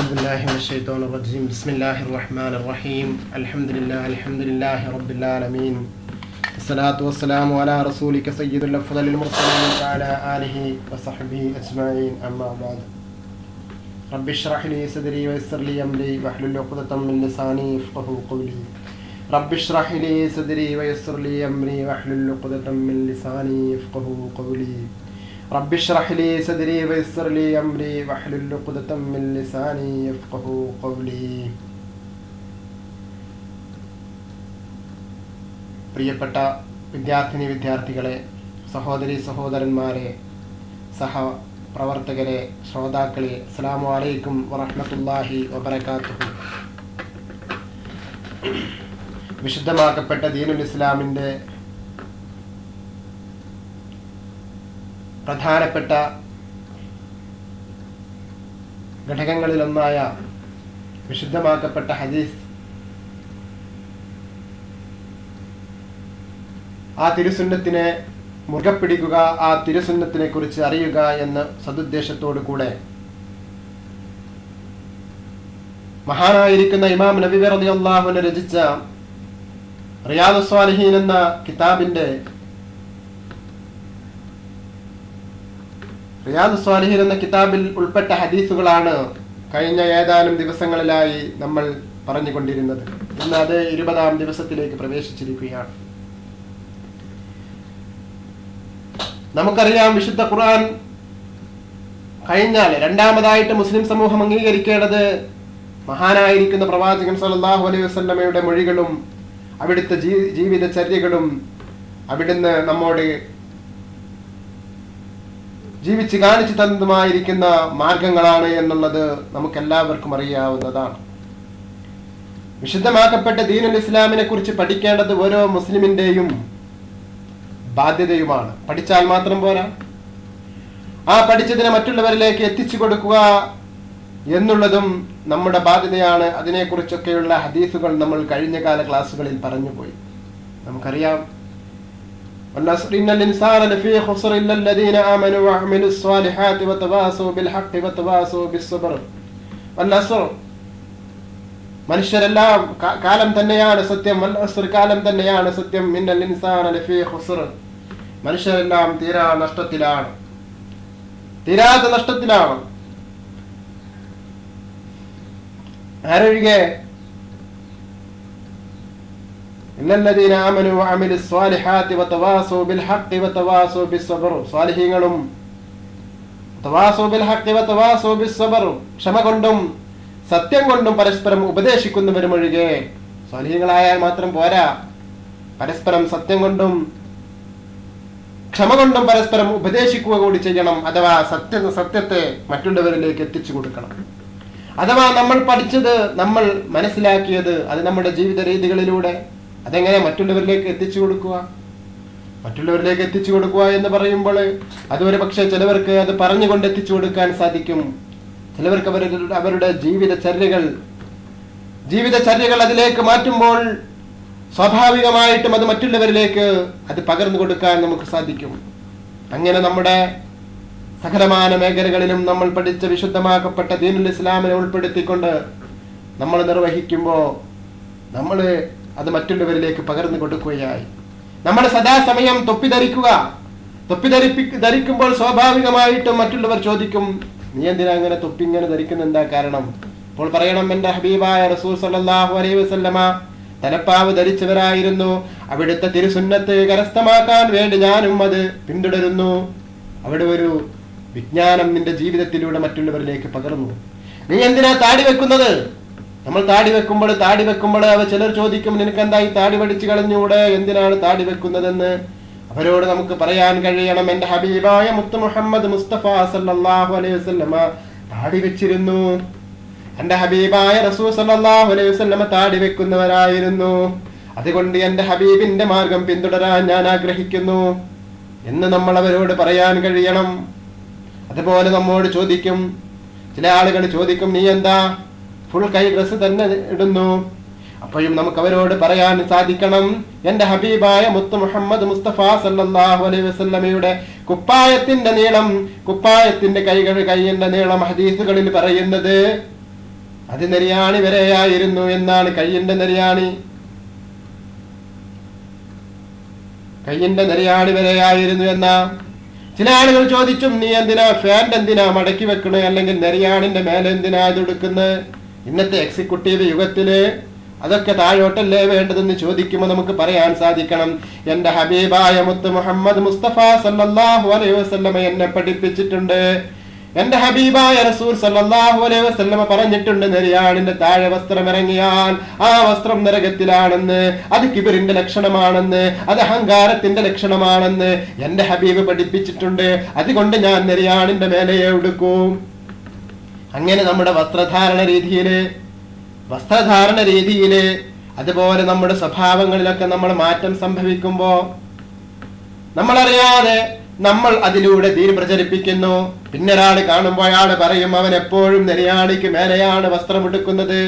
أعوذ بالله من الشيطان الرجيم بسم الله الرحمن الرحيم الحمد لله رب العالمين الصلاة والسلام على رسولك سيد الأفضل المرسلين وعلى آله وصحبه أجمعين أما بعد رب اشرح لي صدري ويسر لي أمري واحلل عقدة من لساني يفقهوا قولي رب اشرح لي صدري ويسر لي أمري واحلل عقدة من لساني يفقهوا قولي رب اشرح لي صدري ويسر لي أمري واحلل عقدة من لساني يفقهوا قولي. പ്രിയപ്പെട്ട വിദ്യാർത്ഥികളെ, സഹോദരി സഹോദരന്മാരെ, സഹപ്രവർത്തകരെ, ശ്രോതാക്കളെ, അസ്സലാമു അലൈക്കും വറഹ്മത്തുള്ളാഹി വബറകാതുഹു. വിശുദ്ധമാക്കപ്പെട്ട ദീനുൽ ഇസ്ലാമിൻ്റെ പ്രധാനപ്പെട്ട ഘടകങ്ങളിലൊന്നായ വിശുദ്ധമാക്കപ്പെട്ട ഹദീസ്, ആ തിരുസുന്നത്തിനെ മുറുകെ പിടിക്കുക, ആ തിരുസുന്നത്തിനെ കുറിച്ച് അറിയുക എന്ന സദുദ്ദേശത്തോടു കൂടെ മഹാനായിരിക്കുന്ന ഇമാം നബവി റളിയല്ലാഹു അൻഹു രചിച്ച റിയാദുസ് സ്വാലിഹീൻ എന്ന കിതാബിന്റെ റിയാദുസ് സ്വാലിഹീൻ എന്ന കിതാബിൽ ഉൾപ്പെട്ട ഹദീസുകളാണ് കഴിഞ്ഞ ഏതാനും ദിവസങ്ങളിലായി നമ്മൾ പറഞ്ഞുകൊണ്ടിരുന്നത്. ഇന്ന് അത് 20-ാം ദിവസത്തിലേക്ക് പ്രവേശിച്ചിരിക്കുകയാണ്. നമുക്കറിയാം, വിശുദ്ധ ഖുർആൻ കഴിഞ്ഞാൽ രണ്ടാമതായിട്ട് മുസ്ലിം സമൂഹം അംഗീകരിക്കേണ്ടത് മഹാനായിരിക്കുന്ന പ്രവാചകൻ സല്ലല്ലാഹു അലൈഹി വസല്ലമയുടെ മൊഴികളും അവിടുത്തെ ജീവിതചര്യകളും അവിടുന്ന് നമ്മോട് ജീവിച്ച് കാണിച്ചു തന്നതുമായിരിക്കുന്ന മാർഗങ്ങളാണ് എന്നുള്ളത് നമുക്കെല്ലാവർക്കും അറിയാവുന്നതാണ്. വിശുദ്ധമാക്കപ്പെട്ട ദീനുൽ ഇസ്ലാമിനെ കുറിച്ച് പഠിക്കേണ്ടത് ഓരോ മുസ്ലിമിന്റെയും ബാധ്യതയുമാണ്. പഠിച്ചാൽ മാത്രം പോരാ, ആ പഠിച്ചതിനെ മറ്റുള്ളവരിലേക്ക് എത്തിച്ചു കൊടുക്കുക എന്നുള്ളതും നമ്മുടെ ബാധ്യതയാണ്. അതിനെക്കുറിച്ചൊക്കെയുള്ള ഹദീസുകൾ നമ്മൾ കഴിഞ്ഞ കാല ക്ലാസ്സുകളിൽ പറഞ്ഞുപോയി. നമുക്കറിയാം, إن الإنسان لفي خسر إلا الذين آمنوا وعملوا الصالحات وتواصوا بالحق وتواصوا بالصبر والعصر. മനുഷ്യരെല്ലാം കാലം തന്നെയാണ് സത്യം, വൽ-അസ്ർ കാലം തന്നെയാണ് സത്യം. ഇന്നൽ ഇൻസാന ലഫീ ഖുസ്ർ, മനുഷ്യരെല്ലാം തീരാത്ത നഷ്ടത്തിലാണ്. ആരൊഴികെ? ഇല്ലല്ലദീന ആമനു വഅമിലുസ് സ്വാലിഹാത്തി വതവാസൂ ബിൽ ഹഖ് വതവാസൂ ബിസ്സബ്ർ. സ്വാലിഹീങ്ങളും തവാസൂ ബിൽ ഹഖ് വതവാസൂ ബിസ്സബ്ർ, ക്ഷമ കൊണ്ടും സത്യം കൊണ്ടും പരസ്പരം ഉപദേശിക്കുന്നവരും ഒഴികെ. സ്വാലിഹീങ്ങളായാൽ മാത്രം പോരാ, പരസ്പരം സത്യം കൊണ്ടും ക്ഷമ കൊണ്ടും പരസ്പരം ഉപദേശിക്കുക കൂടി ചെയ്യണം. അഥവാ സത്യത്തെ മറ്റുള്ളവരിലേക്ക് എത്തിച്ചു കൊടുക്കണം. അഥവാ നമ്മൾ പഠിച്ചത്, നമ്മൾ മനസ്സിലാക്കിയത്, അത് നമ്മുടെ ജീവിത രീതികളിലൂടെ അതെങ്ങനെ മറ്റുള്ളവരിലേക്ക് എത്തിച്ചു കൊടുക്കുക എന്ന് പറയുമ്പോൾ അതൊരു പക്ഷേ ചിലവർക്ക് അത് പറഞ്ഞുകൊണ്ട് എത്തിച്ചു കൊടുക്കാൻ സാധിക്കും. ചിലവർക്ക് അവരുടെ ജീവിതചര്യകൾ അതിലേക്ക് മാറ്റുമ്പോൾ സ്വാഭാവികമായിട്ടും അത് മറ്റുള്ളവരിലേക്ക് അത് പകർന്നു കൊടുക്കാൻ നമുക്ക് സാധിക്കും. അങ്ങനെ നമ്മുടെ സകലമാന മേഖലകളിലും നമ്മൾ പഠിച്ച വിശുദ്ധമാക്കപ്പെട്ട ദീനുൽ ഇസ്ലാമിനെ ഉൾപ്പെടുത്തിക്കൊണ്ട് നമ്മൾ നിർവഹിക്കുമ്പോൾ നമ്മൾ അത് മറ്റുള്ളവരിലേക്ക് പകർന്നു കൊടുക്കുകയായി. നമ്മൾ സദാസമയം തൊപ്പി ധരിക്കുമ്പോൾ സ്വാഭാവികമായിട്ടും മറ്റുള്ളവർ ചോദിക്കും, നീ എന്തിനാ അങ്ങനെ തൊപ്പി ഇങ്ങനെ ധരിക്കുന്ന, എന്താ കാരണം? അപ്പോൾ പറയണം, എന്റെ ഹബീബായ റസൂൽ സല്ലല്ലാഹു അലൈഹി വസല്ലമ തലപ്പാവ് ധരിച്ചവരായിരുന്നു. അവിടുത്തെ തിരുസുന്നത്ത് കരസ്ഥമാക്കാൻ വേണ്ടി ഞാനും അത് പിന്തുടരുന്നു. അവിടെ ഒരു വിജ്ഞാനം നിന്റെ ജീവിതത്തിലൂടെ മറ്റുള്ളവരിലേക്ക് പകർന്നു. നീ എന്തിനാ താടി വെക്കുന്നത്? നമ്മൾ താടി വെക്കുമ്പോൾ അവ ചിലർ ചോദിക്കും, നിനക്കെന്താ ഈ താടി പഠിച്ചു കളഞ്ഞൂടെ, എന്തിനാണ് താടി വെക്കുന്നതെന്ന്? അവരോട് നമുക്ക് പറയാൻ കഴിയണം, എന്റെ ഹബീബായ മുത്ത് മുഹമ്മദ് മുസ്തഫ സല്ലല്ലാഹു അലൈഹി വസല്ലമ താടി വെച്ചിരുന്നു. എന്റെ ഹബീബായ റസൂൽ സല്ലല്ലാഹു അലൈഹി വസല്ലമ താടി വെക്കുന്നവരായിരുന്നു. അതുകൊണ്ട് എന്റെ ഹബീബിന്റെ മാർഗം പിന്തുടരാൻ ഞാൻ ആഗ്രഹിക്കുന്നു എന്ന് നമ്മൾ അവരോട് പറയാൻ കഴിയണം. അതുപോലെ നമ്മോട് ചോദിക്കും, ചില ആളുകൾ ചോദിക്കും, നീ എന്താ ഫുൾ കൈ ഡ്രസ് തന്നെ ഇടുന്നു? അപ്പോഴും നമുക്ക് അവരോട് പറയാൻ സാധിക്കണം, എന്റെ ഹബീബായ മുത്ത് മുഹമ്മദ് മുസ്തഫ സല്ലല്ലാഹു അലൈഹി വസല്ലമയുടെ കുപ്പായത്തിന്റെ നീളം, കുപ്പായത്തിന്റെ കൈയുടെ നീളം ഹദീസുകളിൽ പറയുന്നത് അത് നെരിയാണി വരെയായിരുന്നു എന്നാണ്. കയ്യിന്റെ നെരിയാണി വരെയായിരുന്നു എന്നാ. ചില ആളുകൾ ചോദിച്ചു, നീ എന്തിനാ ഫാൻ്റെ എന്തിനാ മടക്കി വെക്കണേ, അല്ലെങ്കിൽ നെരിയാണിന്റെ മേലെ എന്തിനാ ഇത് എടുക്കുന്നത്? ഇന്നത്തെ എക്സിക്യൂട്ടീവ് യുഗത്തില് അതൊക്കെ താഴോട്ടല്ലേ വേണ്ടതെന്ന് ചോദിക്കുമ്പോൾ നമുക്ക് പറയാൻ സാധിക്കണം, എന്റെ ഹബീബായ മുത്ത് മുഹമ്മദ് മുസ്തഫ സല്ലല്ലാഹു അലൈഹി വസല്ലമ എന്നെ പഠിപ്പിച്ചിട്ടുണ്ട്. എന്റെ ഹബീബായ റസൂൽ സല്ലല്ലാഹു അലൈഹി വസല്ലമ പറഞ്ഞിട്ടുണ്ട്, നെരിയാണിന്റെ താഴെ വസ്ത്രം ഇറങ്ങിയാൽ ആ വസ്ത്രം നരകത്തിലാണെന്ന്, അത് കിബിറിന്റെ ലക്ഷണമാണെന്ന്, അത് അഹങ്കാരത്തിന്റെ ലക്ഷണമാണെന്ന് എന്റെ ഹബീബ് പഠിപ്പിച്ചിട്ടുണ്ട്. അതുകൊണ്ട് ഞാൻ നെരിയാണിന്റെ മേലെയെ ഉടുക്കും. അങ്ങനെ നമ്മുടെ വസ്ത്രധാരണ രീതിയില് അതുപോലെ നമ്മുടെ സ്വഭാവങ്ങളിലൊക്കെ നമ്മൾ മാറ്റം സംഭവിക്കുമ്പോ നമ്മളറിയാതെ നമ്മൾ അതിലൂടെ ദീൻ പ്രചരിപ്പിക്കുന്നു. പിന്നെ ഒരാൾ കാണുമ്പോൾ അയാൾ പറയും, അവൻ എപ്പോഴും നെരിയാണിക്ക് മേലെയാണ് വസ്ത്രമെടുക്കുന്നത്,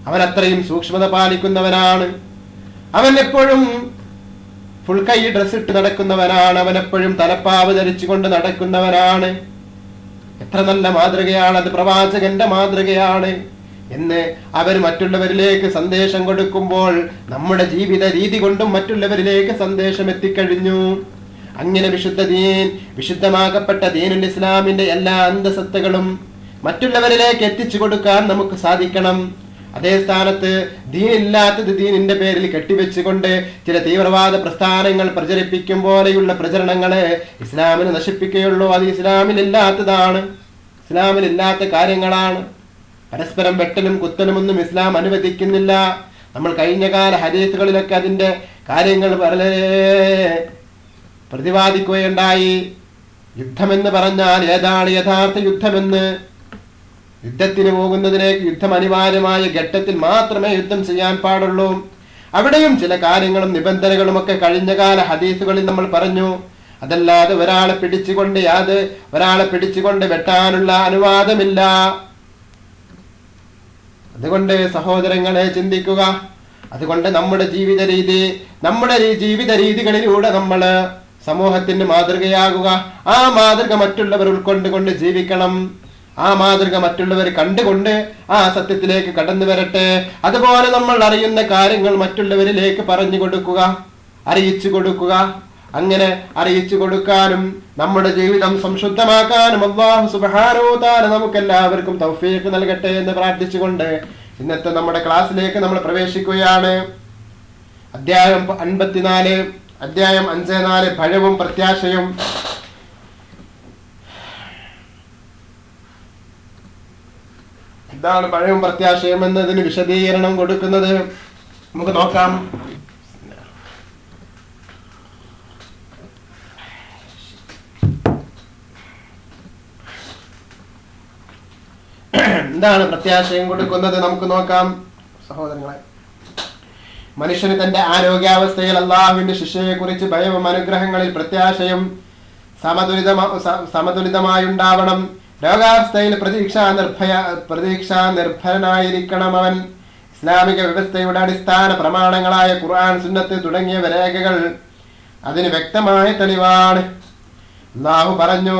അവൻ അത്രയും സൂക്ഷ്മത പാലിക്കുന്നവനാണ്, അവൻ എപ്പോഴും ഫുൾ കൈ ഡ്രസ് ഇട്ട് നടക്കുന്നവനാണ്, അവൻ എപ്പോഴും തലപ്പാവ് ധരിച്ചുകൊണ്ട് നടക്കുന്നവനാണ്, എത്ര നല്ല മാതൃകയാണ്, അത് പ്രവാചകന്റെ മാതൃകയാണ് എന്ന് അവർ മറ്റുള്ളവരിലേക്ക് സന്ദേശം കൊടുക്കുമ്പോൾ നമ്മുടെ ജീവിത രീതി കൊണ്ടും മറ്റുള്ളവരിലേക്ക് സന്ദേശം എത്തിക്കഴിഞ്ഞു. അങ്ങനെ വിശുദ്ധമാകപ്പെട്ട ദീനുൽ ഇസ്ലാമിന്റെ എല്ലാ അന്തസത്തകളും മറ്റുള്ളവരിലേക്ക് എത്തിച്ചു കൊടുക്കാൻ നമുക്ക് സാധിക്കണം. അതേ സ്ഥാനത്ത് ദീനില്ലാത്തത് ദീനിന്റെ പേരിൽ കെട്ടിവെച്ചുകൊണ്ട് ചില തീവ്രവാദ പ്രസ്ഥാനങ്ങൾ പ്രചരിപ്പിക്കും പോലെയുള്ള പ്രചരണങ്ങളെ ഇസ്ലാമിനെ നശിപ്പിക്കുകയുള്ളൂ. അത് ഇസ്ലാമിലില്ലാത്തതാണ്, ഇസ്ലാമിലില്ലാത്ത കാര്യങ്ങളാണ്. പരസ്പരം വെട്ടലും കുത്തലും ഒന്നും ഇസ്ലാം അനുവദിക്കുന്നില്ല. നമ്മൾ കഴിഞ്ഞകാല ഹദീസുകളിലൊക്കെ അതിന്റെ കാര്യങ്ങൾ വളരെ പ്രതിപാദിക്കുകയുണ്ടായി. യുദ്ധമെന്ന് പറഞ്ഞാൽ ഏതാണ് യഥാർത്ഥ യുദ്ധമെന്ന്, യുദ്ധത്തിന് പോകുന്നതിലേക്ക് യുദ്ധം അനിവാര്യമായ ഘട്ടത്തിൽ മാത്രമേ യുദ്ധം ചെയ്യാൻ പാടുള്ളൂ. അവിടെയും ചില കാര്യങ്ങളും നിബന്ധനകളും ഒക്കെ കഴിഞ്ഞകാല ഹദീസുകളിൽ നമ്മൾ പറഞ്ഞു. അതല്ലാതെ ഒരാളെ പിടിച്ചുകൊണ്ട് വെട്ടാനുള്ള അനുവാദമില്ല. അതുകൊണ്ട് സഹോദരങ്ങളെ ചിന്തിക്കുക. അതുകൊണ്ട് നമ്മുടെ ജീവിത രീതികളിലൂടെ നമ്മൾ സമൂഹത്തിന് മാതൃകയാകുക. ആ മാതൃക മറ്റുള്ളവർ ഉൾക്കൊണ്ടുകൊണ്ട് ജീവിക്കണം. ആ മാതൃക മറ്റുള്ളവർ കണ്ടുകൊണ്ട് ആ സത്യത്തിലേക്ക് കടന്നു വരട്ടെ. അതുപോലെ നമ്മൾ അറിയുന്ന കാര്യങ്ങൾ മറ്റുള്ളവരിലേക്ക് പറഞ്ഞു കൊടുക്കുക, അറിയിച്ചു കൊടുക്കുക. അങ്ങനെ അറിയിച്ചു കൊടുക്കാനും നമ്മുടെ ജീവിതം സംശുദ്ധമാക്കാനും അല്ലാഹു സുബ്ഹാനഹു വ തആല നമുക്കെല്ലാവർക്കും തൗഫീഖ് നൽകട്ടെ എന്ന് പ്രാർത്ഥിച്ചുകൊണ്ട് ഇന്നത്തെ നമ്മുടെ ക്ലാസ്സിലേക്ക് നമ്മൾ പ്രവേശിക്കുകയാണ്. അധ്യായം 54, അധ്യായം 5-4 ഭയവും പ്രത്യാശയും. എന്താണ് ഭയവും പ്രത്യാശയും എന്നതിന് വിശദീകരണം കൊടുക്കുന്നത് നമുക്ക് നോക്കാം. എന്താണ് പ്രത്യാശയും കൊടുക്കുന്നത് നമുക്ക് നോക്കാം സഹോദരങ്ങളെ. മനുഷ്യന് തന്റെ ആരോഗ്യാവസ്ഥയിൽ അള്ളാഹുവിന്റെ ശിക്ഷയെ കുറിച്ച് ഭയവും അനുഗ്രഹങ്ങളിൽ പ്രത്യാശയും സമതുലിതമായുണ്ടാവണം. രോഗാവസ്ഥയിൽ പ്രതീക്ഷാ നിർഭരനായിരിക്കണം അവൻ. ഇസ്ലാമിക വ്യവസ്ഥയുടെ അടിസ്ഥാന പ്രമാണങ്ങളായ ഖുർആൻ, സുന്നത്ത് തുടങ്ങിയ രേഖകൾ അതിന് വ്യക്തമായ തെളിവാണ്. അല്ലാഹു പറഞ്ഞു,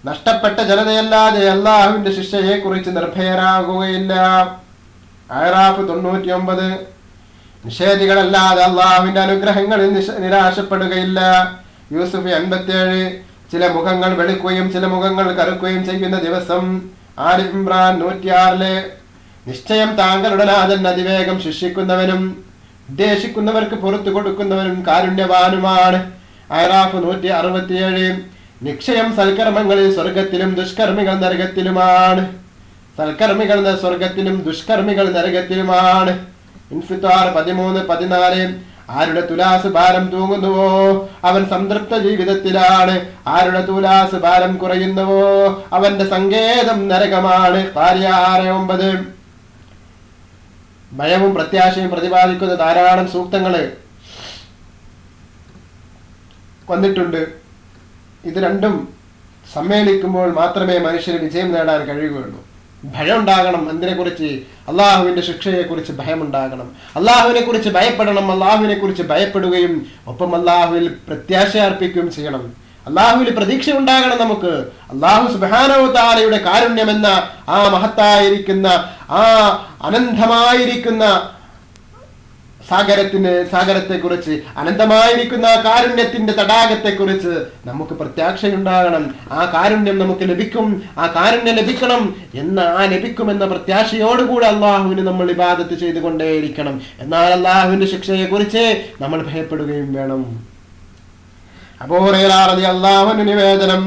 നഷ്ടപ്പെട്ട ജനതയല്ലാതെ അള്ളാഹുവിന്റെ ശിക്ഷയെ കുറിച്ച് നിർഭയരാകുകയില്ല. അഅറാഫ് 99. നിഷേധികളല്ലാതെ അള്ളാഹുവിന്റെ അനുഗ്രഹങ്ങളിൽ നിരാശപ്പെടുകയില്ല. യൂസുഫ് 87. ചില മുഖങ്ങൾ വെളുക്കുകയും ചില മുഖങ്ങൾ കറുക്കുകയും ചെയ്യുന്ന ദിവസം. ആൽ ഇംറാൻ 106. നിശ്ചയം താങ്കളുടെ നാഥൻ അതിവേഗം ശിക്ഷിക്കുന്നവനും ഉദ്ദേശിക്കുന്നവർക്ക് പുറത്തു കൊടുക്കുന്നവനും കാരുണ്യവാനുമാണ്. അഅറാഫ് 167. നിശ്ചയം സൽക്കർമ്മങ്ങളിൽ സ്വർഗത്തിലും ദുഷ്കർമ്മികൾ നരകത്തിലുമാണ്. സൽക്കർമ്മികൾ സ്വർഗത്തിലും ദുഷ്കർമ്മികൾ നരകത്തിലുമാണ്. ഇൻഫിത്താർ 13-14. ആരുടെ തുലാസ് ഭാരം തൂങ്ങുന്നുവോ അവൻ സംതൃപ്ത ജീവിതത്തിലാണ്. ആരുടെ തുലാസ് ഭാരം കുറയുന്നുവോ അവന്റെ സങ്കേതം നരകമാണ്. ഖാരിയ 6-9. ഭയവും പ്രത്യാശയും പ്രതിപാദിക്കുന്ന ധാരാളം സൂക്തങ്ങള് വന്നിട്ടുണ്ട്. ഇത് രണ്ടും സമ്മേളിക്കുമ്പോൾ മാത്രമേ മനുഷ്യന് വിജയം നേടാൻ കഴിയുകയുള്ളൂ. ഭയം ഉണ്ടാകണം. എന്തിനെ കുറിച്ച്? അള്ളാഹുവിന്റെ ശിക്ഷയെ കുറിച്ച് ഭയമുണ്ടാകണം. അള്ളാഹുവിനെ കുറിച്ച് ഭയപ്പെടണം. അള്ളാഹുവിനെ കുറിച്ച് ഭയപ്പെടുകയും ഒപ്പം അള്ളാഹുവിൽ പ്രത്യാശ അർപ്പിക്കുകയും ചെയ്യണം. അള്ളാഹുവിൽ പ്രതീക്ഷ ഉണ്ടാകണം നമുക്ക്. അള്ളാഹു സുബ്ഹാനഹു വ തആലയുടെ കാരുണ്യമെന്ന ആ മഹത്തായിരിക്കുന്ന ആ അനന്തമായിരിക്കുന്ന സാഗരത്തെ കുറിച്ച്, അനന്തമായിരിക്കുന്ന കാരുണ്യത്തിന്റെ തടാകത്തെ കുറിച്ച് നമുക്ക് പ്രത്യാശയുണ്ടാകണം. ആ കാരുണ്യം നമുക്ക് ലഭിക്കും, ആ കാരുണ്യം ലഭിക്കണം ലഭിക്കുമെന്ന പ്രത്യാശയോടുകൂടി അള്ളാഹുവിന് നമ്മൾ ഇബാദത്ത് ചെയ്തുകൊണ്ടേയിരിക്കണം. എന്നാൽ അള്ളാഹുവിന്റെ ശിക്ഷയെ കുറിച്ച് നമ്മൾ ഭയപ്പെടുകയും വേണം. അബൂ ഹുറൈറ റളിയല്ലാഹു അൻഹു നിവേദനം,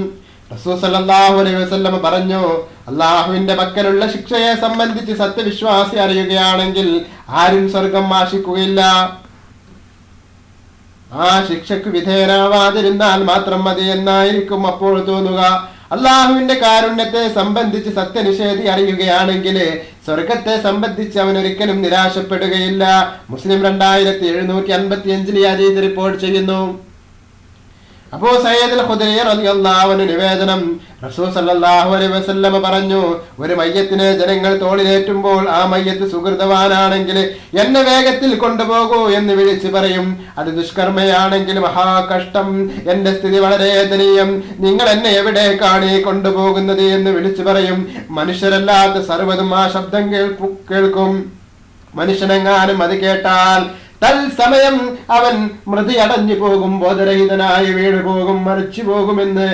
റസൂൽ സല്ലല്ലാഹു അലൈഹി വസല്ലം പറഞ്ഞു, അള്ളാഹുവിന്റെ പക്കലുള്ള ശിക്ഷയെ സംബന്ധിച്ച് സത്യവിശ്വാസി അറിയുകയാണെങ്കിൽ ആരും സ്വർഗം ആശിക്കുകയില്ല. ആ ശിക്ഷക്ക് വിധേയനാവാതിരുന്നാൽ മാത്രം മതി എന്നായിരിക്കും അപ്പോൾ തോന്നുക. അള്ളാഹുവിന്റെ കാരുണ്യത്തെ സംബന്ധിച്ച് സത്യനിഷേധി അറിയുകയാണെങ്കിൽ സ്വർഗത്തെ സംബന്ധിച്ച് അവൻ ഒരിക്കലും നിരാശപ്പെടുകയില്ല. മുസ്ലിം 2755 ഈ ഹദീസ് റിപ്പോർട്ട് ചെയ്യുന്നു. അബൂ സഈദ് അൽ-ഖുദരി റളിയല്ലാഹു അൻഹു നിവേദനം, റസൂൽ സല്ലല്ലാഹു അലൈഹി വസല്ലം പറഞ്ഞു, ഒരു മയ്യത്തിനെ ജനങ്ങൾ തോളിലേറ്റുമ്പോൾ ആ മയ്യത്ത് സുഹൃതവാനാണെങ്കിൽ എന്നെ വേഗത്തിൽ കൊണ്ടുപോകൂ എന്ന് വിളിച്ചു പറയും. അത് ദുഷ്കർമ്മയാണെങ്കിൽ മഹാകഷ്ടം, എന്റെ സ്ഥിതി വളരെ ദയനീയം, നിങ്ങൾ എന്നെ എവിടേക്കാണ് കൊണ്ടുപോകുന്നത് എന്ന് വിളിച്ചു പറയും. മനുഷ്യരല്ലാത്ത സർവ്വതും ആ ശബ്ദം കേൾക്കും. മനുഷ്യനെങ്ങാനും അത് കേട്ടാൽ തൽസമയം അവൻ മൃതി അടഞ്ഞു പോകും, ബോധരഹിതനായി വീണു പോകും, മരിച്ചു പോകുമെന്ന്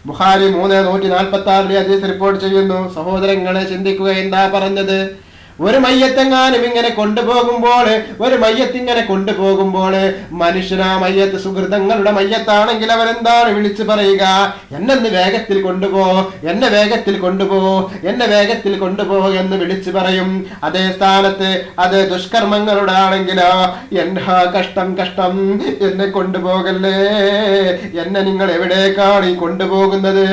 ബുഖാരി 346 ഹദീസ് റിപ്പോർട്ട് ചെയ്യുന്നു. സഹോദരങ്ങളെ, ചിന്തിക്കുക, എന്താ പറഞ്ഞത്? ഒരു മയ്യത്തെങ്ങാനും ഇങ്ങനെ കൊണ്ടുപോകുമ്പോൾ മനുഷ്യനാ മയ്യത്ത് സുഹൃതങ്ങളുടെ മയ്യത്താണെങ്കിൽ അവരെന്താണ് വിളിച്ചു പറയുക? എന്നെ വേഗത്തിൽ കൊണ്ടുപോ, എന്നെ വേഗത്തിൽ കൊണ്ടുപോ എന്ന് വിളിച്ചു പറയും. അതേ സ്ഥാനത്ത് അത് ദുഷ്കർമ്മങ്ങളുടെ ആണെങ്കിലോ, എന്നാ കഷ്ടം, എന്നെ കൊണ്ടുപോകല്ലേ, എന്നെ നിങ്ങൾ എവിടേക്കാണ് കൊണ്ടുപോകുന്നത്,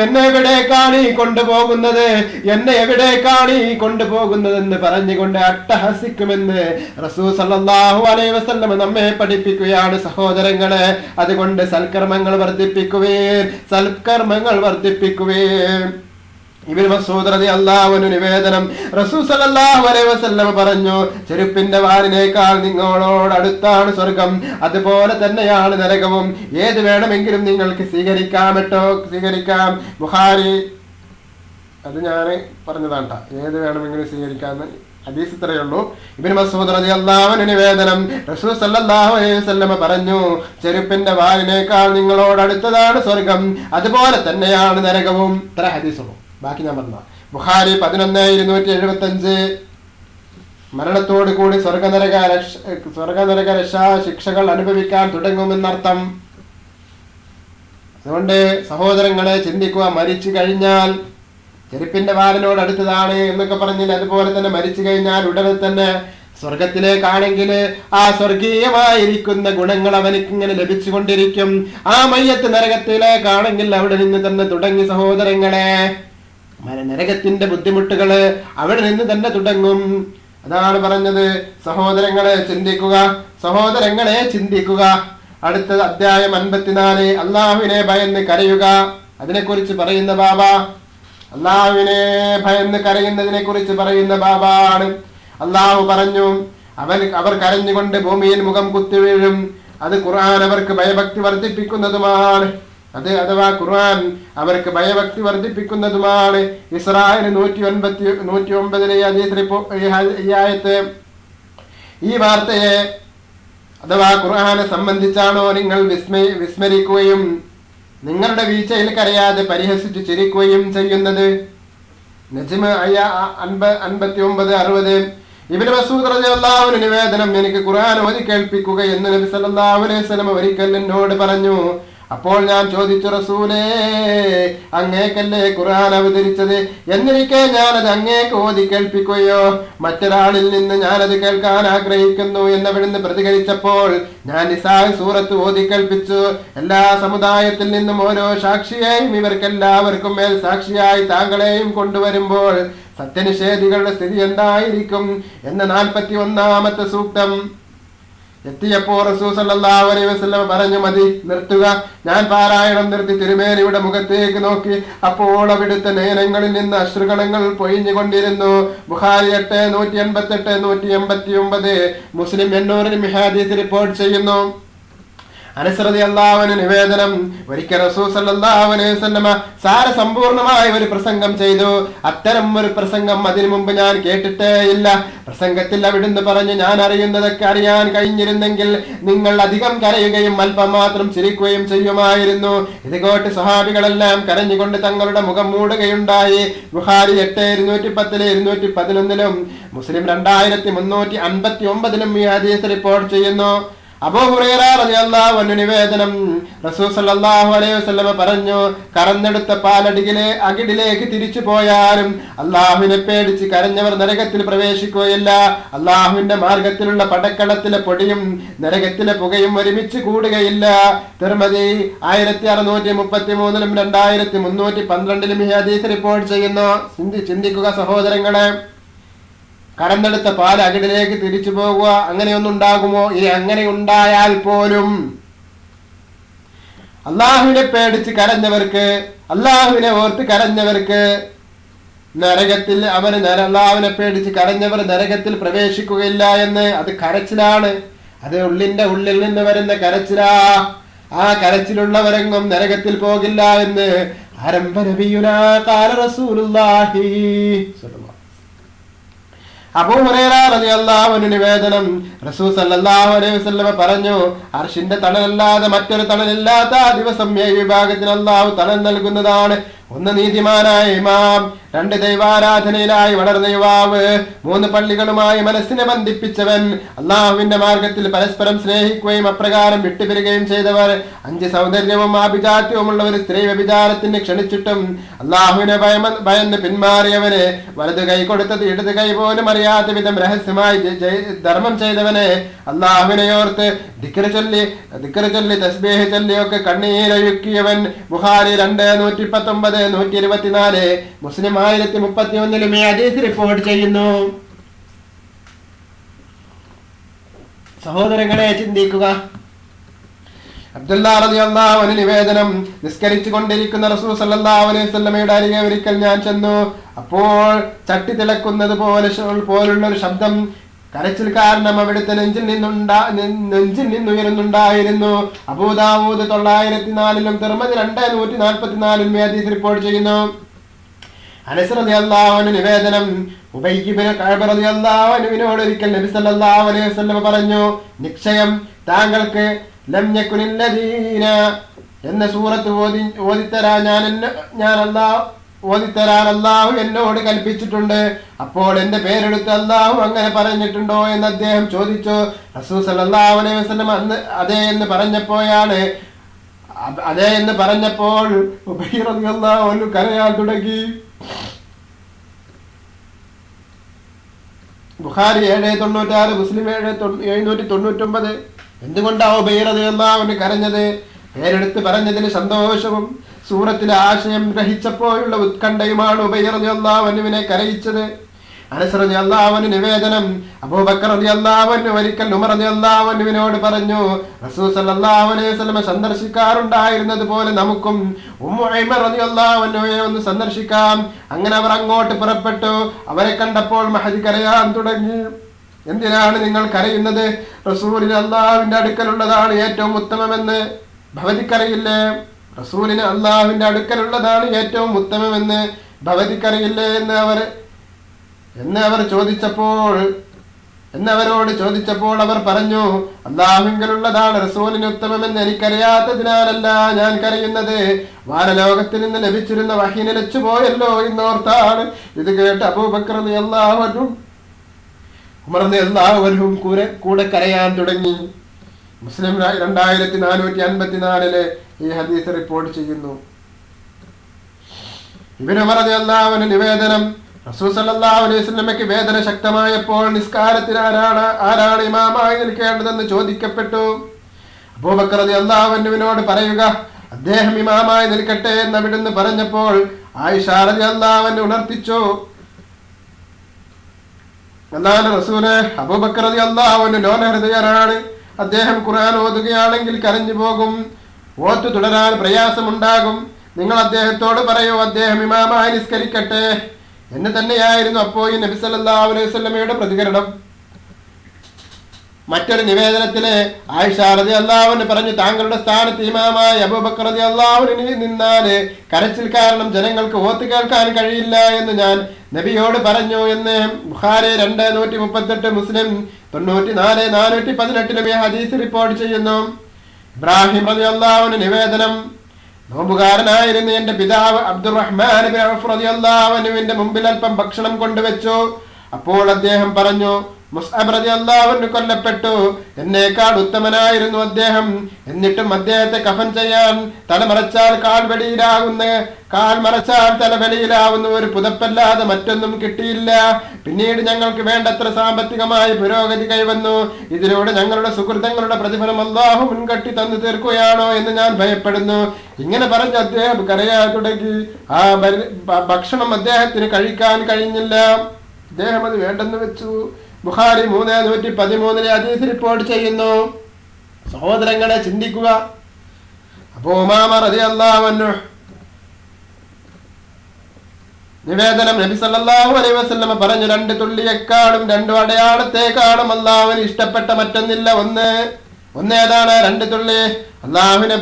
എന്നെ എവിടേക്കാണ് കൊണ്ടുപോകുന്നതെന്ന് പറഞ്ഞുകൊണ്ട് അട്ടഹസിക്കുമെന്ന് റസൂൽ സല്ലല്ലാഹു അലൈഹി വസല്ലം നമ്മെ പഠിപ്പിക്കുകയാണ്. സഹോദരങ്ങളെ, അതുകൊണ്ട് സൽക്കർമ്മങ്ങൾ വർദ്ധിപ്പിക്കുവേൻ. ഇബ്നു മസ്ഊദ് റളിയല്ലാഹു അൻഹു നിവേദനം, റസൂൽ സല്ലല്ലാഹു അലൈഹി വസല്ലം പറഞ്ഞു, ചെരുപ്പിന്റെ വാലിനേക്കാൾ നിങ്ങളോട് അടുത്താണ് സ്വർഗം, അതുപോലെ തന്നെയാണ് നരകവും. ഏത് വേണമെങ്കിലും നിങ്ങൾക്ക് സ്വീകരിക്കാം. ബുഖാരി, അത് ഞാൻ പറഞ്ഞതാണ്, ഏത് വേണമെങ്കിലും സ്വീകരിക്കാമെന്ന് ഹദീസ് ഇത്രയേ ഉള്ളൂ. ഇബ്നു മസ്ഊദ് റളിയല്ലാഹു അൻഹു നിവേദനം, റസൂൽ സല്ലല്ലാഹു അലൈഹി വസല്ലം പറഞ്ഞു, ചെരുപ്പിന്റെ വാലിനേക്കാൾ നിങ്ങളോട് അടുത്തതാണ് സ്വർഗം, അതുപോലെ തന്നെയാണ് നരകവും. ഇത്ര ഹദീസ് ഉള്ളൂ, ബാക്കി ഞാൻ പറഞ്ഞു. ബുഖാരി 11:275. മരണത്തോടു കൂടി സ്വർഗനരക രക്ഷാ ശിക്ഷകൾ അനുഭവിക്കാൻ തുടങ്ങുമെന്നർത്ഥം. അതുകൊണ്ട് സഹോദരങ്ങളെ, ചിന്തിക്കുക, മരിച്ചു കഴിഞ്ഞാൽ ചെരുപ്പിന്റെ വാലിനോട് അടുത്തതാണ് എന്നൊക്കെ പറഞ്ഞില്ല. അതുപോലെ തന്നെ മരിച്ചു കഴിഞ്ഞാൽ ഉടനെ തന്നെ സ്വർഗത്തിലേക്കാണെങ്കിൽ ആ സ്വർഗീയമായിരിക്കുന്ന ഗുണങ്ങൾ അവനിക്ക് ഇങ്ങനെ ലഭിച്ചുകൊണ്ടിരിക്കും. ആ മയ്യത്ത് നരകത്തിലേക്കാണെങ്കിൽ അവിടെ നിന്ന് തന്നെ തുടങ്ങി. സഹോദരങ്ങളെ, നരകത്തിന്റെ ബുദ്ധിമുട്ടുകള് അവിടെ നിന്ന് തന്നെ തുടങ്ങും. അതാണ് പറഞ്ഞത്. സഹോദരങ്ങളെ ചിന്തിക്കുക. അടുത്ത അധ്യായം 54, അള്ളാഹുവിനെ ഭയന്ന് കരയുക. അതിനെക്കുറിച്ച് പറയുന്ന ബാബ, അള്ളാഹുവിനെ ഭയന്ന് കരയുന്നതിനെ കുറിച്ച് പറയുന്ന ബാബാണ്. അള്ളാഹു പറഞ്ഞു, അവർ കരഞ്ഞുകൊണ്ട് ഭൂമിയിൽ മുഖം കുത്തി വീഴും. അത് ഖുർആൻ അവർക്ക് ഭയഭക്തി വർദ്ധിപ്പിക്കുന്നതുമാണ്. ഖുർആൻ അവർക്ക് ഭയഭക്തി വർദ്ധിപ്പിക്കുന്നതുമാണ്. ഇസ്രായേൽ 109 ഈ വാർത്തയെ അഥവാ ഖുർആനെ സംബന്ധിച്ചാണോ നിങ്ങൾ വിസ്മരിക്കുകയും നിങ്ങളുടെ വീഴ്ചയിൽ കരയാതെ പരിഹസിച്ചു ചിരിക്കുകയും ചെയ്യുന്നത്? നജ്മ് 59-60. ഇബ്നു മസ്ഊദ് റളിയല്ലാഹു അൻഹു നിവേദനം, എനിക്ക് ഖുർആൻ ഓതി കേൾപ്പിക്കുക എന്ന് നബി സല്ലല്ലാഹു അലൈഹി വസല്ലം ഒരിക്കൽ എന്നോട് പറഞ്ഞു. അപ്പോൾ ഞാൻ ചോദിച്ചു, റസൂലേ, അങ്ങേക്കല്ലേ ഖുർആൻ അവതരിച്ചത്? എന്നിരിക്കെ ഞാനത് അങ്ങേക്ക് ഓതി കേൾപ്പിക്കുകയോ മറ്റൊരാളിൽ നിന്ന് ഞാനത് കേൾക്കാൻ ആഗ്രഹിക്കുന്നു എന്നവിടുന്ന് പ്രതികരിച്ചപ്പോൾ ഞാൻ നിസാ സൂറത്ത് ഓതി കേൾപ്പിച്ചു. എല്ലാ സമുദായത്തിൽ നിന്നും ഓരോ സാക്ഷിയെയും ഇവർക്കെല്ലാവർക്കും മേൽ സാക്ഷിയായി താങ്കളെയും കൊണ്ടുവരുമ്പോൾ സത്യനിഷേധികളുടെ സ്ഥിതി എന്തായിരിക്കും എന്ന 41-ാമത്തെ സൂക്തം. എത്തിയപ്പോൾ റസൂൽ സല്ലല്ലാഹു അലൈഹി വസല്ലം പറഞ്ഞു, മതി, നിർത്തുക. ഞാൻ പാരായണം നിർത്തി തിരുമേനിയുടെ മുഖത്തേക്ക് നോക്കി. അപ്പോൾ അവിടുത്തെ നയനങ്ങളിൽ നിന്ന് അശ്രുകണങ്ങൾ പൊഴിഞ്ഞുകൊണ്ടിരുന്നു. ബുഖാരി 8:188, 189, മുസ്ലിം 800 ഹദീസ് റിപ്പോർട്ട് ചെയ്യുന്നു. അനസ് റളിയല്ലാഹു അൻഹു നിവേദനം, ഒരിക്കൽ റസൂൽ സല്ലല്ലാഹു അലൈഹി വസല്ലമ സാരസമ്പൂർണമായ ഒരു പ്രസംഗം ചെയ്തു. അത്തരം ഒരു പ്രസംഗം അതിനു മുമ്പ് ഞാൻ കേട്ടിട്ടേ ഇല്ല. പ്രസംഗത്തിൽ അവിടുന്ന് പറഞ്ഞു, ഞാൻ അറിയുന്നതൊക്കെ അറിയാൻ കഴിഞ്ഞിരുന്നെങ്കിൽ നിങ്ങൾ അധികം കരയുകയും അല്പം മാത്രം ചിരിക്കുകയും ചെയ്യുമായിരുന്നു. ഇത് കേട്ട് സ്വഹാബികളെല്ലാം കരഞ്ഞുകൊണ്ട് തങ്ങളുടെ മുഖം മൂടുകയുണ്ടായി. ബുഖാരി 8:210, 211, മുസ്ലിം 2359 ഈ ഹദീസ് റിപ്പോർട്ട് ചെയ്യുന്നു. അബൂ ഹുറൈറ റളിയല്ലാഹു അൻഹു നിവേദനം, റസൂൽ സല്ലല്ലാഹു അലൈഹി വസല്ലം പറഞ്ഞു, കറന്നെടുത്ത അകിടിലേക്ക് തിരിച്ചു പോയാലും അള്ളാഹുവിനെ പേടിച്ച് കരഞ്ഞവർ നരകത്തിൽ പ്രവേശിക്കുകയില്ല. അള്ളാഹുവിന്റെ മാർഗത്തിലുള്ള പടക്കളത്തിലെ പൊടിയും നരകത്തിലെ പുകയും ഒരുമിച്ച് കൂടുകയില്ല. തിർമിദി 1633, 2312 ഈ ഹദീസ് റിപ്പോർട്ട് ചെയ്യുന്നു. ചിന്തിക്കുക സഹോദരങ്ങളെ, കറന്നെടുത്ത പാല് അകിടിലേക്ക് തിരിച്ചു പോകുക, അങ്ങനെയൊന്നും ഉണ്ടാകുമോ? ഇനി അങ്ങനെ ഉണ്ടായാൽ പോലും അള്ളാഹുവിനെ പേടിച്ച് കരഞ്ഞവർക്ക്, അള്ളാഹുവിനെ ഓർത്ത് കരഞ്ഞവർക്ക് നരകത്തിൽ അള്ളാഹുവിനെ പേടിച്ച് കരഞ്ഞവർ നരകത്തിൽ പ്രവേശിക്കുകയില്ല എന്ന്. അത് കരച്ചിലാണ്, അത് ഉള്ളിന്റെ ഉള്ളിൽ നിന്ന് വരുന്ന കരച്ചിലാ. ആ കരച്ചിലുള്ളവരെങ്ങും നരകത്തിൽ പോകില്ല എന്ന് ആരംഭ നബിയുനാ ഖാല റസൂലുള്ളാഹി. അബൂ ഹുറൈറ റളിയല്ലാഹു അൻഹു നിവേദനം, റസൂൽ സല്ലല്ലാഹു അലൈഹി വസല്ലം പറഞ്ഞു, അർശിന്റെ തണലല്ലാതെ മറ്റൊരു തണലില്ലാത്ത ആ ദിവസം 7 വിഭാഗത്തിന് അല്ലാഹു തണൽ നൽകുന്നതാണ്. 1 നീതിമാനായ ഇമാം, 2 ദൈവാരാധനയിലായി വളർന്ന യുവാവ്, 3 പള്ളികളുമായി മനസ്സിനെ ബന്ധിപ്പിച്ചവൻ, അള്ളാഹുവിന്റെ മാർഗത്തിൽ പരസ്പരം സ്നേഹിക്കുകയും അപ്രകാരം വിട്ടുപിരികയും ചെയ്തവർ, 5 സൗന്ദര്യവും ആഭിജാത്യവുമുള്ള ഒരു സ്ത്രീ വ്യഭിചാരത്തിന് ക്ഷണിച്ചിട്ടും അള്ളാഹുവിനെ ഭയന്ന് പിന്മാറിയവന്, വലതു കൈ കൊടുത്തത് ഇടത് കൈ പോലും അറിയാത്ത വിധം രഹസ്യമായി ധർമ്മം ചെയ്തവന്, അള്ളാഹുവിനെയോർത്ത് ദിക്ർ ചൊല്ലി തസ്ബീഹ് ചൊല്ലിയൊക്കെ കണ്ണീരൊഴുക്കിയവൻ. ബുഖാരി 2:119, 124, മുസ്ലിം 1031 ഈ ഹദീസ് റിപ്പോർട്ട് ചെയ്യുന്നു. സഹോദരങ്ങളെ, ചിന്തിക്കുക. അബ്ദുല്ലാഹ് റളിയല്ലാഹു അൻഹു നിവേദനം, നിസ്കരിച്ചു കൊണ്ടിരിക്കുന്ന റസൂൽ സല്ലല്ലാഹു അലൈഹി വസല്ലമയുടെ അരികെ ഒരിക്കൽ ഞാൻ ചെന്നു. അപ്പോൾ ചട്ടി തിളക്കുന്നത് പോലുള്ള ഒരു ശബ്ദം, കരച്ചിൽ കാരണം അവിടുത്തെ നെഞ്ചിൽ നിന്നുയരുന്നുണ്ടായിരുന്നു. അബൂ ദാവൂദ് 904 തിർമിദി 2144 ഹദീസ് റിപ്പോർട്ട് ചെയ്യുന്നു. അനസ് റളിയല്ലാഹു അൻഹു നിവേദനം, ഉബയ്യ് ഇബ്നു കഅബ് റളിയല്ലാഹു അൻഹുവിനോട് ഒരിക്കൽ നബി സല്ലല്ലാഹു അലൈഹി വസല്ലം പറഞ്ഞു, നിശ്ചയം താങ്കൾക്ക് ലം യകുനില്ലദീന എന്ന സൂറത്ത് ഓതിത്തരാൻ അല്ലാഹു എന്നോട് കൽപ്പിച്ചിട്ടുണ്ട്. അപ്പോൾ എന്റെ പേരെടുത്ത് അല്ലാഹു അങ്ങനെ പറഞ്ഞിട്ടുണ്ടോ എന്ന് അദ്ദേഹം ചോദിച്ചു. റസൂൽ സല്ലല്ലാഹു അലൈഹി വസല്ലം അന്ന് അതെ എന്ന് പറഞ്ഞപ്പോൾ ഉബയ്യ് റളിയല്ലാഹു അൻഹു കരയാൻ തുടങ്ങി. ബുഖാരി 7:96, മുസ്ലിം 7:799. എന്തുകൊണ്ടാണ് ഉബയ്യ് റളിയല്ലാഹു അൻഹു കരഞ്ഞത്? പേരെടുത്ത് പറഞ്ഞതിന് സന്തോഷവും സൂറത്തിലെ ആശയം ഗ്രഹിച്ചപ്പോഴുള്ള ഉത്കണ്ഠയുമാണ് ഉബയ്യ് റളിയല്ലാഹു അൻഹുവിനെ കരയിച്ചത്. അനസ് റളിയല്ലാഹു അൻഹു നിവേദനം, അബൂബക്കർ റളിയല്ലാഹു അൻഹു ഒരിക്കൽ ഉമർ റളിയല്ലാഹു അൻഹുവിനോട് പറഞ്ഞു, റസൂൽ സല്ലല്ലാഹു അലൈഹി വസല്ലം സന്ദർശിക്കാറുണ്ടായിരുന്നത് പോലെ നമുക്കും ഉമ്മു ഐമർ റളിയല്ലാഹു അൻഹയെ ഒന്ന് സന്ദർശിക്കാം. അങ്ങനെ അവർ അങ്ങോട്ട് പുറപ്പെട്ടു. അവരെ കണ്ടപ്പോൾ മഹദി കരയാൻ തുടങ്ങി. എന്തിനാണ് നിങ്ങൾ കരയുന്നത്? റസൂലിന് അല്ലാഹുവിന്റെ അടുക്കലുള്ളതാണ് ഏറ്റവും ഉത്തമമെന്ന് ഭവതിക്കറിയില്ലേ? റസൂലിന് അല്ലാഹുവിന്റെ അടുക്കലുള്ളതാണ് ഏറ്റവും ഉത്തമമെന്ന് ഭവതിക്കറിയില്ലേ എന്നവരോട് ചോദിച്ചപ്പോൾ അവർ പറഞ്ഞു, അല്ലാഹുവിങ്കലുള്ളതാണ് റസൂലിന് ഉത്തമമെന്ന് എനിക്കറിയാത്തതിനാലല്ല ഞാൻ കരയുന്നത്, വാനലോകത്തിൽ നിന്ന് ലഭിച്ചിരുന്ന വഹി നിലച്ചു പോയല്ലോ എന്നോർത്താണ്. ഇത് കേട്ട് അബൂബക്കർ റളിയല്ലാഹു അൻഹു ഉമർ റളിയല്ലാഹു അൻഹും കൂടെ കരയാൻ തുടങ്ങി. മുസ്ലിം 2454 ഈ ഹദീസ് റിപ്പോർട്ട് ചെയ്യുന്നു. ഇബ്നു ഉമർ റളിയല്ലാഹു അൻഹു നിവേദനം, റസൂൽ സല്ലല്ലാഹു അലൈഹി വസല്ലമയ്ക്ക് വേദന ശക്തമായപ്പോൾ നിസ്കാരത്തിൽ ആരാണ് ഇമാമായി നിൽക്കേണ്ടതെന്ന് ചോദിക്കപ്പെട്ടു. അബൂബക്കർ റളിയല്ലാഹു അൻഹുവിനോട് പറയുക, അദ്ദേഹം ഇമാമായി നിൽക്കട്ടെ എന്ന് അവിടുന്ന് പറഞ്ഞപ്പോൾ ആയിഷ റളിയല്ലാഹു അൻഹ ഉണർത്തിച്ചു, അല്ലാഹുവിന്റെ റസൂലേ, അബൂബക്കർ റളിയല്ലാഹു അൻഹു ലോലഹൃദയനാണ്, അദ്ദേഹം ഖുർആൻ ഓതുകയാണെങ്കിൽ കരഞ്ഞു പോകും, ഓത്തു തുടരാൻ പ്രയാസമുണ്ടാകും. നിങ്ങൾ അദ്ദേഹത്തോട് പറയൂ, അദ്ദേഹം ഇമാമായി നിസ്കരിക്കട്ടെ എന്ന് തന്നെയായിരുന്നു അപ്പോൾ ഈ നബി സല്ലല്ലാഹു അലൈഹി വസല്ലമയുടെ പ്രതികരണം. മറ്റൊരു നിവേദനത്തില് ആയിഷ റളിയല്ലാഹു അൻഹ പറഞ്ഞു, താങ്കളുടെ സ്ഥാനത്ത് ഇമാമായ അബൂബക്കർ റളിയല്ലാഹു അൻഹു നിന്നാല് കരച്ചിൽ കാരണം ജനങ്ങൾക്ക് ഓത്ത് കേൾക്കാൻ കഴിയില്ല എന്ന് ഞാൻ നബിയോട് പറഞ്ഞു എന്ന് ബുഖാരി 2:138, മുസ്ലിം 94:418 ഈ ഹദീസ് റിപ്പോർട്ട് ചെയ്യുന്നു. ഇബ്രാഹിം റളിയല്ലാഹു അൻഹു നിവേദനം, നോമ്പുകാരനായിരുന്ന എന്റെ പിതാവ് അബ്ദുറഹ്മാൻ ഇബ്നു ഔഫ് റളിയല്ലാഹു അൻഹുവിന്റെ മുമ്പിൽ അല്പം ഭക്ഷണം കൊണ്ടുവച്ചു. അപ്പോൾ അദ്ദേഹം പറഞ്ഞു, മുസ്അബ് റളിയല്ലാഹു അൻഹു കൊല്ലപ്പെട്ടു, എന്നേക്കാൾ ഉത്തമനായിരുന്നു അദ്ദേഹം. എന്നിട്ടും അദ്ദേഹത്തെ കഫൻ ചെയ്യാൻ തലമറച്ചാൽ കാൽ മറച്ചാൽ തലവെളിയിലാവുന്ന ഒരു പുതപ്പല്ലാതെ മറ്റൊന്നും കിട്ടിയില്ല. പിന്നീട് ഞങ്ങൾക്ക് വേണ്ടത്ര സാമ്പത്തികമായ പുരോഗതി കൈവന്നു. ഇതിലൂടെ ഞങ്ങളുടെ സുഹൃത്തുക്കളുടെ പ്രതിഫലം അല്ലാഹു മുൻകട്ടി തന്നു തീർക്കുകയാണോ എന്ന് ഞാൻ ഭയപ്പെടുന്നു. ഇങ്ങനെ പറഞ്ഞ് അദ്ദേഹം കരയാൻ തുടങ്ങി. ആ ഭക്ഷണം അദ്ദേഹത്തിന് കഴിക്കാൻ കഴിഞ്ഞില്ല. അദ്ദേഹം അത് വേണ്ടെന്ന് വെച്ചു. ബുഖാരി 3:113 ഹദീസ് റിപ്പോർട്ട് ചെയ്യുന്നു. സഹോദരങ്ങളെ, ചിന്തിക്കുക. അബൂ ഉമാമ റളിയല്ലാഹു അൻഹു നിവേദനം, നബി സല്ലല്ലാഹു അലൈഹി വസല്ലം പറഞ്ഞു, 2 തുള്ളിയെക്കാളും 2 അടയാളത്തെക്കാളും അല്ലാഹുവിന് ഇഷ്ടപ്പെട്ട മറ്റൊന്നില്ല. ഒന്നേതാണ്? 2 തുള്ളി. അള്ളാഹുവിനെ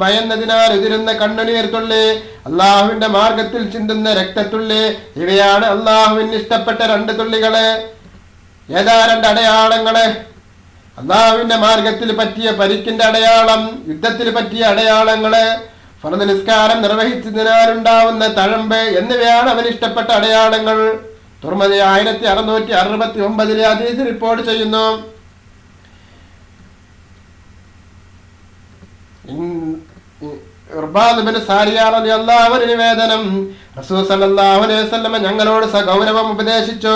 ഭയന്നതിനാൽ ഉതിരുന്ന കണ്ണുനീർ തുള്ളി, അള്ളാഹുവിന്റെ മാർഗത്തിൽ ചിന്തുന്ന രക്തത്തുള്ളി. ഇവയാണ് അള്ളാഹുവിന് ഇഷ്ടപ്പെട്ട 2 തുള്ളികള്. ഏതാ 2 അടയാളങ്ങള്? അള്ളാഹുവിന്റെ മാർഗത്തിൽ പറ്റിയ പരിക്കിന്റെ അടയാളം, യുദ്ധത്തിൽ പറ്റിയ അടയാളങ്ങള്, ഫർദ് നിസ്കാരം നിർവഹിച്ചതിനാലുണ്ടാവുന്ന തഴമ്പ് എന്നിവയാണ് അവന് ഇഷ്ടപ്പെട്ട അടയാളങ്ങൾ. തുർമദി 1669 ഹദീസ് റിപ്പോർട്ട് ചെയ്യുന്നു. നിവേദനം, റസൂൽ സല്ലല്ലാഹു അലൈഹി വസല്ലം ഞങ്ങളോട് സഗൗരവം ഉപദേശിച്ചു.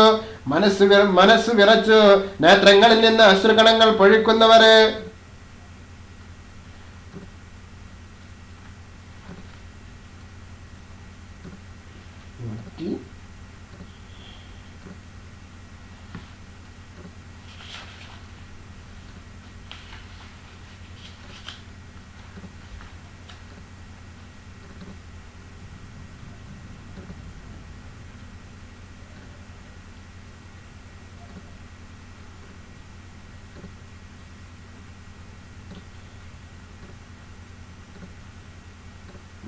മനസ്സു വിറച്ചു നേത്രങ്ങളിൽ നിന്ന് അശ്രുകണങ്ങൾ പൊഴിക്കുന്നവര്,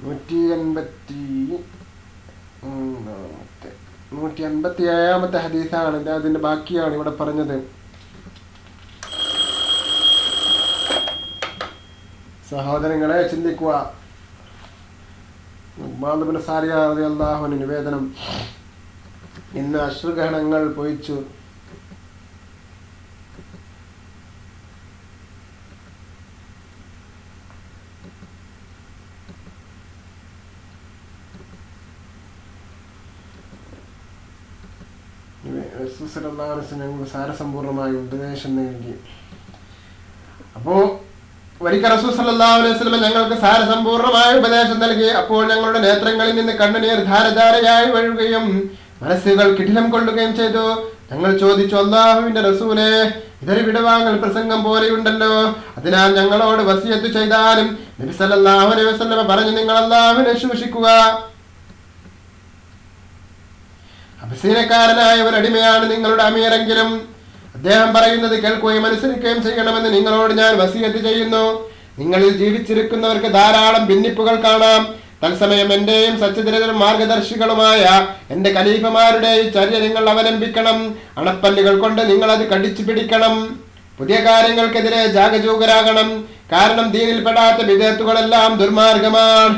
നൂറ്റി 187 ഹദീസാണ്. അതിന്റെ ബാക്കിയാണ് ഇവിടെ പറഞ്ഞത്. സഹോദരങ്ങളെ, ചിന്തിക്കുക. റളിയല്ലാഹു നിവേദനം, ഇന്ന് അശ്രുഗ്രഹണങ്ങൾ പൊഴിച്ചു. ഞങ്ങൾക്ക് സാരസമ്പൂർണമായ ഉപദേശം നൽകി. അപ്പോ ഒരിക്കൽ റസൂൽ സല്ലല്ലാഹു അലൈഹി വസല്ലം ഞങ്ങൾക്ക് സാരസമ്പൂർണമായ ഉപദേശം നൽകി. അപ്പോൾ ഞങ്ങളുടെ നേത്രങ്ങളിൽ നിന്ന് കണ്ണുനീർ ധാരധാരയായി ഒഴുകുകയും മനസ്സുകൾ കിടിലം കൊള്ളുകയും ചെയ്തു. ഞങ്ങൾ ചോദിച്ചു, അല്ലാഹുവിന്റെ റസൂലേ, ഇതൊരു വിടവാങ്ങൽ പ്രസംഗം പോലെയുണ്ടല്ലോ, അതിനാൽ ഞങ്ങളോട് വസിയത്ത് ചെയ്താലും. നബി സല്ലല്ലാഹു അലൈഹി വസല്ലം പറഞ്ഞു, നിങ്ങൾ അല്ലാഹുവിനെ സൂക്ഷിക്കുക. അബസീനക്കാരനായ ഒരു അടിമയാണ് നിങ്ങളുടെ അമീറെങ്കിലും അദ്ദേഹം പറയുന്നത് കേൾക്കുകയും അനുസരിക്കുകയും ചെയ്യണമെന്ന് നിങ്ങളോട് ഞാൻ വസിയത്ത് ചെയ്യുന്നു. നിങ്ങളിൽ ജീവിച്ചിരിക്കുന്നവർക്ക് ധാരാളം ഭിന്നിപ്പുകൾ കാണാം. തത്സമയം എന്റെയും സച്ചരിതരും മാർഗദർശികളുമായ എന്റെ ഖലീഫമാരുടെ ഈ ചര്യ നിങ്ങൾ അവലംബിക്കണം. അണപ്പല്ലുകൾ കൊണ്ട് നിങ്ങൾ അത് കടിച്ചു പിടിക്കണം. പുതിയ കാര്യങ്ങൾക്കെതിരെ ജാഗരൂകരാകണം. കാരണം ദീനിൽപ്പെടാത്ത ബിദഅത്തുകളെല്ലാം ദുർമാർഗമാണ്.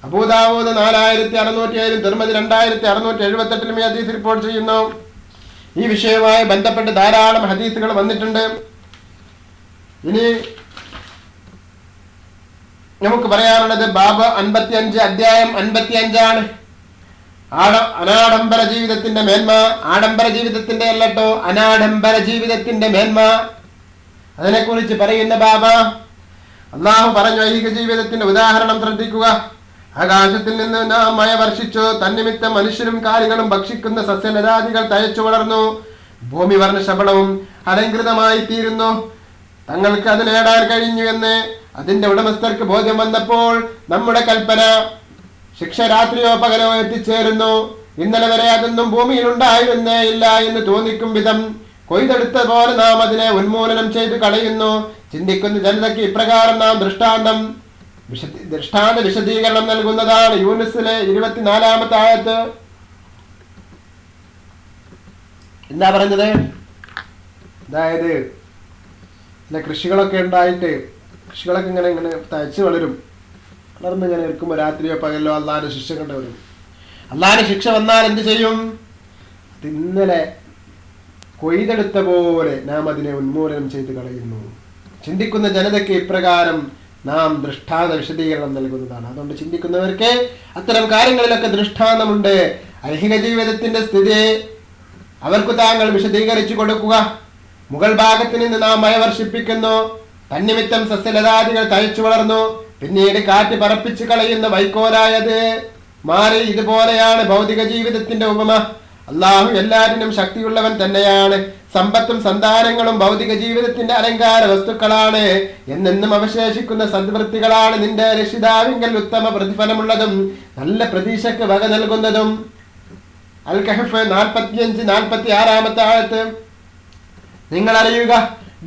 അബൂദാവൂദ് 4607, തിർമിദി 2678 ഈ ഹദീസ് റിപ്പോർട്ട് ചെയ്യുന്നു. ഈ വിഷയവുമായി ബന്ധപ്പെട്ട് ധാരാളം ഹദീസുകൾ വന്നിട്ടുണ്ട്. ഇനി നമുക്ക് പറയാനുള്ളത് ബാബ് 55, അധ്യായം 55 അനാഡംബര ജീവിതത്തിന്റെ മേന്മ. ആഡംബര ജീവിതത്തിന്റെ അല്ലട്ടോ, അനാഡംബര ജീവിതത്തിന്റെ മേന്മ. അതിനെക്കുറിച്ച് പറയുന്ന ബാബ. അള്ളാഹു പറഞ്ഞു, ഐഹിക ജീവിതത്തിന്റെ ഉദാഹരണം ശ്രദ്ധിക്കുക. ആകാശത്തിൽ നിന്ന് നാം മഴ വർഷിച്ചു. തന്നിമിത്തം മനുഷ്യരും കാലികളും ഭക്ഷിക്കുന്ന സസ്യലതാദികൾ തയച്ചു വളർന്നു. ഭൂമി വർണ്ണശബളവും അലങ്കൃതമായി തീരുന്നു. തങ്ങൾക്ക് അത് നേടാൻ കഴിഞ്ഞു എന്ന് അതിന്റെ ഉടമസ്ഥർക്ക് ബോധ്യം വന്നപ്പോൾ നമ്മുടെ കൽപ്പന ശിക്ഷ രാത്രിയോ പകലോ എത്തിച്ചേരുന്നു. ഇന്നലെ വരെ അതൊന്നും ഭൂമിയിൽ ഉണ്ടായിരുന്നേ ഇല്ല എന്ന് തോന്നിക്കും വിധം കൊയ്തെടുത്ത പോലെ നാം അതിനെ ഉന്മൂലനം ചെയ്ത് കളയുന്നു. ചിന്തിക്കുന്ന ജനതയ്ക്ക് ഇപ്രകാരം നാം ദൃഷ്ടാന്ത വിശദീകരണം നൽകുന്നതാണ്. യൂനുസിലെ 24-ാമത്തെ ആയത്ത് എന്താ പറഞ്ഞത്? അതായത് ചില കൃഷികളൊക്കെ ഉണ്ടായിട്ട് കൃഷികളൊക്കെ ഇങ്ങനെ ഇങ്ങനെ തയ്ച്ച് വളർന്നിങ്ങനെ ഇരിക്കുമ്പോൾ രാത്രിയോ പകലോ അള്ളാഹിന്റെ ശിക്ഷ കണ്ടുവരും. അള്ളാഹിന്റെ ശിക്ഷ വന്നാൽ എന്ത് ചെയ്യും? ഇന്നലെ കൊയ്തെടുത്ത പോലെ നാം അതിനെ ഉന്മൂലനം ചെയ്ത് കളയുന്നു. ചിന്തിക്കുന്ന ജനതയ്ക്ക് ഇപ്രകാരം നാം ദൃഷ്ടാന്ത വിശദീകരണം നൽകുന്നതാണ്. അതുകൊണ്ട് ചിന്തിക്കുന്നവർക്ക് അത്തരം കാര്യങ്ങളിലൊക്കെ ദൃഷ്ടാന്തമുണ്ട്. ഐഹിക ജീവിതത്തിന്റെ സ്ഥിതി അവർക്ക് താങ്കൾ വിശദീകരിച്ചു കൊടുക്കുക. മുകൾ ഭാഗത്ത് നിന്ന് നാം മഴ വർഷിപ്പിക്കുന്നു. തന്നിമിത്തം സസ്യലതാദികൾ തയ്ച്ചു വളർന്നു. പിന്നീട് കാറ്റ് പറപ്പിച്ച് കളയുന്ന വൈക്കോലായത് മാറി. ഇതുപോലെയാണ് ഭൗതിക ജീവിതത്തിന്റെ ഉപമ. അള്ളാഹു എല്ലാറ്റിനും ശക്തിയുള്ളവൻ തന്നെയാണ്. സമ്പത്തും സന്താനങ്ങളും ഭൗതിക ജീവിതത്തിന്റെ അലങ്കാര വസ്തുക്കളാണ്. എന്നെന്നും അവശേഷിക്കുന്ന സദ്വൃത്തികളാണ് നിന്റെ രക്ഷിതാവിങ്കൽ ഉത്തമ പ്രതിഫലമുള്ളതും നല്ല പ്രതീക്ഷയ്ക്ക് വക നൽകുന്നതും. അൽ കഹഫ് 45-46 ആയത്ത്. നിങ്ങൾ അറിയുക,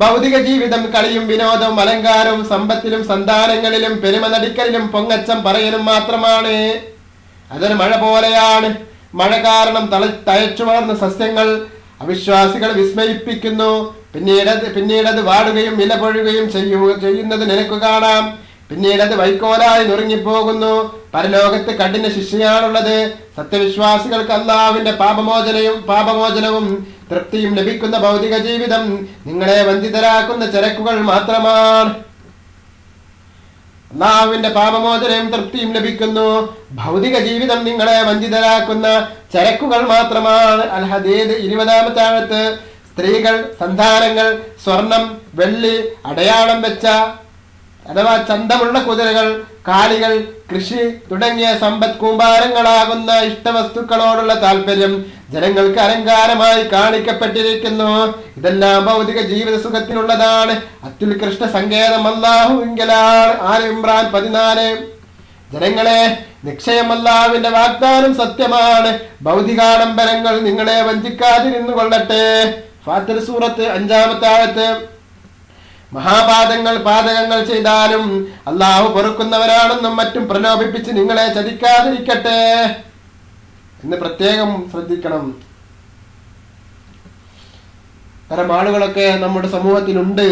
ഭൗതിക ജീവിതം കളിയും വിനോദവും അലങ്കാരവും സമ്പത്തിലും സന്താനങ്ങളിലും പെരുമ നടിക്കലിലും പൊങ്ങച്ചം പറയലും മാത്രമാണ്. അതൊരു മഴ പോലെയാണ്. മഴ കാരണം തഴച്ചു വളർന്ന സസ്യങ്ങൾ അവിശ്വാസികൾ വിസ്മയിപ്പിക്കുന്നു. പിന്നീടത് വാടുകയും ഇല പൊഴുകയും ചെയ്യുന്നത് നിനക്ക് കാണാം. പിന്നീടത് വൈക്കോലായി നുറുങ്ങിപ്പോകുന്നു. പരലോകത്ത് കഠിന ശിക്ഷയാണുള്ളത്. സത്യവിശ്വാസികൾക്ക് അല്ലാഹുവിന്റെ പാപമോചനവും തൃപ്തിയും ലഭിക്കുന്ന ഭൗതിക ജീവിതം നിങ്ങളെ വഞ്ചിതരാക്കുന്ന ചരക്കുകൾ മാത്രമാണ്. അല്ലാഹുവിന്റെ പാപമോചനവും തൃപ്തിയും ലഭിക്കുന്നു. ഭൗതിക ജീവിതം നിങ്ങളെ വഞ്ചിതരാക്കുന്ന ചരക്കുകൾ മാത്രമാണ്. അൽ ഹദീദ് 20-ാമത്തെ ആയത്ത്. സ്ത്രീകൾ, സന്താനങ്ങൾ, സ്വർണം, വെള്ളി, അടയാളം വെച്ച അഥവാ ചന്തമുള്ള കുതിരകൾ, കാലികൾ, കൃഷി തുടങ്ങിയ സമ്പത്ത് കൂമ്പാരങ്ങളാകുന്ന ഇഷ്ടവസ്തുക്കളോടുള്ള താല്പര്യം ജനങ്ങൾക്ക് അലങ്കാരമായി കാണിക്കപ്പെട്ടിരിക്കുന്നു. ഇതെല്ലാം ഭൗതിക ജീവിത സുഖത്തിനുള്ളതാണ്. അത്യുത്കൃഷ്ട സങ്കേതം അല്ലാഹുവിങ്കലാണ്. ആൽ ഇംറാൻ 14. ജനങ്ങളെ, നിശ്ചയം അല്ലാഹുവിന്റെ വാഗ്ദാനം സത്യമാണ്. ഭൗതികാഡംബരങ്ങൾ നിങ്ങളെ വഞ്ചിക്കാതിരുന്നു കൊള്ളട്ടെ. ഫാത്തിർ സൂറത്ത് 5-ാമത്തെ ആയത്ത്. പാതകങ്ങൾ ചെയ്താലും അള്ളാഹു പൊറുക്കുന്നവരാണെന്നും മറ്റും പ്രലോഭിപ്പിച്ച് നിങ്ങളെ ചതിക്കാതിരിക്കട്ടെ എന്ന് പ്രത്യേകം ശ്രദ്ധിക്കണം. തരം ആളുകളൊക്കെ നമ്മുടെ സമൂഹത്തിലുണ്ട്.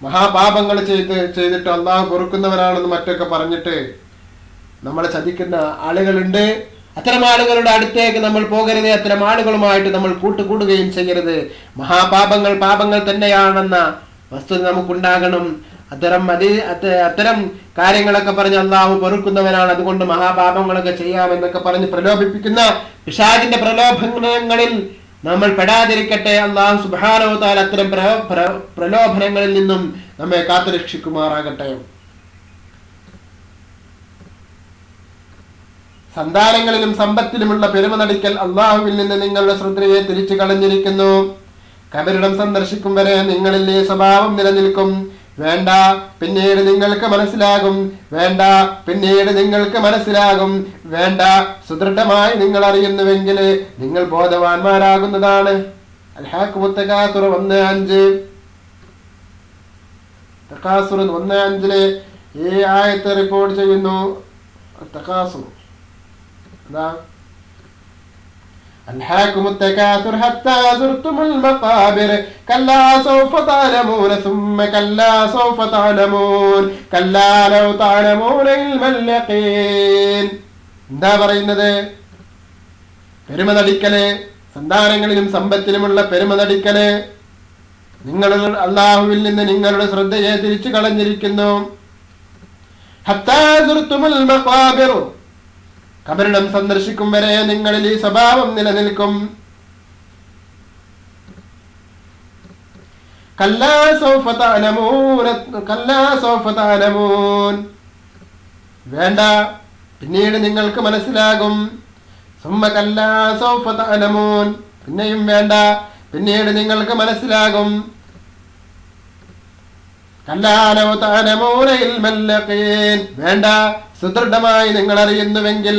മഹാപാപങ്ങൾ ചെയ്തിട്ട് അള്ളാഹു പൊറുക്കുന്നവരാണെന്ന് മറ്റൊക്കെ പറഞ്ഞിട്ട് നമ്മളെ ചതിക്കുന്ന ആളുകളുണ്ട്. അത്തരം ആളുകളുടെ അടുത്തേക്ക് നമ്മൾ പോകരുത്. അത്തരം ആളുകളുമായിട്ട് നമ്മൾ കൂട്ടുകൂടുകയും ചെയ്യരുത്. പാപങ്ങൾ തന്നെയാണെന്ന വസ്തുത നമുക്കുണ്ടാകണം. അത്തരം കാര്യങ്ങളൊക്കെ പറഞ്ഞ് അള്ളാഹു പൊറുക്കുന്നവനാണ്, അതുകൊണ്ട് മഹാപാപങ്ങളൊക്കെ ചെയ്യാമെന്നൊക്കെ പറഞ്ഞ് പ്രലോഭിപ്പിക്കുന്ന പിശാചിന്റെ പ്രലോഭനങ്ങളിൽ നമ്മൾ പെടാതിരിക്കട്ടെ. അള്ളാഹു സുബ്ഹാനഹു വ തആല അത്തരം പ്രലോഭനങ്ങളിൽ നിന്നും നമ്മെ കാത്തുരക്ഷിക്കുമാറാകട്ടെ. സന്താനങ്ങളിലും സമ്പത്തിലുമുള്ള പെരുമ നടിക്കൽ അള്ളാഹുവിൽ നിന്ന് നിങ്ങളുടെ ശ്രദ്ധയെ തിരിച്ചു കളഞ്ഞിരിക്കുന്നു. കബറിടം സന്ദർശിക്കും വരെ നിങ്ങളിൽ ഈ സ്വഭാവം നിലനിൽക്കും. വേണ്ട, പിന്നീട് നിങ്ങൾക്ക് മനസ്സിലാകും. വേണ്ട, സുദൃഢമായി നിങ്ങൾ അറിയുന്നുവെങ്കിൽ നിങ്ങൾ ബോധവാന്മാരാകുന്നതാണ്. അൽ-ഹാഖുമുത് തകാസുർ 1:5 ഈ ആയത്ത് റിപ്പോർട്ട് ചെയ്യുന്നു. തകാസുർ ألهاكم التكاثر حتى زرتم المقابر كلا سوف تعلمون ثم كلا سوف تعلمون كلا لو تعلمون علم اليقين. എന്താ പറയുന്നത്? പെരുമ നടിക്കല്, സന്താനങ്ങളിലും സമ്പത്തിലുമുള്ള പെരുമ നടിക്കല് നിങ്ങൾ അള്ളാഹുവിൽ നിന്ന് നിങ്ങളുടെ ശ്രദ്ധയെ തിരിച്ചു കളഞ്ഞിരിക്കുന്നു. ഹത്താ സുർത്തുമുൽ മഖാബിർ, കബറിടം സന്ദർശിക്കും വരെ നിങ്ങളിൽ ഈ സ്വഭാവം നിലനിൽക്കും. കല്ലാ സൗഫ തഅലമൂൻ, വേണ്ട, പിന്നീട് നിങ്ങൾക്ക് മനസ്സിലാകും. സുമ്മ കല്ലാ സൗഫ തഅലമൂൻ, പിന്നെയും വേണ്ട, പിന്നീട് നിങ്ങൾക്ക് മനസ്സിലാകും. വേണ്ട, സുദൃഢമായി നിങ്ങൾ അറിയുന്നുവെങ്കിൽ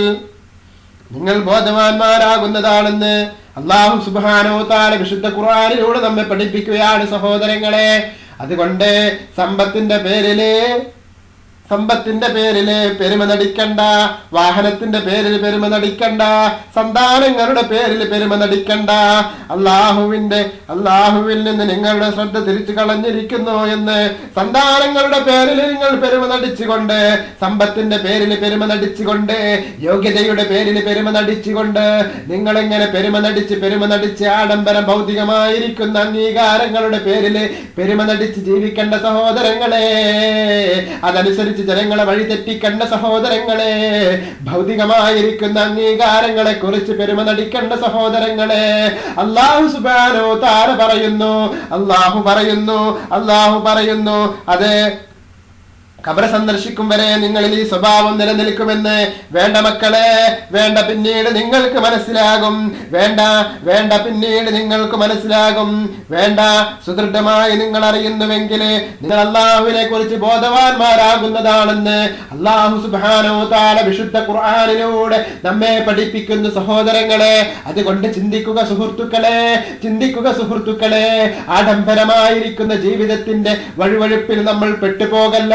നിങ്ങൾ ബോധവാന്മാരാകുന്നതാണെന്ന് അല്ലാഹു സുബ്ഹാനഹു വ തആല വിശുദ്ധ ഖുർആനിലൂടെ നമ്മെ പഠിപ്പിക്കുകയാണ് സഹോദരങ്ങളെ. അതുകൊണ്ട് സമ്പത്തിന്റെ പേരില് പെരുമ നടിക്കണ്ട, വാഹനത്തിന്റെ പേരിൽ പെരുമ നടിക്കണ്ട, സന്താനങ്ങളുടെ പേരിൽ പെരുമ നടിക്കണ്ട. അള്ളാഹുവിൽ നിന്ന് നിങ്ങളുടെ ശ്രദ്ധ തിരിച്ചു കളഞ്ഞിരിക്കുന്നു എന്ന് സന്താനങ്ങളുടെ പേരിൽ നിങ്ങൾ പെരുമ നടിച്ചുകൊണ്ട്, സമ്പത്തിന്റെ പേരിൽ പെരുമ നടിച്ചുകൊണ്ട്, യോഗ്യതയുടെ പേരിൽ പെരുമ നടിച്ചുകൊണ്ട്, നിങ്ങളിങ്ങനെ പെരുമ നടിച്ച് ആഡംബരം ഭൗതികമായിരിക്കുന്ന അംഗീകാരങ്ങളുടെ പേരിൽ പെരുമ നടിച്ച് ജീവിക്കേണ്ട സഹോദരങ്ങളെ, അതനുസരിച്ച് ജനങ്ങളെ വഴിതെറ്റിക്കേണ്ട സഹോദരങ്ങളെ, ഭൗതികമായിരിക്കുന്ന അംഗീകാരങ്ങളെ കുറിച്ച് പെരുമ നടിക്കേണ്ട സഹോദരങ്ങളെ. അല്ലാഹു സുബ്ഹാനഹു വ തആല അല്ലാഹു പറയുന്നു അതെ, ഖബർ സന്ദർശിക്കും വരെ നിങ്ങളിൽ ഈ സ്വഭാവം നിലനിൽക്കുമെന്ന്. വേണ്ട മക്കളെ, വേണ്ട, പിന്നീട് നിങ്ങൾക്ക് മനസ്സിലാകും. വേണ്ട, പിന്നീട് നിങ്ങൾക്ക് മനസ്സിലാകും. വേണ്ട, സുദൃഢമായി നിങ്ങൾ അറിയുന്നുവെങ്കിൽ നിങ്ങൾ അല്ലാഹുവിനെ കുറിച്ച് ബോധവാന്മാരാകുന്നതാണെന്ന് അല്ലാഹു സുബ്ഹാനഹു വ തആല വിശുദ്ധ ഖുർആനിലൂടെ നമ്മെ പഠിപ്പിക്കുന്നു സഹോദരങ്ങളെ. അതുകൊണ്ട് ചിന്തിക്കുക സുഹൃത്തുക്കളെ, ആഡംബരമായിരിക്കുന്ന ജീവിതത്തിന്റെ വഴുവഴുപ്പിൽ നമ്മൾ പെട്ടുപോകല്ല.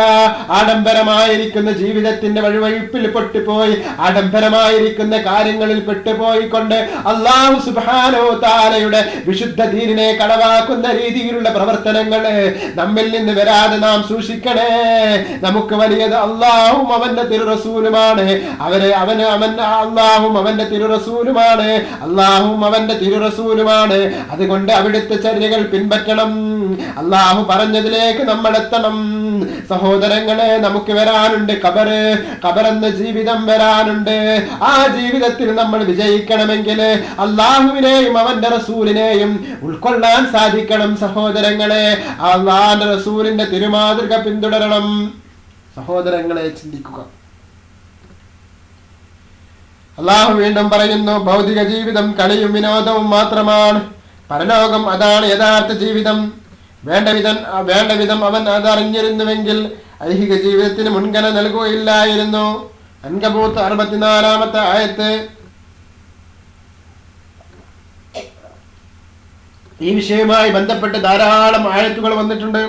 ആഡംബരമായിരിക്കുന്ന ജീവിതത്തിന്റെ വഴിവഴിപ്പിൽ പെട്ടുപോയി, ആഡംബരമായിരിക്കുന്ന കാര്യങ്ങളിൽ പെട്ടുപോയിക്കൊണ്ട് അല്ലാഹു സുബ്ഹാനഹു വ തആലയുടെ വിശുദ്ധ ദീനിനെ കളവാക്കുന്ന രീതിയിലുള്ള പ്രവർത്തനങ്ങൾ നമ്മിൽ നിന്ന് വരാതെ നാം സൂക്ഷിക്കണേ. നമുക്ക് വലിയത് അല്ലാഹും അവന്റെ തിരുറസൂലുമാണ്. അല്ലാഹും അവന്റെ തിരുറസൂലുമാണ്. അതുകൊണ്ട് അവിടുത്തെ ചര്യകൾ പിൻപറ്റണം. അല്ലാഹു പറഞ്ഞതിലേക്ക് നമ്മൾ എത്തണം സഹോദരങ്ങളെ. നമുക്ക് വരാനുണ്ട് ഖബർ എന്ന ജീവിതം വരാനുണ്ട്. ആ ജീവിതത്തിൽ നമ്മൾ വിജയിക്കണമെങ്കിൽ അല്ലാഹുവിനെയും അവന്റെ റസൂലിനെയും ഉൾക്കൊള്ളാൻ സാധിക്കണം സഹോദരങ്ങളെ. അല്ലാഹുവിന്റെ റസൂലിന്റെ തിരുമാതൃക പിന്തുടരണം സഹോദരങ്ങളെ. ചിന്തിക്കുക. അല്ലാഹു വീണ്ടും പറയുന്നു, ഭൗതിക ജീവിതം കളിയും വിനോദവും മാത്രമാണ്. പരലോകം അതാണ് യഥാർത്ഥ ജീവിതം. വേണ്ട വിധം അവൻ അതറിഞ്ഞിരുന്നുവെങ്കിൽ ഐഹിക ജീവിതത്തിന് മുൻഗണന നൽകുകയില്ലായിരുന്നു. അൻകബൂത്ത് 64-ാമത്തെ ആയത്ത്. ഈ വിഷയവുമായി ബന്ധപ്പെട്ട് ധാരാളം ആയത്തുകൾ വന്നിട്ടുണ്ട്,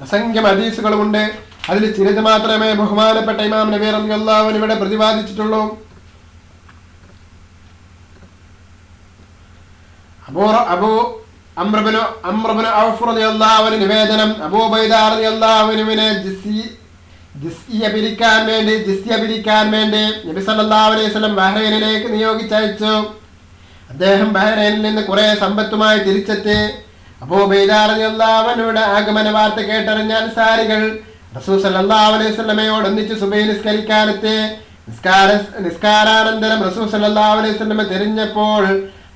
അസംഖ്യം ഹദീസുകളുമുണ്ട്. അതിൽ ചിലത് മാത്രമേ ബഹുമാനപ്പെട്ട ഇമാം നബി റളിയല്ലാഹു അൻഹു ഇവിടെ പ്രതിപാദിച്ചിട്ടുള്ളൂ. അംർ ഇബ്നു ഔഫ് റളിയല്ലാഹു അൻഹു നിവേദനം, അബൂ ഉബൈദ റളിയല്ലാഹു അൻഹുവിനെ ജിസ്യ പിരിക്കാൻ വേണ്ടി നബി സല്ലല്ലാഹു അലൈഹി വസല്ലം ബഹ്റൈനിലേക്ക് നിയോഗിച്ചയച്ചു. അദ്ദേഹം ബഹ്റൈനിൽ നിന്ന് കുറെ സമ്പത്തുമായി തിരിച്ചെത്തി. അബൂ ഉബൈദ റളിയല്ലാഹു അൻഹുവിന്റെ ആഗമന വാർത്ത കേട്ടറിഞ്ഞ അൻസാരികൾ റസൂൽ സല്ലല്ലാഹു അലൈഹി വസല്ലമയോട് ഒന്നിച്ച് സുബഹി നിസ്കരിക്കാനെത്തി. നിസ്കാരാനന്തരം റസൂൽ സല്ലല്ലാഹു അലൈഹി വസല്ലമ തിരിഞ്ഞപ്പോൾ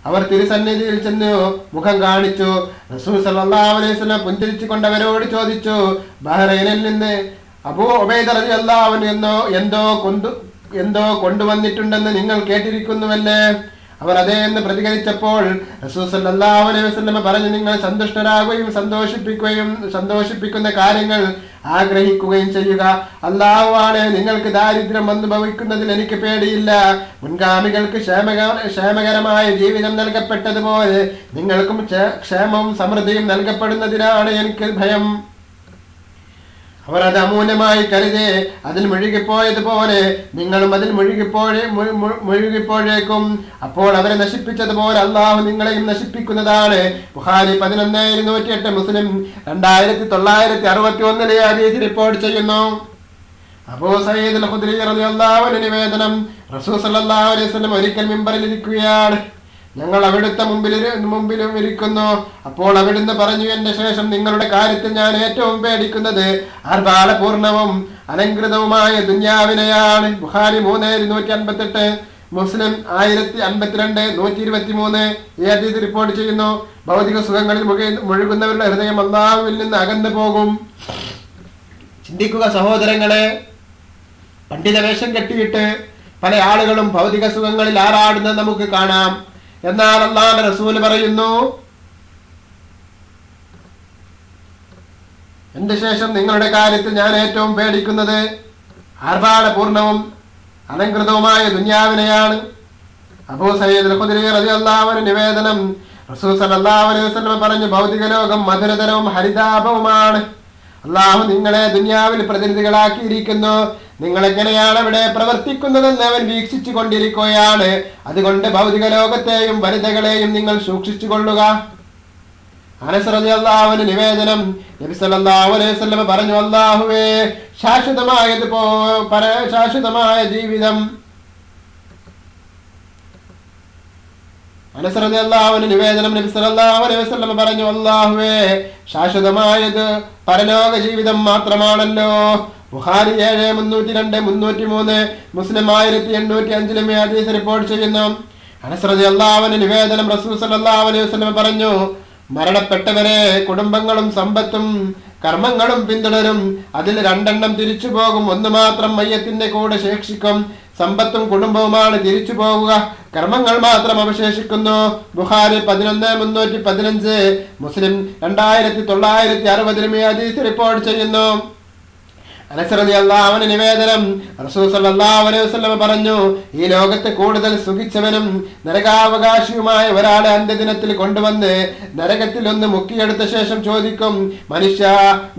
അവർ തിരുസന്നിധിയിൽ ചെന്ന് മുഖം കാണിച്ചു. റസൂൽ സല്ലല്ലാഹു അലൈഹി വസല്ലം പുഞ്ചിരിച്ചു കൊണ്ടവരോട് ചോദിച്ചു, ബഹ്റൈനിൽ നിന്ന് അബൂ ഉബൈദ റളിയല്ലാഹു അൻഹു എന്തോ കൊണ്ടുവന്നിട്ടുണ്ടെന്ന് നിങ്ങൾ കേട്ടിരിക്കുന്നുവല്ലേ? അവർ അതേ എന്ന് പ്രതികരിച്ചപ്പോൾ റസൂൽ സല്ലല്ലാഹു അലൈഹി വസല്ലം പറഞ്ഞു, നിങ്ങൾ സന്തുഷ്ടരാകുകയും സന്തോഷിപ്പിക്കുന്ന കാര്യങ്ങൾ ആഗ്രഹിക്കുകയും ചെയ്യുക. അല്ലാഹുവാണ്, നിങ്ങൾക്ക് ദാരിദ്ര്യം അനുഭവിക്കുന്നതിൽ എനിക്ക് പേടിയില്ല. മുൻഗാമികൾക്ക് ക്ഷേമകരമായ ജീവിതം നൽകപ്പെട്ടതുപോലെ നിങ്ങൾക്കും ക്ഷേമവും സമൃദ്ധിയും നൽകപ്പെടുന്നതിനാണ് എനിക്ക് ഭയം. അവർ അത് അമൂല്യമായി കരുതി അതിൽ മുഴുകിപ്പോയതുപോലെ നിങ്ങളും അതിൽ മുഴുകിപ്പോഴേക്കും അപ്പോൾ അവരെ നശിപ്പിച്ചതുപോലെ അള്ളാഹു നിങ്ങളെയും നശിപ്പിക്കുന്നതാണ്. ബുഖാരി 11,208, മുസ്ലിം 2961 ഹദീസ് റിപ്പോർട്ട് ചെയ്യുന്നു. അബൂ സഈദ് അൽ ഖുദ്രി റളിയല്ലാഹു അൻഹു നിവേദനം, റസൂൽ സല്ലല്ലാഹു അലൈഹി വസല്ലം ഒരിക്കൽ മിമ്പറിൽ ഇരിക്കുകയാണ്. ഞങ്ങൾ അവിടുത്തെ മുമ്പിലും ഇരിക്കുന്നു. അപ്പോൾ അവിടുന്ന് പറഞ്ഞു, എന്റെ ശേഷം നിങ്ങളുടെ കാര്യത്തിൽ ഞാൻ ഏറ്റവും പേടിക്കുന്നത് ആർഭാടപൂർണവും അലങ്കൃതവുമായ ദുന്യാവിനെയാണ്. ബുഖാരി 3,258, മുസ്ലിം 1052, 123 ഈ ഹദീസ് റിപ്പോർട്ട് ചെയ്യുന്നു. ഭൗതിക സുഖങ്ങളിൽ മുഴുകുന്നവരുടെ ഹൃദയം അല്ലാഹുവിൽ നിന്ന് അകന്നു പോകും. ചിന്തിക്കുക സഹോദരങ്ങളെ. പണ്ഡിത വേഷം കെട്ടിയിട്ട് പല ആളുകളും ഭൗതിക സുഖങ്ങളിൽ ആറാടുന്നത് നമുക്ക് കാണാം. എന്നാൽ അല്ലാഹുവിന്റെ റസൂൽ പറയുന്നു, എന്റെ ശേഷം നിങ്ങളുടെ കാര്യത്തിൽ ഞാൻ ഏറ്റവും പേടിക്കുന്നത് ആർഭാടപൂർണവും അലങ്കൃതവുമായ ദുനിയാവിനെയാണ്. അബൂ സഈദ് ഖുദരി റളിയല്ലാഹു അൻഹു നിവേദനം, റസൂൽ സല്ലല്ലാഹു അലൈഹി വസല്ലം പറഞ്ഞു, ഭൗതിക ലോകം മധുരതരവും ഹരിതാഭവുമാണ്. അള്ളാഹു നിങ്ങളെ ദുനിയാവിൽ പ്രതിനിധികളാക്കിയിരിക്കുന്നു. നിങ്ങൾ എങ്ങനെയാണ് അവിടെ പ്രവർത്തിക്കുന്നതെന്ന് അവൻ വീക്ഷിച്ചു കൊണ്ടിരിക്കുകയാണ്. അതുകൊണ്ട് ഭൗതിക ലോകത്തെയും വനിതകളെയും നിങ്ങൾ സൂക്ഷിച്ചു കൊള്ളുക. അനസ് റളിയല്ലാഹു അൻഹു നിവേദനം, നബി സല്ലല്ലാഹു അലൈഹി വസല്ലം പറഞ്ഞു, അല്ലാഹുവേ, ശാശ്വതമായ ജീവിതം. അനസ് റളിയല്ലാഹു അൻഹു നിവേദനം, നബി സല്ലല്ലാഹു അലൈഹി വസല്ലം പറഞ്ഞു, അല്ലാഹുവേ, ശാശ്വതമായത് പരലോക ജീവിതം മാത്രമാണല്ലോ. ബുഖാരി 7302, 303, മുസ്ലിം 1805 ഹദീസ് റിപ്പോർട്ട് ചെയ്യുന്നു. അനസ് റളിയല്ലാഹു അൻഹു നിവേദനം, റസൂൽ സല്ലല്ലാഹു അലൈഹി വസല്ലം പറഞ്ഞു, മരണപ്പെട്ടവരെ കുടുംബങ്ങളും സമ്പത്തും കർമ്മങ്ങളും പിന്തുടരും. അതിൽ 2 തിരിച്ചു പോകും. ഒന്ന് മാത്രം മയ്യത്തിന്റെ കൂടെ ശേഷിക്കും. സമ്പത്തും കുടുംബവുമാണ് തിരിച്ചു പോകുക. കർമ്മങ്ങൾ മാത്രം അവശേഷിക്കുന്നു. ബുഖാരി 11,315, മുസ്ലിം 2960 ഹദീസ് റിപ്പോർട്ട് ചെയ്യുന്നു. അനസ് റളിയല്ലാഹു അൻഹു നിവേദനം, റസൂൽ സല്ലല്ലാഹു അലൈഹി വസല്ലം പറഞ്ഞു, ഈ ലോകത്ത് കൂടുതൽ സുഖിച്ചവനും നരകാവകാശിയുമായ ഒരാളെ അന്ത്യദിനത്തിൽ കൊണ്ടുവന്ന് നരകത്തിൽ ഒന്ന് മുക്കിയെടുത്ത ശേഷം ചോദിക്കും, മനുഷ്യ,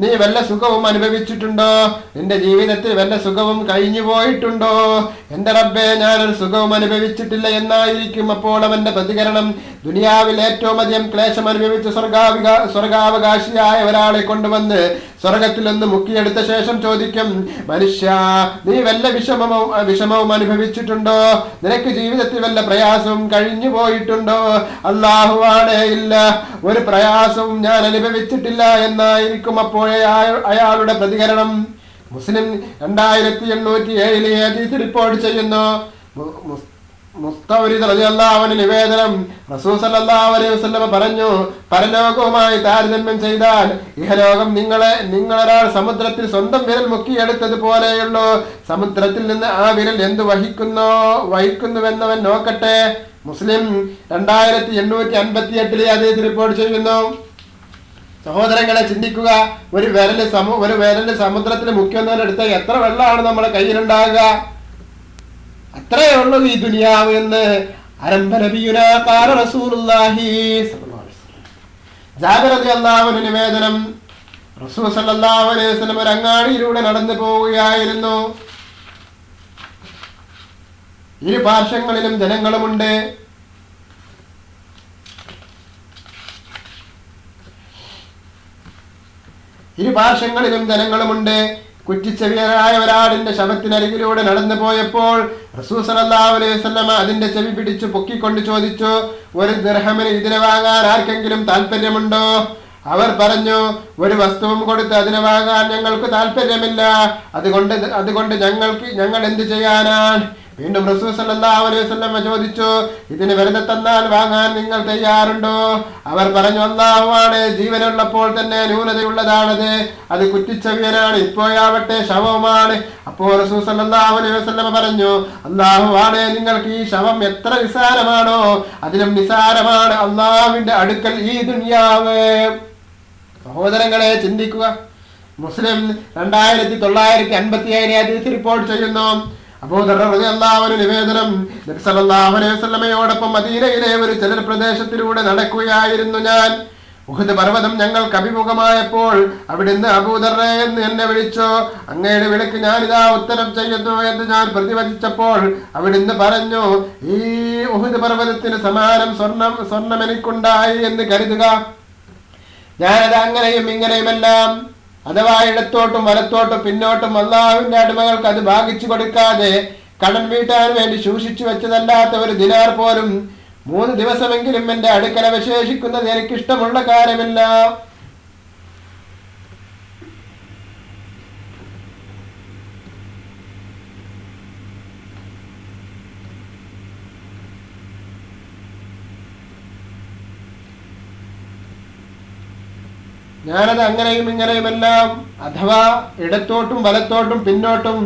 നീ വല്ല സുഖവും അനുഭവിച്ചിട്ടുണ്ടോ? നിന്റെ ജീവിതത്തിൽ വല്ല സുഖവും കഴിഞ്ഞു പോയിട്ടുണ്ടോ? എന്റെ റബ്ബേ, ഞാനൊരു സുഖവും അനുഭവിച്ചിട്ടില്ല എന്നായിരിക്കും. അപ്പോൾ അവന്റെ പ്രതികരണം, ദുനിയാവിൽ ഏറ്റവും അധികം ക്ലേശം അനുഭവിച്ച സ്വർഗാവകാശിയായ ഒരാളെ കൊണ്ടുവന്ന് സ്വർഗത്തിൽ ഒന്ന് മുക്കിയെടുത്ത ശേഷം ചോദിക്കും, മനുഷ്യ, നീ വല്ല വിഷമവും അനുഭവിച്ചിട്ടുണ്ടോ? നിനക്ക് ജീവിതത്തിൽ വല്ല പ്രയാസവും കഴിഞ്ഞു പോയിട്ടുണ്ടോ? അല്ലാഹുവാണേ, ഇല്ല, ഒരു പ്രയാസവും ഞാൻ അനുഭവിച്ചിട്ടില്ല എന്നായിരിക്കും അപ്പോഴേ അയാളുടെ പ്രതികരണം. മുസ്ലിം 2807 ഹദീസ് റിപ്പോർട്ട് ചെയ്യുന്നു. മുസ്തവരിദ് റളിയല്ലാഹു അൻഹു നിവേദനം, റസൂൽ സല്ലല്ലാഹു അലൈഹി വസല്ലം പറഞ്ഞു, പരലോകവുമായി താരതമ്യം ചെയ്താൽ ഇഹലോകം നിങ്ങളൊരാൾ സമുദ്രത്തിൽ സ്വന്തം വിരൽ മുക്കിയെടുത്തത് പോലെയുള്ളൂ. സമുദ്രത്തിൽ നിന്ന് ആ വിരൽ എന്ത് വഹിക്കുന്നുവെന്നവൻ നോക്കട്ടെ. മുസ്ലിം 2858 ഹദീസ് റിപ്പോർട്ട് ചെയ്യുന്നു. സഹോദരങ്ങളെ, ചിന്തിക്കുക, ഒരു വിരല് സമുദ്രത്തിൽ മുക്കിയെന്നതിനടുത്ത് എത്ര വെള്ളമാണ് നമ്മുടെ കയ്യിലുണ്ടാകുക? അത്രയേ ഉള്ളൂ ഈ ദുനിയാവ് എന്ന് ആരംഭ നബിയുനാ ഖാല റസൂലുള്ളാഹി സ്വല്ലല്ലാഹു അലൈഹി വസല്ലം. ജാബിർ റളിയല്ലാഹു അൻഹു നിവേദനം, റസൂൽ സല്ലല്ലാഹു അലൈഹി വസല്ലം ഒരു അങ്ങാടിയിലൂടെ നടന്നു പോവുകയായിരുന്നു. ഇരു പാർശ്വങ്ങളിലും ജനങ്ങളുമുണ്ട്. കുറ്റിച്ചെവിയനായ ഒരാടിന്റെ ശവത്തിനരികിലൂടെ നടന്നു പോയപ്പോൾ റസൂൽ സല്ലല്ലാഹു അലൈഹി വസല്ലം അതിന്റെ ചെവി പിടിച്ചു പൊക്കിക്കൊണ്ട് ചോദിച്ചു, ഒരു ദിർഹമിന് ഇതിനെ വാങ്ങാൻ ആർക്കെങ്കിലും താല്പര്യമുണ്ടോ? അവർ പറഞ്ഞു, ഒരു വസ്തുവും കൊടുത്ത് അതിനെ വാങ്ങാൻ ഞങ്ങൾക്ക് താല്പര്യമില്ല. അതുകൊണ്ട് ഞങ്ങൾ എന്ത് ചെയ്യാനാണ്? വീണ്ടും റസൂൽ സല്ലല്ലാഹു അലൈഹി വസല്ലം ചോദിച്ചു, ഇതിന് വെറുതെ തന്നാൽ വാങ്ങാൻ നിങ്ങൾ തയ്യാറുണ്ടോ? അവർ പറഞ്ഞു, അല്ലാഹുവാണ്, ജീവനുള്ളപ്പോൾ തന്നെ ന്യൂനതയുള്ളതാണത്. അത് കുറ്റിച്ചെവിയനാണ്, ഇപ്പോഴാവട്ടെ ശവവുമാണ്. അപ്പോൾ റസൂൽ സല്ലല്ലാഹു അലൈഹി വസല്ലം പറഞ്ഞു, അല്ലാഹുവാണ്, നിങ്ങൾക്ക് ഈ ശവം എത്ര നിസാരമാണോ അതിലും നിസാരമാണ് അല്ലാഹുവിന്റെ അടുക്കൽ ഈ ദുനിയാവ്. സഹോദരങ്ങളെ, ചിന്തിക്കുക. മുസ്ലിം 2957 ഹദീസ് റിപ്പോർട്ട് ചെയ്യുന്നു. അബൂദർ റളിയല്ലാഹു അൻഹു നിവേദനം, നബി സല്ലല്ലാഹു അലൈഹി വസല്ലമയോടൊപ്പം മദീനയിലെ ഒരു ചെറു പ്രദേശത്തിലൂടെ നടക്കുകയായിരുന്നു ഞാൻ. ഉഹദ് പർവ്വതം ഞങ്ങൾക്ക് അഭിമുഖമായപ്പോൾ അവിടുന്ന് അബൂദർ എന്ന് എന്നെ വിളിച്ചു. അങ്ങയുടെ വിളിക്ക് ഞാനിതാ ഉത്തരം ചെയ്യുന്നു എന്ന് ഞാൻ പ്രതിവചിച്ചപ്പോൾ അവിടുന്ന് പറഞ്ഞു, ഈ ഉഹദ് പർവ്വതത്തിന് സമാനം സ്വർണം എനിക്കുണ്ടായി എന്ന് കരുതുക. ഞാനത് അങ്ങനെയും ഇങ്ങനെയുമെല്ലാം, അഥവാ ഇടത്തോട്ടും വലത്തോട്ടും പിന്നോട്ടും അല്ലാഹുവിന്റെ അടിമകൾക്ക് അത് ഭാഗിച്ചു കൊടുക്കാതെ കടം വീട്ടാൻ വേണ്ടി സൂക്ഷിച്ചു വെച്ചതല്ലാത്ത ഒരു ദിനാർ പോലും 3 ദിവസമെങ്കിലും എന്റെ അടുക്കൽ അവശേഷിക്കുന്നത് എനിക്കിഷ്ടമുള്ള കാര്യമില്ല. ഞാനത് അങ്ങനെയും ഇങ്ങനെയുമെല്ലാം, അഥവാ ഇടത്തോട്ടും വലത്തോട്ടും പിന്നോട്ടും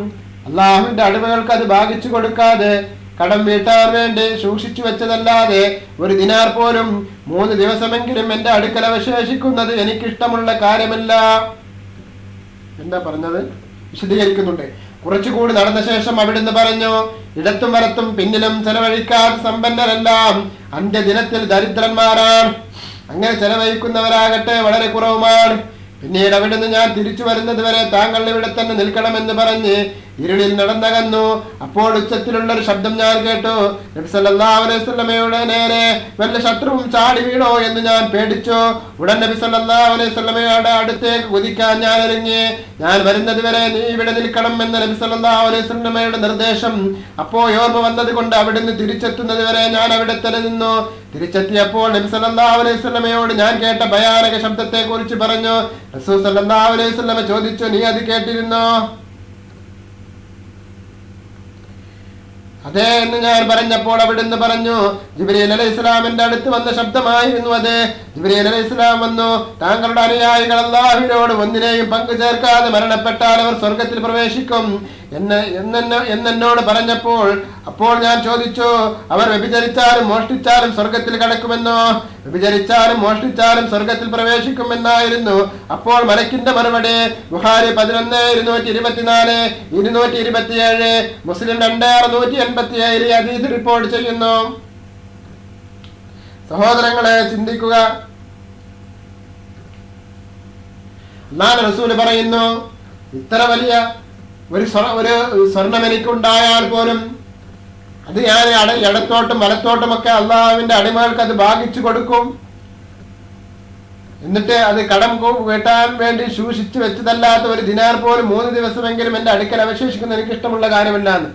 അള്ളാഹുവിന്റെ അടിമകൾക്ക് അത് ഭാഗിച്ചു കൊടുക്കാതെ കടം വീട്ടാൻ വേണ്ടി സൂക്ഷിച്ചു വെച്ചതല്ലാതെ ഒരു ദിനാർ പോലും 3 ദിവസമെങ്കിലും എന്റെ അടുക്കൽ അവശേഷിക്കുന്നത് എനിക്കിഷ്ടമുള്ള കാര്യമില്ല. എന്താ പറഞ്ഞത് വിശദീകരിക്കുന്നുണ്ട്. കുറച്ചുകൂടി നടന്ന ശേഷം അവിടുന്ന് പറഞ്ഞു, ഇടത്തും വലത്തും പിന്നിലും ചെലവഴിക്കാൻ സമ്പന്നരെല്ലാം അന്ത്യദിനത്തിൽ ദരിദ്രന്മാരാണ്. അങ്ങനെ ചെലവഴിക്കുന്നവരാകട്ടെ വളരെ കുറവുമാണ്. പിന്നീട് അവിടുന്ന് ഞാൻ തിരിച്ചു വരുന്നത് വരെ താങ്കൾ ഇവിടെ തന്നെ നിൽക്കണമെന്ന് പറഞ്ഞ് ഇരുളിൽ നടന്നകന്നു. അപ്പോൾ ഉച്ചത്തിലുള്ള ഒരു ശബ്ദം ഞാൻ കേട്ടു. നബി സല്ലല്ലാഹു അലൈഹി വസല്ലമയുടെ നേരെ വല്ല ശത്രുവും ചാടി വീണോ എന്ന് ഞാൻ പേടിച്ചു. ഉടൻ നബി സല്ലല്ലാഹു അലൈഹി വസല്ലമയുടെ അടുത്തേക്ക് കുതിക്കാൻ ഞാൻ ഒരുങ്ങി. ഞാൻ വരുന്നത് വരെ നീ ഇവിടെ നിൽക്കണം എന്ന നബി സല്ലല്ലാഹു അലൈഹി വസല്ലമയുടെ നിർദ്ദേശം അപ്പോൾ ഓർമ്മ വന്നത് കൊണ്ട് അവിടുന്ന് തിരിച്ചെത്തുന്നത് വരെ ഞാൻ അവിടെ തന്നെ നിന്നു. തിരിച്ചെത്തിയപ്പോൾ നബി സല്ലല്ലാഹു അലൈഹി വസല്ലമയോട് ഞാൻ കേട്ട ഭയാനക ശബ്ദത്തെ കുറിച്ച് പറഞ്ഞു. റസൂൽ സല്ലല്ലാഹു അലൈഹി വസല്ലമ ചോദിച്ചു, നീ അത് കേട്ടിരുന്നോ? അതെ എന്ന് ഞാൻ പറഞ്ഞപ്പോൾ അവിടുന്ന് പറഞ്ഞു, ജിബ്രീൽ അലൈഹിസ്സലാമിന്റെ അടുത്ത് വന്ന ശബ്ദമായിരുന്നു അത്. ജിബ്രീൽ അലൈഹിസ്സലാം വന്നു, താങ്കളുടെ അനുയായികൾ അല്ലാഹുവിനോട് ഒന്നിനെയും പങ്കു ചേർക്കാതെ മരണപ്പെട്ടാൽ അവർ സ്വർഗത്തിൽ പ്രവേശിക്കും എന്നോട് പറഞ്ഞപ്പോൾ അപ്പോൾ ഞാൻ ചോദിച്ചു, അവർ വ്യഭിചരിച്ചാലും മോഷ്ടിച്ചാലും സ്വർഗത്തിൽ കടക്കുമെന്നോ? വ്യഭിചരിച്ചാലും മോഷ്ടിച്ചാലും സ്വർഗത്തിൽ പ്രവേശിക്കുമെന്നായിരുന്നു. അപ്പോൾ മലക്കിന്റെ മറുപടി ബുഖാരി 11:224, 227, മുസ്ലിം 2687 ഹദീസ് റിപ്പോർട്ട് ചെയ്യുന്നു. സഹോദരങ്ങളെ, ചിന്തിക്കുക. അല്ലാഹുവിന്റെ റസൂൽ പറയുന്നു, ഇത്ര വലിയ ഒരു സ്വർണം എനിക്കുണ്ടായാൽ പോലും അത് ഞാൻ ഇടത്തോട്ടും വലത്തോട്ടുമൊക്കെ അള്ളാഹുവിന്റെ അടിമകൾക്ക് അത് ഭാഗിച്ചു കൊടുക്കും. എന്നിട്ട് അത് കടം വീട്ടാൻ വേണ്ടി സൂക്ഷിച്ചു വെച്ചതല്ലാത്ത ഒരു ദിനാർ പോലും 3 ദിവസമെങ്കിലും എന്റെ അടുക്കൽ അവശേഷിക്കുന്ന എനിക്ക് ഇഷ്ടമുള്ള കാര്യമല്ലാന്ന്.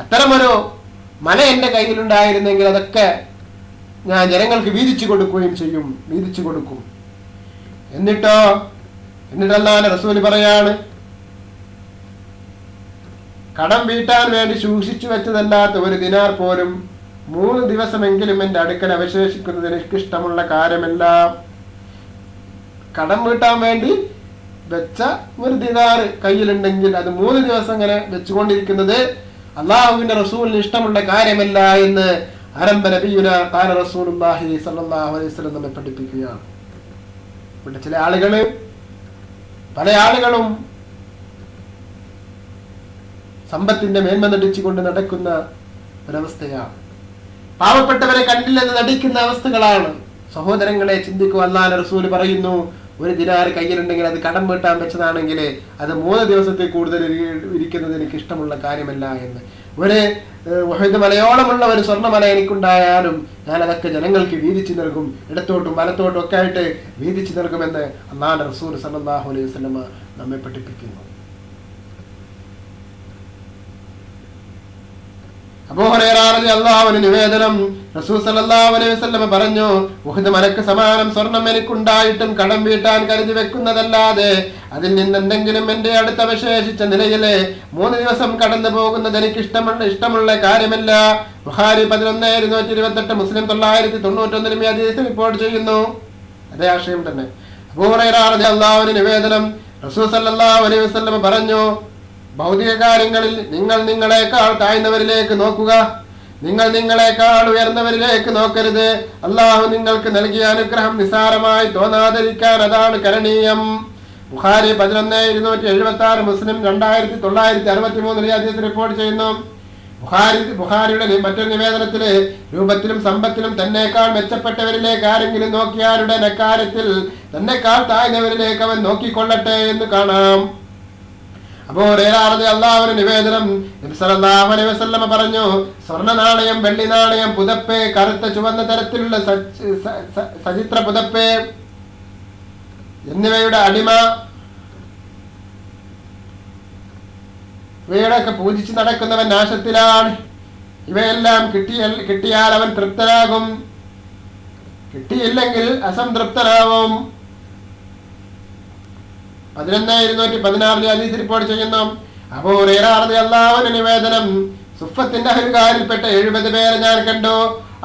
അത്തരമൊരു മല എന്റെ കയ്യിലുണ്ടായിരുന്നെങ്കിൽ അതൊക്കെ ഞാൻ ജനങ്ങൾക്ക് വീതിച്ചു കൊടുക്കുകയും ചെയ്യും, വീതിച്ചു കൊടുക്കും. എന്നിട്ട് അല്ലാഹുവിന്റെ റസൂൽ പറയാണ്, കടം വീട്ടാൻ വേണ്ടി സൂക്ഷിച്ചു വെച്ചതല്ലാത്ത ഒരു ദിനാർ പോലും 3 ദിവസമെങ്കിലും എന്റെ അടുക്കൽ അവശേഷിക്കുന്നത് എനിക്ക് ഇഷ്ടമുള്ള കാര്യമല്ല. കടം വീട്ടാൻ വേണ്ടി വെച്ച ഒരു ദിനാർ കയ്യിലുണ്ടെങ്കിൽ അത് 3 ദിവസം അങ്ങനെ വെച്ചുകൊണ്ടിരിക്കുന്നത് അള്ളാഹുവിന്റെ റസൂലിന് ഇഷ്ടമുള്ള കാര്യമല്ല എന്ന് ആരംഭ നബിയുന ഖാല റസൂലുള്ളാഹി സ്വല്ലല്ലാഹു അലൈഹി വസല്ലം നമ്മെ പഠിപ്പിക്കുകയാണ്. ഇവിടെ പല ആളുകളും സമ്പത്തിന്റെ മേന്മ നടിച്ചുകൊണ്ട് നടക്കുന്ന ഒരവസ്ഥയാണ്. പാവപ്പെട്ടവരെ കണ്ടില്ലെന്ന് നടിക്കുന്ന അവസ്ഥകളാണ്. സഹോദരങ്ങളെ, ചിന്തിക്കുക. അല്ലാഹുവിന്റെ റസൂൽ പറയുന്നു, ഒരു ദിനാർ കയ്യിലുണ്ടെങ്കിൽ അത് കടം വീട്ടാൻ വെച്ചതാണെങ്കിൽ അത് 3 ദിവസത്തിൽ കൂടുതൽ ഇരിക്കുന്നത് എനിക്ക് ഇഷ്ടമുള്ള കാര്യമല്ല എന്ന്. ഒരു മലയോളമുള്ള ഒരു സ്വർണ്ണമല എനിക്കുണ്ടായാലും ഞാൻ അതൊക്കെ ജനങ്ങൾക്ക് വീതിച്ചു നൽകും, ഇടത്തോട്ടും വലത്തോട്ടും ഒക്കെ ആയിട്ട് വീതിച്ചു നൽകുമെന്ന് അല്ലാഹുവിന്റെ റസൂൽ സല്ലല്ലാഹു അലൈഹി വസല്ലം നമ്മെ പഠിപ്പിക്കുന്നു. അബൂ ഹുറൈറ റളിയല്ലാഹു അൻഹു നിവേദനം, റസൂൽ സല്ലല്ലാഹു അലൈഹി വസല്ലം പറഞ്ഞു, ഉഹദ് മലക്ക് സമാനം സ്വർണം എനിക്കുണ്ടായിട്ടും കടം വീട്ടാൻ കരുതി വെക്കുന്നതല്ലാതെ അതിൽ നിന്ന് എന്തെങ്കിലും എന്റെ അടുത്ത് അവശേഷിച്ച നിലയിലെ 3 ദിവസം കടന്നു പോകുന്നത് എനിക്ക് ഇഷ്ടമുള്ള കാര്യമല്ല. ബുഖാരി 11:228, മുസ്ലിം 991 ഹദീസ് റിപ്പോർട്ട് ചെയ്യുന്നു. അതേ ആശയം തന്നെ. അബൂ ഹുറൈറ റളിയല്ലാഹു അൻഹു നിവേദനം, റസൂൽ സല്ലല്ലാഹു അലൈഹി വസല്ലം പറഞ്ഞു, ഭൗതിക കാര്യങ്ങളിൽ നിങ്ങൾ നിങ്ങളെക്കാൾ താഴ്ന്നവരിലേക്ക് നോക്കുക, നിങ്ങൾ നിങ്ങളെക്കാൾ ഉയർന്നവരിലേക്ക് നോക്കരുത്. അള്ളാഹു നിങ്ങൾക്ക് നൽകിയ അനുഗ്രഹം നിസ്സാരമായി തോന്നാതിരിക്കാൻ അതാണ് കരണീയം. ബുഖാരി 11:276, മുസ്ലിം 2963 ഹദീസ് റിപ്പോർട്ട് ചെയ്യുന്നു. ബുഖാരിയുടെ മറ്റൊരു നിവേദനത്തില്, രൂപത്തിലും സമ്പത്തിലും തന്നെക്കാൾ മെച്ചപ്പെട്ടവരിലേക്ക് ആരെങ്കിലും നോക്കിയാരുടെ അക്കാര്യത്തിൽ തന്നെക്കാൾ താഴ്ന്നവരിലേക്ക് അവൻ നോക്കിക്കൊള്ളട്ടെ എന്ന് കാണാം. അബൂ ഹുറൈറ റളിയല്ലാഹു നിവേദനം, നബി സല്ലല്ലാഹു അലൈഹി വസല്ലം പറഞ്ഞു, സ്വർണ്ണ നാണയം, വെള്ളി നാണയം, പുതപ്പ്, കറുത്ത ചുവന്ന തരത്തിലുള്ള സചിത്ര പുതപ്പ് എന്നിവയുടെ അടിമ ഇവയുടെയൊക്കെ പൂജിച്ച് നടക്കുന്നവൻ നാശത്തിലാണ്. ഇവയെല്ലാം കിട്ടിയാൽ അവൻ തൃപ്തനാകും, കിട്ടിയില്ലെങ്കിൽ അസംതൃപ്തനാവും. 11:216 ഹദീസ് റിപ്പോർട്ട് ചെയ്യുന്നു. അബൂ ഹുറൈറ റളിയല്ലാഹു അൻഹു നിവേദനം, സുഫത്തിന്റെ അഹ്ലുകാരിൽപ്പെട്ട 70 പേരെ ഞാൻ കണ്ടു.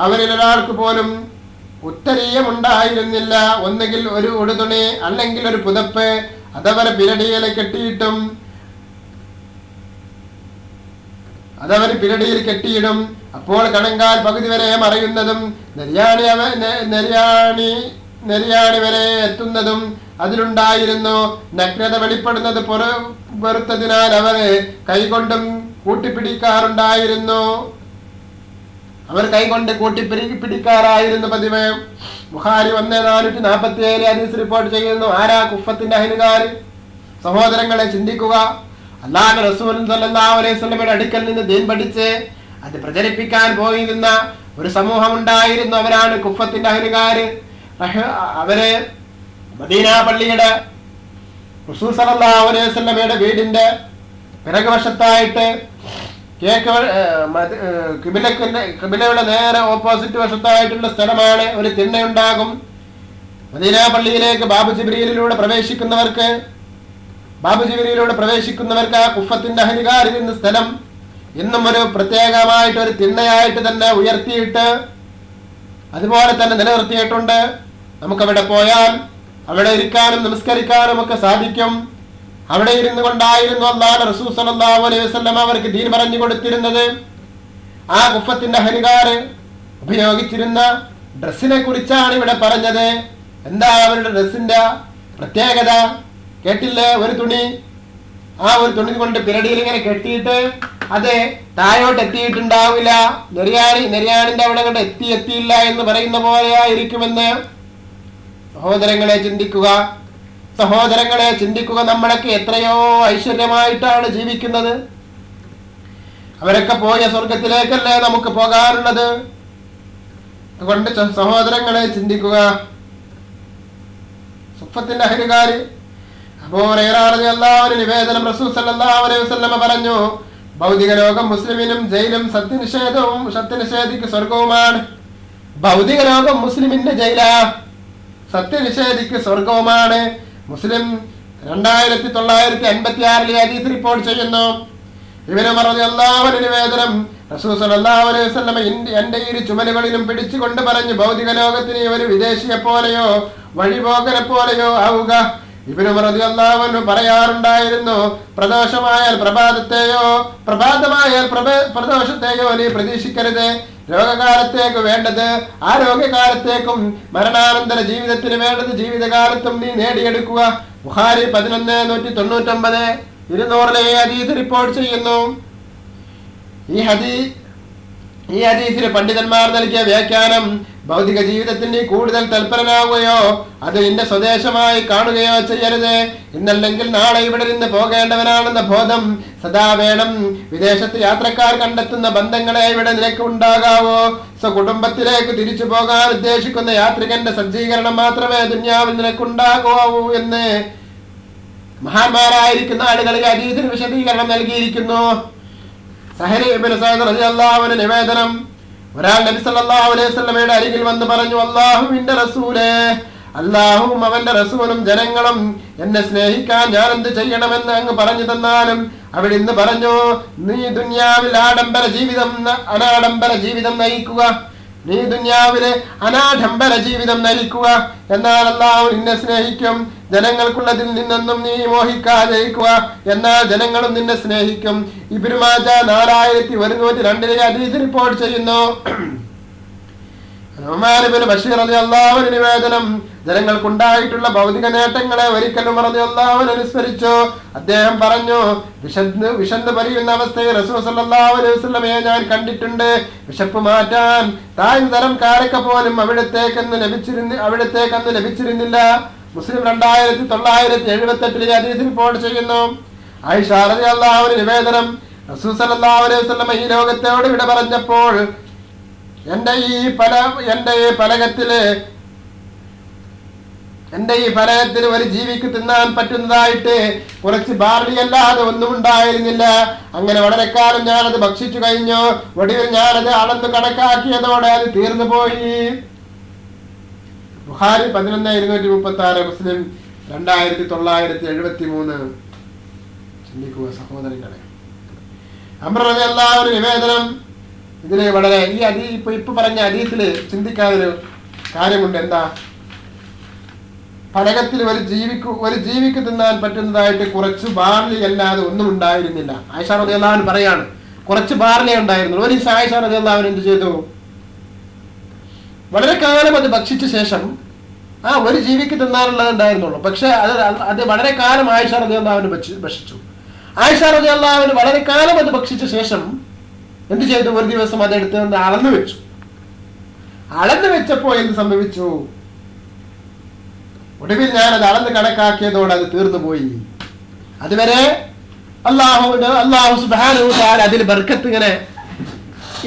അവരിൽ ഒരാൾക്ക് പോലും ഉത്തരീയം ഉണ്ടായിരുന്നില്ല. ഒന്നുകിൽ ഒരു ഉടുതുണി, അല്ലെങ്കിൽ ഒരു പുതപ്പ് അതവരെ പിരടിയിൽ കെട്ടിയിടും. അപ്പോൾ കണങ്കാൽ പകുതി വരെ മറയുന്നതും നെരിയാണി വരെ എത്തുന്നതും അതിലുണ്ടായിരുന്നു. നഗ്നത വെളിപ്പെടുന്നത് വെറുത്തതിനാൽ അവര് കൈകൊണ്ടും കൂട്ടിപ്പിടിക്കാറുണ്ടായിരുന്നു. അവർ കൈകൊണ്ട് കൂട്ടിപ്പിടിക്കാറായിരുന്നു പതിവ്. ബുഖാരി 1447 ഹദീസ് റിപ്പോർട്ട് ചെയ്യുന്നു. ആരാ കുഫത്തിന്റെ അഹ്ലുകാർ? സഹോദരങ്ങളെ, ചിന്തിക്കുക. അല്ലാഹുവിന്റെ റസൂൽ സല്ലല്ലാഹു അലൈഹി വസല്ലമയുടെ അടുക്കൽ നിന്ന് ദീൻ പഠിച്ച് അത് പ്രചരിപ്പിക്കാൻ പോയിരുന്ന ഒരു സമൂഹം ഉണ്ടായിരുന്നു. അവരാണ് കുഫത്തിന്റെ അഹ്ലുകാർ. അവര് മദീന പള്ളിയുടെ റസൂൽ സല്ലല്ലാഹു അലൈഹി വസല്ലമയുടെ വീടിന്റെ പിറകുവശത്തായിട്ട് കിബിലയുടെ നേരെ ഓപ്പോസിറ്റ് വശത്തായിട്ടുള്ള സ്ഥലമാണ്. ഒരു തിണ്ണയുണ്ടാകും. മദീന പള്ളിയിലേക്ക് ബാബു ജിബ്രീലിലൂടെ പ്രവേശിക്കുന്നവർക്ക് ആ കുഫത്തിന്റെ അഹ്ലുകാരിൽ നിന്ന് സ്ഥലം ഇന്നും ഒരു പ്രത്യേകമായിട്ട് ഒരു തിണ്ണയായിട്ട് തന്നെ ഉയർത്തിയിട്ട് അതുപോലെ തന്നെ നിലനിർത്തിയിട്ടുണ്ട്. നമുക്കവിടെ പോയാൽ അവിടെ ഇരിക്കാനും നമസ്കരിക്കാനും ഒക്കെ സാധിക്കും. അവിടെ ഇരുന്നു കൊണ്ടായിരുന്നു അല്ലാഹുവിന്റെ റസൂൽ സല്ലല്ലാഹു അലൈഹി വസല്ലം അവർക്ക് ദീൻ പറഞ്ഞു കൊടുത്തിരുന്നത്. ആ കുഫത്തിന്റെ അഹ്ലുകാർ ഉപയോഗിച്ചിരുന്ന ഡ്രസ്സിനെ കുറിച്ചാണ് ഇവിടെ പറഞ്ഞത്. എന്താ അവരുടെ ഡ്രസ്സിന്റെ പ്രത്യേകത? കേട്ടില്ലേ? ഒരു തുണി, ആ ഒരു തുണി കൊണ്ട് പിരടിയിൽ ഇങ്ങനെ കെട്ടിയിട്ട് അത് താഴോട്ട് എത്തിയിട്ടുണ്ടാവില്ല. നെരിയാണിന്റെ അവിടെ കൊണ്ട് എത്തിയില്ല എന്ന് പറയുന്ന പോലെയായിരിക്കുമെന്ന്. സഹോദരങ്ങളെ ചിന്തിക്കുക. നമ്മളൊക്കെ എത്രയോ ഐശ്വര്യമായിട്ടാണ് ജീവിക്കുന്നത്. അവരൊക്കെ പോയ സ്വർഗത്തിലേക്കല്ലേ നമുക്ക് പോകാറുള്ളത്. അതുകൊണ്ട് സഹോദരങ്ങളെ ചിന്തിക്കുക. സുഫത്തിന്റെ അഹ്ലുകാര് അബൂ ഹുറൈറ റളിയല്ലാഹു അൻഹു നിവേദനം, റസൂൽ സല്ലല്ലാഹു അലൈഹി വസല്ലം പറഞ്ഞു, ഭൗതിക ലോകം മുസ്ലിമിനും ജയിലും സത്യനിഷേധിക്ക് സ്വർഗവുമാണ്. ഭൗതിക ലോകം മുസ്ലിമിന്റെ ജയിലാ, സത്യനിഷേധിക്ക് സ്വർഗവുമാണ്. മുസ്ലിം 2956 ഹദീസ് റിപ്പോർട്ട് ചെയ്യുന്നു. ഇബ്നു ഉമർ റളിയല്ലാഹു അൻഹു നിവേദനം, റസൂൽ സല്ലല്ലാഹു അലൈഹി വസല്ലം എന്റെ ഇരു ചുമലുകളിലും പിടിച്ചുകൊണ്ട് പറഞ്ഞു, ഭൗതിക ലോകത്തിന് ഒരു വിദേശിയെ പോലെയോ വഴിപോകനെ പോലെയോ ആവുക. ഇബ്നു ഉമർ റളിയല്ലാഹു അൻഹു പറയാറുണ്ടായിരുന്നു, പ്രദോഷമായാൽ പ്രദോഷത്തെയോ നീ പ്രതീക്ഷിക്കരുത്. രോഗകാലത്തേക്ക് വേണ്ടത് ആരോഗ്യകാലത്തേക്കും മരണാനന്തര ജീവിതത്തിന് വേണ്ടത് ജീവിതകാലത്തും നീ നേടിയെടുക്കുക. ബുഖാരി 1199 200 ഹദീസ് റിപ്പോർട്ട് ചെയ്യുന്നു. ഈ ഹദീസിന് പണ്ഡിതന്മാർ നൽകിയ വ്യാഖ്യാനം, ഭൗതിക ജീവിതത്തിൽ നീ കൂടുതൽ തൽപരനാവുകയോ അത് നിന്റെ സ്വദേശമായി കാണുകയോ ചെയ്യരുത്. ഇന്നല്ലെങ്കിൽ നാളെ ഇവിടെ നിന്ന് പോകേണ്ടവനാണെന്ന ബോധം സദാ വേണം. വിദേശത്ത് യാത്രക്കാർ കണ്ടെത്തുന്ന ബന്ധങ്ങളെ ഇവിടെ നിനക്ക് ഉണ്ടാകാവൂ. സ്വകുടുംബത്തിലേക്ക് തിരിച്ചു പോകാൻ ഉദ്ദേശിക്കുന്ന യാത്രികന്റെ സജ്ജീകരണം മാത്രമേ ദുനിയാവിൽ നിനക്കുണ്ടാകാവൂ എന്ന് മഹാന്മാരായിരിക്കുന്ന ആളുകൾക്ക് ഹദീസിന് വിശദീകരണം നൽകിയിരിക്കുന്നു. സഹൽ ഇബ്നു സഅദ് റളിയല്ലാഹു അൻഹു നിവേദനം, ഒരാൾ നബി സല്ലല്ലാഹു അലൈഹി വസല്ലമയുടെ അരികിൽ വന്ന് പറഞ്ഞു, അല്ലാഹുവിന്റെ റസൂലേ, അല്ലാഹുവും അവന്റെ റസൂലും ജനങ്ങളും എന്നെ സ്നേഹിക്കാൻ ഞാൻ എന്ത് ചെയ്യണമെന്ന് അങ്ങ് പറഞ്ഞു തന്നാലും. അവിടെ ഇന്ന് പറഞ്ഞു, നീ ദുനിയാവിൽ അനാഡംബര ജീവിതം നയിക്കുക. എന്നാൽ അല്ലാഹു നിന്നെ സ്നേഹിക്കും. ജനങ്ങൾക്കുള്ളതിൽ നിന്നൊന്നും നീ മോഹിക്കാതിരിക്കുക, എന്നാൽ ജനങ്ങളും നിന്നെ സ്നേഹിക്കും. ഇബ്നു മാജ 4102 ഹദീസ് റിപ്പോർട്ട് ചെയ്യുന്നു. ഉമർ ഇബ്നു ബഷീർ റളിയല്ലാഹു അൻഹു നിവേദനം, ജനങ്ങൾക്കുണ്ടായിട്ടുള്ള ഭൗതിക നേട്ടങ്ങളെ ഒരിക്കലും ഉമർ റളിയല്ലാഹു അൻഹു അനുസ്മരിച്ചു. അദ്ദേഹം പറഞ്ഞു, വിശന്ന് പരിയുന്ന അവസ്ഥയിൽ റസൂൽ സല്ലല്ലാഹു അലൈഹി വസല്ലമയെ ഞാൻ കണ്ടിട്ടുണ്ട്. വിശപ്പ് മാറ്റാൻ താഴ്ന്ന തരം കാരക്ക പോലും അവിടത്തേക്കന്ന് ലഭിച്ചിരുന്നില്ല. മുസ്ലിം 2978 ഹദീസ് റിപ്പോർട്ട് ചെയ്യുന്നു. ആയിഷ റളിയല്ലാഹു അൻഹ നിവേദനം, റസൂൽ സല്ലല്ലാഹു അലൈഹി വസല്ലം ഈ ലോകത്തോട് വിട പറഞ്ഞപ്പോൾ എന്റെ ഈ ഫലകത്തിൽ ഒരു ജീവിക്ക് തിന്നാൻ പറ്റുന്നതായിട്ട് കുറച്ച് ബാർലി അല്ലാതെ ഒന്നും ഉണ്ടായിരുന്നില്ല. അങ്ങനെ വളരെ കാലം ഞാനത് ഭക്ഷിച്ചു കഴിഞ്ഞു. ഒടുവിൽ ഞാനത് അളന്ന് കണക്കാക്കിയതോടെ അത് തീർന്നു പോയി. ബുഖാരി 11,236, മുസ്ലിം 2,973. ചിന്തിക്കുക സഹോദരങ്ങളെ. അംർ റളിയല്ലാഹു അൻഹു നിവേദനം, ഇതില് വളരെ ഇപ്പൊ പറഞ്ഞ ഹദീസില് ചിന്തിക്കാതൊരു കാര്യമുണ്ട്. എന്താ? ഫലകത്തിൽ ഒരു ജീവിക്ക് തിന്നാൻ പറ്റുന്നതായിട്ട് കുറച്ച് ബാർലി അല്ലാതെ ഒന്നും ഉണ്ടായിരുന്നില്ല. ആയിഷ റളിയല്ലാഹു അൻഹ പറയാണ്, കുറച്ച് ബാർലി ഉണ്ടായിരുന്നു. ഒരു ദിവസം ആയിഷ റളിയല്ലാഹു അൻഹ എന്ത് ചെയ്തു? വളരെ കാലം അത് ഭക്ഷിച്ച ശേഷം ഒരു ജീവിക്ക് തിന്നാനുള്ളത് ഉണ്ടായിരുന്നുള്ളൂ. പക്ഷെ അത് വളരെ കാലം ആയിഷ റളിയല്ലാഹു ഭക്ഷിച്ചു. ആയിഷ റളിയല്ലാഹു വളരെ കാലം അത് ഭക്ഷിച്ച ശേഷം എന്ത് ചെയ്തു? ഒരു ദിവസം അതെടുത്ത് അളന്നു വെച്ചു. അളന്നു വെച്ചപ്പോ എന്ത് സംഭവിച്ചു? ഒടുവിൽ ഞാൻ അത് അളന്ന് കണക്കാക്കിയതോടെ അത് തീർന്നു പോയി. അതുവരെ അല്ലാഹു സുബ്ഹാനഹു വ തആല അതിൽ ബർക്കത്ത് ഇങ്ങനെ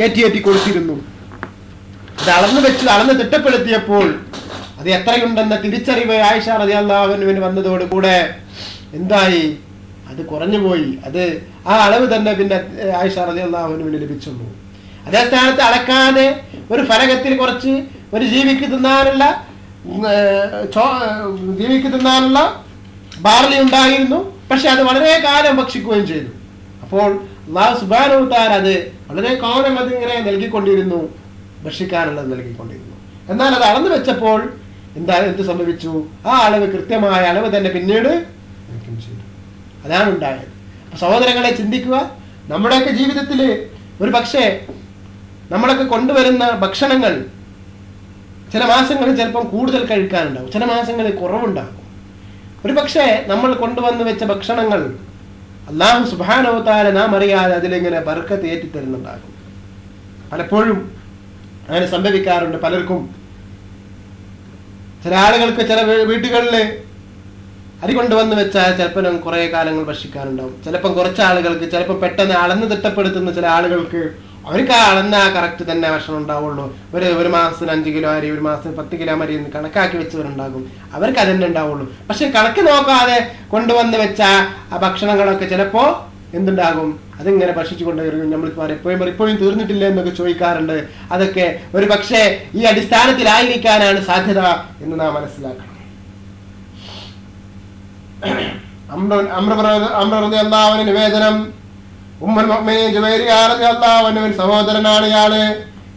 ഏറ്റി കൊടുത്തിരുന്നു. അത് അളന്ന് തിട്ടപ്പെടുത്തിയപ്പോൾ അത് എത്രയുണ്ടെന്ന തിരിച്ചറിവ് ആയിഷ റളിയല്ലാഹു അൻഹുവിന് വന്നതോടുകൂടെ എന്തായി? അത് കുറഞ്ഞുപോയി. അത് ആ അളവ് തന്നെ പിന്നെ ആയിഷ റളിയല്ലാഹു അൻഹുവിന് ലഭിച്ചുള്ളൂ. അതേ സ്ഥാനത്ത് അളക്കാതെ ഒരു ഫലകത്തിൽ കുറച്ച് ഒരു ജീവിക്ക് തിന്നാനുള്ള ബാർലി ഉണ്ടായിരുന്നു. പക്ഷെ അത് വളരെ കാലം ഭക്ഷിക്കുകയും ചെയ്തു. അപ്പോൾ അല്ലാഹു സുബ്ഹാനഹു വ തആല അത് വളരെ കാലം അതിങ്ങനെ നൽകിക്കൊണ്ടിരുന്നു, ഭക്ഷിക്കാനുള്ളത് നൽകിക്കൊണ്ടിരുന്നു. എന്നാൽ അത് അളന്നു വെച്ചപ്പോൾ എന്ത് സംഭവിച്ചു? ആ അളവ്, കൃത്യമായ അളവ് തന്നെ പിന്നീട് ചെയ്തു. അതാണ് ഉണ്ടായത്. സഹോദരങ്ങളെ, ചിന്തിക്കുക. നമ്മുടെയൊക്കെ ജീവിതത്തിൽ ഒരു പക്ഷേ നമ്മളൊക്കെ കൊണ്ടുവരുന്ന ഭക്ഷണങ്ങൾ ചില മാസങ്ങളിൽ ചിലപ്പം കൂടുതൽ കഴിക്കാനുണ്ടാവും, ചില മാസങ്ങളിൽ കുറവുണ്ടാകും. ഒരു പക്ഷേ നമ്മൾ കൊണ്ടുവന്ന് വെച്ച ഭക്ഷണങ്ങൾ അല്ലാഹു സുബ്ഹാനഹു വ തആല നാം അറിയാതെ അതിലിങ്ങനെ ബർക്കത്ത് ഏറ്റിത്തരുന്നുണ്ടാകും. പലപ്പോഴും അങ്ങനെ സംഭവിക്കാറുണ്ട്. പലർക്കും, ചില ആളുകൾക്ക് ചില വീട്ടുകളിൽ അരി കൊണ്ടുവന്ന് വെച്ചാൽ ചിലപ്പോൾ കുറേ കാലങ്ങൾ ഭക്ഷിക്കാനുണ്ടാവും. ചിലപ്പം കുറച്ച് ആളുകൾക്ക്, ചിലപ്പോൾ പെട്ടെന്ന് അളന്ന് തിട്ടപ്പെടുത്തുന്ന ചില ആളുകൾക്ക് അവർക്ക് അളന്ന കറക്റ്റ് തന്നെ ഭക്ഷണം ഉണ്ടാവുള്ളൂ. ഒരു മാസത്തിന് 5 കിലോ അരി, ഒരു മാസത്തിന് 10 കിലോ അരി എന്ന് കണക്കാക്കി വെച്ചവരുണ്ടാകും. അവർക്ക് അതന്നെ ഉണ്ടാവുള്ളൂ. പക്ഷെ കണക്ക് നോക്കാതെ കൊണ്ടുവന്ന് വെച്ച ആ ഭക്ഷണങ്ങളൊക്കെ ചിലപ്പോൾ എന്തുണ്ടാകും? അതിങ്ങനെ ഭക്ഷിച്ചു കൊണ്ടുവരും. നമ്മൾ ഇപ്പോഴും തീർന്നിട്ടില്ല എന്നൊക്കെ ചോദിക്കാറുണ്ട്. അതൊക്കെ ഒരു പക്ഷേ ഈ അടിസ്ഥാനത്തിലായിരിക്കാനാണ് സാധ്യത എന്ന് നാം മനസ്സിലാക്കണം. അംറ നിവേദനം, ഉമ്മുൽ മുഅ്മിനീൻ ജുവൈരിയ റളിയല്ലാഹു അൻഹ സഹോദരനാണ് ഇയാള്.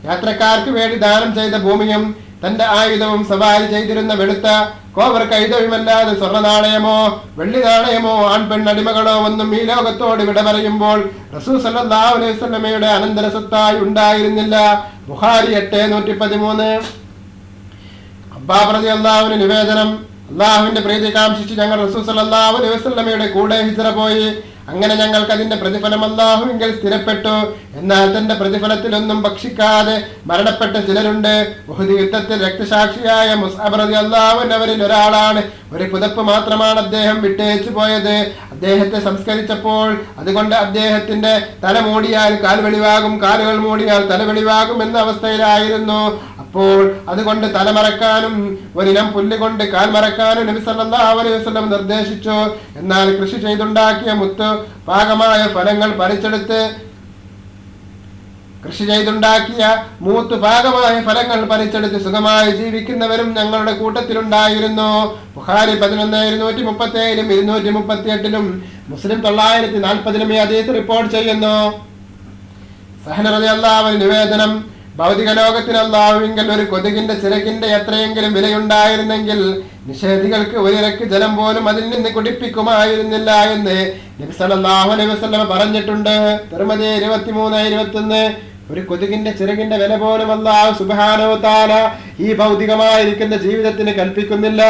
യാത്രക്കാർക്ക് വേണ്ടി ദാനം ചെയ്ത ഭൂമിയും തന്റെ ആയുധവും സവാരി ചെയ്തിരുന്ന വെളുത്ത കോവർ കൈതവുമല്ലാതെ സ്വർണ്ണ നാണയമോ വെള്ളി നാണയമോ ആൺപെൺ അടിമകളോ ഒന്നും ഈ ലോകത്തോട് വിട പറയുമ്പോൾ റസൂൽ സല്ലല്ലാഹു അലൈഹി വസല്ലമയുടെ അനന്തര സ്വത്തായി ഉണ്ടായിരുന്നില്ല. ബുഖാരി 8:113. അബ്ബാബ് റളിയല്ലാഹു അൻഹു നിവേദനം, അള്ളാഹുവിന്റെ പ്രീതി കാംക്ഷിച്ച് ഞങ്ങൾ റസൂൽ സല്ലല്ലാഹു അലൈഹി വസല്ലമയുടെ കൂടെ ഹിജ്റ പോയി. അങ്ങനെ ഞങ്ങൾക്ക് അതിന്റെ പ്രതിഫലം അല്ലാഹുവിങ്കൽ സ്ഥിരപ്പെട്ടു. എന്നാൽ തന്റെ പ്രതിഫലത്തിലൊന്നും ഭക്ഷിക്കാതെ മരണപ്പെട്ട ചിലരുണ്ട്. ഉഹദ് യുദ്ധത്തിൽ രക്തസാക്ഷിയായ മുസ്അബ് റളിയല്ലാഹു അൻഹു അവരിൽ ഒരാളാണ്. ഒരു പുതപ്പ് മാത്രമാണ് അദ്ദേഹം വിട്ടേച്ചു പോയത്. അദ്ദേഹത്തെ സംസ്കരിച്ചപ്പോൾ അതുകൊണ്ട് അദ്ദേഹത്തിന്റെ തല മൂടിയാൽ കാൽ വെളിവാകും, കാലുകൾ മൂടിയാൽ തല വെളിവാകും എന്ന അവസ്ഥയിലായിരുന്നു. അപ്പോൾ അതുകൊണ്ട് തലമറക്കാനും ഒരിനം പുല്ല് കൊണ്ട് കാൽ മറക്കാനും നബി സല്ലല്ലാഹു അലൈഹി വസല്ലം നിർദ്ദേശിച്ചു. എന്നാൽ കൃഷി ചെയ്തുണ്ടാക്കിയ മുത്ത് പാകമായ ഫലങ്ങൾ പറിച്ചെടുത്ത് സുഖമായി ജീവിക്കുന്നവരും ഞങ്ങളുടെ കൂട്ടത്തിലുണ്ടായിരുന്നു. ബുഖാരി 11:237, 238, മുസ്ലിം 940 ഈ ഹദീസ് റിപ്പോർട്ട് ചെയ്യുന്നു. സഹന റളിയല്ലാഹു അൻഹു നിവേദനം, ഭൗതിക ലോകത്തിന് അല്ലാഹുവിങ്കൽ ഒരു കൊതുകിന്റെ ചിറകിന്റെ എത്രയെങ്കിലും വിലയുണ്ടായിരുന്നെങ്കിൽ നിഷേധികൾക്ക് ഒരിരക്ക് ജലം പോലും അതിൽ നിന്ന് കുടിപ്പിക്കുമായിരുന്നില്ല എന്ന് നബി സല്ലല്ലാഹു അലൈഹി വസല്ലം പറഞ്ഞിട്ടുണ്ട്. തിർമിദി 23:21. ഒരു കൊതുകിന്റെ ചിറകിന്റെ വില പോലും അല്ലാഹു സുബ്ഹാനഹു വ തആല ഈ ഭൗതികമായിരിക്കുന്ന ജീവിതത്തിന് കൽപ്പിക്കുന്നില്ല.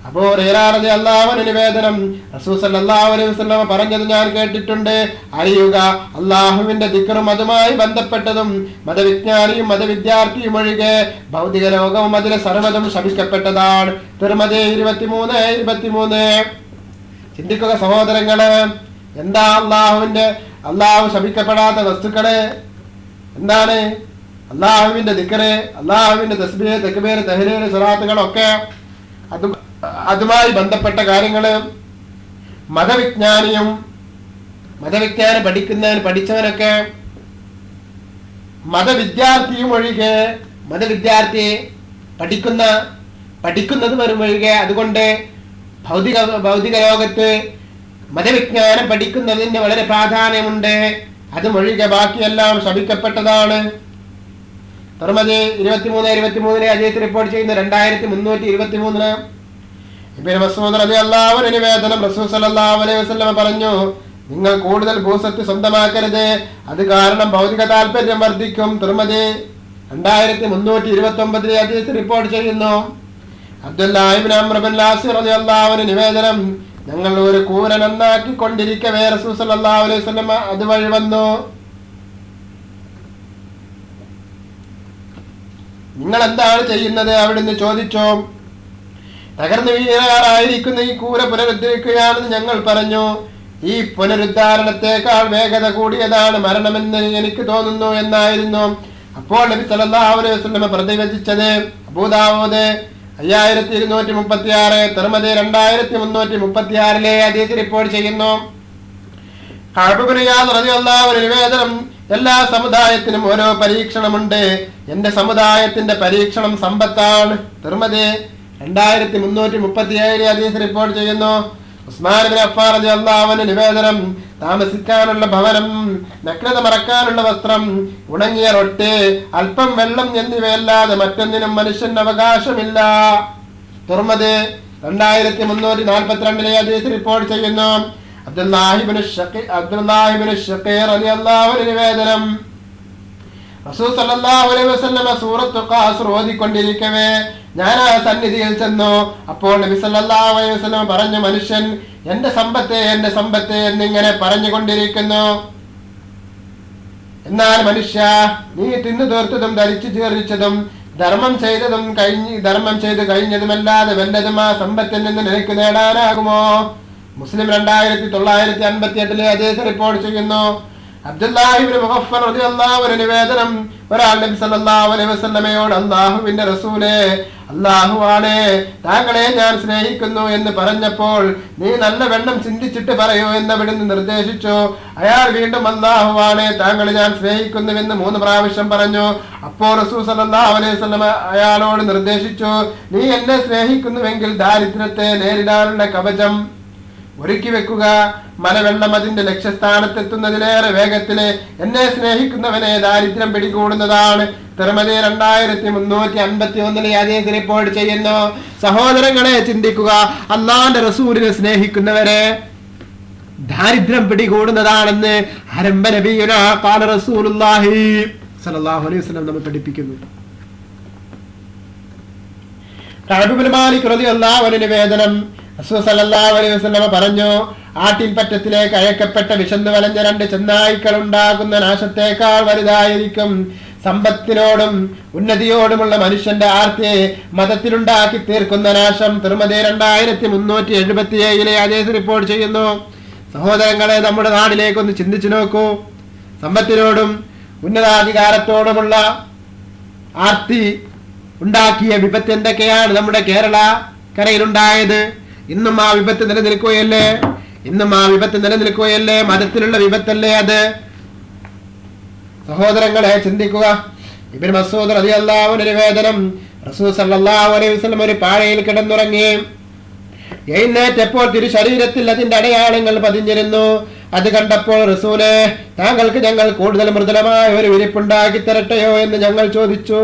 അബൂ ഹുറൈറ റളിയല്ലാഹു അൻഹു നിവേദനം, റസൂൽ സല്ലല്ലാഹു അലൈഹി വസല്ലം പറഞ്ഞത് ഞാൻ കേട്ടിട്ടുണ്ട്. അറിയുക, അല്ലാഹുവിന്റെ ദിക്റും അതുമായി ബന്ധപ്പെട്ടതും മതവിജ്ഞാനിയും മതവിദ്യാർത്ഥിയും ഒഴികെ ഭൗതിക ലോകവും അതിലെ സർവ്വതും ശപിക്കപ്പെട്ടതാണ്. തിർമിദി 23:23. ചിന്തിക്കുക സഹോദരങ്ങളെ, എന്താ അല്ലാഹു ശപിക്കപ്പെടാത്ത വസ്തുക്കളെ എന്താണ്? അല്ലാഹുവിന്റെ ദിക്റ്, അല്ലാഹുവിന്റെ തസ്ബീഹ്, തക്ബീർ, തഹ്ലീൽ, സ്വലാത്തുകളൊക്കെ അതുമായി ബന്ധപ്പെട്ട കാര്യങ്ങള്. മതവിജ്ഞാനം പഠിച്ചവനൊക്കെ, മതവിദ്യാർത്ഥിയും ഒഴികെ, മതവിദ്യാർത്ഥി പഠിക്കുന്നത് വരും ഒഴികെ. അതുകൊണ്ട് ഭൗതിക ലോകത്ത് മതവിജ്ഞാനം പഠിക്കുന്നതിന് വളരെ പ്രാധാന്യമുണ്ട്. അതും ഒഴികെ ബാക്കിയെല്ലാം ശപിക്കപ്പെട്ടതാണ്. തിർമിദി 23:23 ഹദീസ് റിപ്പോർട്ട് ചെയ്യുന്ന 2323. ഇബ്നു മസ്ഊദ് റളിയല്ലാഹു അൻഹു നിവേദനം, റസൂൽ സല്ലല്ലാഹു അലൈഹി വസല്ലം പറഞ്ഞു, നിങ്ങൾ കൂടുതൽ ഭൂസ്വത്ത് സ്വന്തമാക്കരുത്, അത് കാരണം ഭൗതിക താല്പര്യം വർദ്ധിക്കും. തിർമിദി 2329 ഹദീസ് റിപ്പോർട്ട് ചെയ്യുന്നു. അബ്ദുല്ലാഹി ഇബ്നു അംർ ഇബ്നു ആസ് റളിയല്ലാഹു അൻഹു നിവേദനം, ഞങ്ങൾ ഒരു കൂന നന്നാക്കിക്കൊണ്ടിരിക്കവേ റസൂൽ സല്ലല്ലാഹു അലൈഹി വസല്ലം അതുവഴി വന്നു. നിങ്ങൾ എന്താണ് ചെയ്യുന്നത്? അവിടുന്ന് ചോദിച്ചു. തകർന്നു വീഴാറായിരിക്കുന്ന ഈ കൂര പുനരുദ്ധരിക്കുകയാണെന്ന് ഞങ്ങൾ പറഞ്ഞു. ഈ പുനരുദ്ധാരണത്തെക്കാൾ വേഗത കൂടിയതാണ് മരണമെന്ന് എനിക്ക് തോന്നുന്നു എന്നായിരുന്നു. അപ്പോൾ നബി സല്ലല്ലാഹു അലൈഹി വസല്ലം പ്രതിവചിച്ചത് അബൂ ദാവൂദ് 5236, തിർമിദി 2336 ഹദീസ് റിപ്പോർട്ട് ചെയ്യുന്നു. കഅബ് ഇബ്നു ഇയാദ് റളിയല്ലാഹു അൻഹു നിവേദനം, എല്ലാ സമുദായത്തിനും ഓരോ പരീക്ഷണമുണ്ട്. എന്റെ സമുദായത്തിന്റെ പരീക്ഷണം സമ്പത്താണ്. തിർമിദി 2337 ഹദീസ് റിപ്പോർട്ട് ചെയ്യുന്നു. ഉസ്മാൻ ഇബ്നു അഫ്ഫാൻ റളിയല്ലാഹു അൻഹു നിവേദനം, താമസിക്കാനുള്ള ഭവനം, നഗ്നത മറക്കാനുള്ള വസ്ത്രം, ഉണങ്ങിയ റൊട്ടി, അല്പം വെള്ളം എന്നിവയല്ലാതെ മറ്റൊന്നിനും മനുഷ്യന് അവകാശമില്ല. തിർമിദി 2342 ഹദീസ് റിപ്പോർട്ട് ചെയ്യുന്നു. അബ്ദുല്ലാഹി ഇബ്നു ശഖീർ റളിയല്ലാഹു അൻഹു നിവേദനം, റസൂൽ സല്ലല്ലാഹു അലൈഹി വസല്ലം സൂറത്തുൽ ഖാസ് ഓതിക്കൊണ്ടിരിക്കവേ ഞാൻ ആ സന്നിധിയിൽ ചെന്നു. അപ്പോൾ നബി സല്ലല്ലാഹു അലൈഹി വസല്ലം പറഞ്ഞു, മനുഷ്യൻ എന്റെ സമ്പത്തെ എന്റെ സമ്പത്തെ എന്നിങ്ങനെ പറഞ്ഞുകൊണ്ടിരിക്കുന്നു. എന്നാൽ മനുഷ്യ, നീ തിന്നു തീർത്തതും ധരിച്ചു ചേർച്ചതും ധർമ്മം ചെയ്തു കഴിഞ്ഞതുമല്ലാതെ വല്ലതും ആ സമ്പത്തിൽ നിന്ന് നിനക്ക് നേടാനാകുമോ? മുസ്ലിം 2958 ഹദീസ് റിപ്പോർട്ട് ചെയ്യുന്നു. അബ്ദുല്ലാഹി ഇബ്നു മുഗഫർ റളിയല്ലാഹു അൻഹു നിവേദനം, ഒരാൾ നബി സല്ലല്ലാഹു അലൈഹി വസല്ലമയോട്, അല്ലാഹുവിന്റെ റസൂലേ, അല്ലാഹുവാണ്, താങ്കളെ ഞാൻ സ്നേഹിക്കുന്നു എന്ന് പറഞ്ഞപ്പോൾ നീ നല്ല വെണ്ണം ചിന്തിച്ചിട്ട് പറയൂ എന്ന് അവിടുന്ന് നിർദ്ദേശിച്ചു. അയാൾ വീണ്ടും അല്ലാഹുവാണ്, താങ്കളെ ഞാൻ സ്നേഹിക്കുന്നുവെന്ന് 3 പ്രാവശ്യം പറഞ്ഞു. അപ്പോൾ റസൂൽ സല്ലല്ലാഹു അലൈഹി വസല്ലമ അയാളോട് നിർദ്ദേശിച്ചു, നീ എന്നെ സ്നേഹിക്കുന്നുവെങ്കിൽ ദാരിദ്ര്യത്തെ നേരിടാനുള്ള കവചം ഒരുക്കി വെക്കുക. മലവെള്ളം അതിന്റെ ലക്ഷ്യസ്ഥാനത്തെത്തുന്നതിലേറെ വേഗത്തില് എന്നെ സ്നേഹിക്കുന്നവനെ ദാരിദ്ര്യം പിടികൂടുന്നതാണ്. തിർമിദി 2351 ഹദീസ് റിപ്പോർട്ട് ചെയ്യുന്നു. സഹോദരങ്ങളെ, ചിന്തിക്കുക, അല്ലാഹുവിന്റെ റസൂലിനെ സ്നേഹിക്കുന്നവരെ ദാരിദ്ര്യം പിടികൂടുന്നതാണെന്ന് ആരംഭ നബിയുനാ ഖാല റസൂലുള്ളാഹി സ്വല്ലല്ലാഹു അലൈഹി വസല്ലം നമ്മെ പഠിപ്പിക്കുന്നു. കഅബ് ഇബ്നു മാലിക് റളിയല്ലാഹു അൻഹു നിവേദനം, റസൂൽ സല്ലല്ലാഹു അലൈഹി വസല്ലം പറഞ്ഞു, ആട്ടിൻപറ്റത്തിലേക്ക് അയക്കപ്പെട്ട വിശന്നു വലഞ്ഞ 2 ചെന്നായ്ക്കൾ ഉണ്ടാകുന്ന നാശത്തേക്കാൾ വലുതായിരിക്കും സമ്പത്തിനോടും ഉന്നതിയോടുമുള്ള മനുഷ്യന്റെ ആർത്തിയെ മതത്തിലുണ്ടാക്കി തീർക്കുന്ന നാശം. തിർമിദി 2377 ഹദീസ് റിപ്പോർട്ട് ചെയ്യുന്നു. സഹോദരങ്ങളെ, നമ്മുടെ നാട്ടിലേക്കൊന്ന് ചിന്തിച്ചു നോക്കൂ. സമ്പത്തിനോടും ഉന്നതാധികാരത്തോടുമുള്ള ആർത്തി ഉണ്ടാക്കിയ വിപത്ത് എന്തൊക്കെയാണ് നമ്മുടെ കേരള കരയിലുണ്ടായത്? ഇന്നും ആ വിപത്ത് നിലനിൽക്കുകയല്ലേ? മതത്തിലുള്ള വിപത്തല്ലേ അത്? സഹോദരങ്ങളെ, ചിന്തിക്കുക. ഇബ്നു മസ്ഊദ് റളിയല്ലാഹു അൻഹു നിവേദനം, റസൂൽ സല്ലല്ലാഹു അലൈഹി വസല്ലം ഒരു പാഴയിൽ കിടന്നുറങ്ങി. എഴുന്നേറ്റപ്പോൾ തിരുശരീരത്തിൽ അതിന്റെ അടയാളങ്ങൾ പതിഞ്ഞിരുന്നു. അത് കണ്ടപ്പോൾ, റസൂലേ, താങ്കൾക്ക് ഞങ്ങൾ കൂടുതൽ മൃദുലമായ ഒരു വിരിപ്പുണ്ടാക്കി തരട്ടെയോ എന്ന് ഞങ്ങൾ ചോദിച്ചു.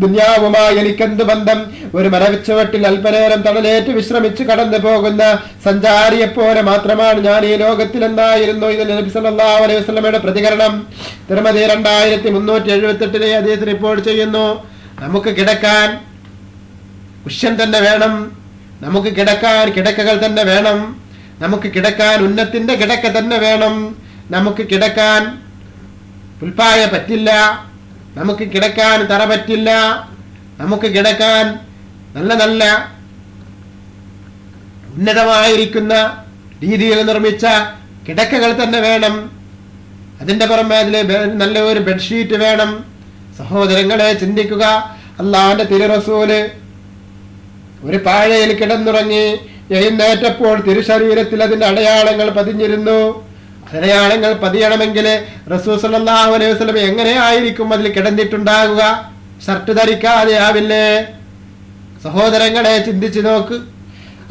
ദുനിയാവുമായി എനിക്കെന്ത് ബന്ധം? ഒരു മരവിച്ചുവട്ടിൽ അല്പനേരം തണലേറ്റ് വിശ്രമിച്ച് കടന്നു പോകുന്ന സഞ്ചാരിയെപ്പോലെ മാത്രമാണ് ഞാൻ ഈ ലോകത്തിലെന്നായിരുന്നു ഇതിൽ നബി സല്ലല്ലാഹു അലൈഹി വസല്ലമയുടെ പ്രതികരണം. തിർമിദി 2378 ഹദീസ് റിപ്പോർട്ട് ചെയ്യുന്നു. നമുക്ക് കിടക്കാൻ ഉഷ്യൻ തന്നെ വേണം, നമുക്ക് കിടക്കാൻ കിടക്കകൾ തന്നെ വേണം, നമുക്ക് കിടക്കാൻ ഉന്നത്തിന്റെ കിടക്ക തന്നെ വേണം, നമുക്ക് കിടക്കാൻ പുൽപ്പായ പറ്റില്ല, നമുക്ക് കിടക്കാൻ തറ പറ്റില്ല, നമുക്ക് കിടക്കാൻ നല്ല നല്ല ഉന്നതമായിരിക്കുന്ന രീതിയിൽ നിർമ്മിച്ച കിടക്കകൾ തന്നെ വേണം. അതിന്റെ പുറമെ അതിൽ നല്ല ഒരു ബെഡ്ഷീറ്റ് വേണം. സഹോദരങ്ങളെ, ചിന്തിക്കുക. അല്ലാഹുവിന്റെ തിരുറസൂല് ഒരു പാഴയിൽ കിടന്നുറങ്ങി. എഴുന്നേറ്റപ്പോൾ തിരുശരീരത്തിൽ അതിന്റെ അടയാളങ്ങൾ പതിഞ്ഞിരുന്നു. അടയാളങ്ങൾ പതിയണമെങ്കിൽ റസൂൽ സല്ലല്ലാഹു അലൈഹി വസല്ലം എങ്ങനെയായിരിക്കും അതിൽ കിടന്നിട്ടുണ്ടാകുക? ഷർട്ട് ധരിക്കാതെ ആവില്ലേ? സഹോദരങ്ങളെ, ചിന്തിച്ചു നോക്ക്.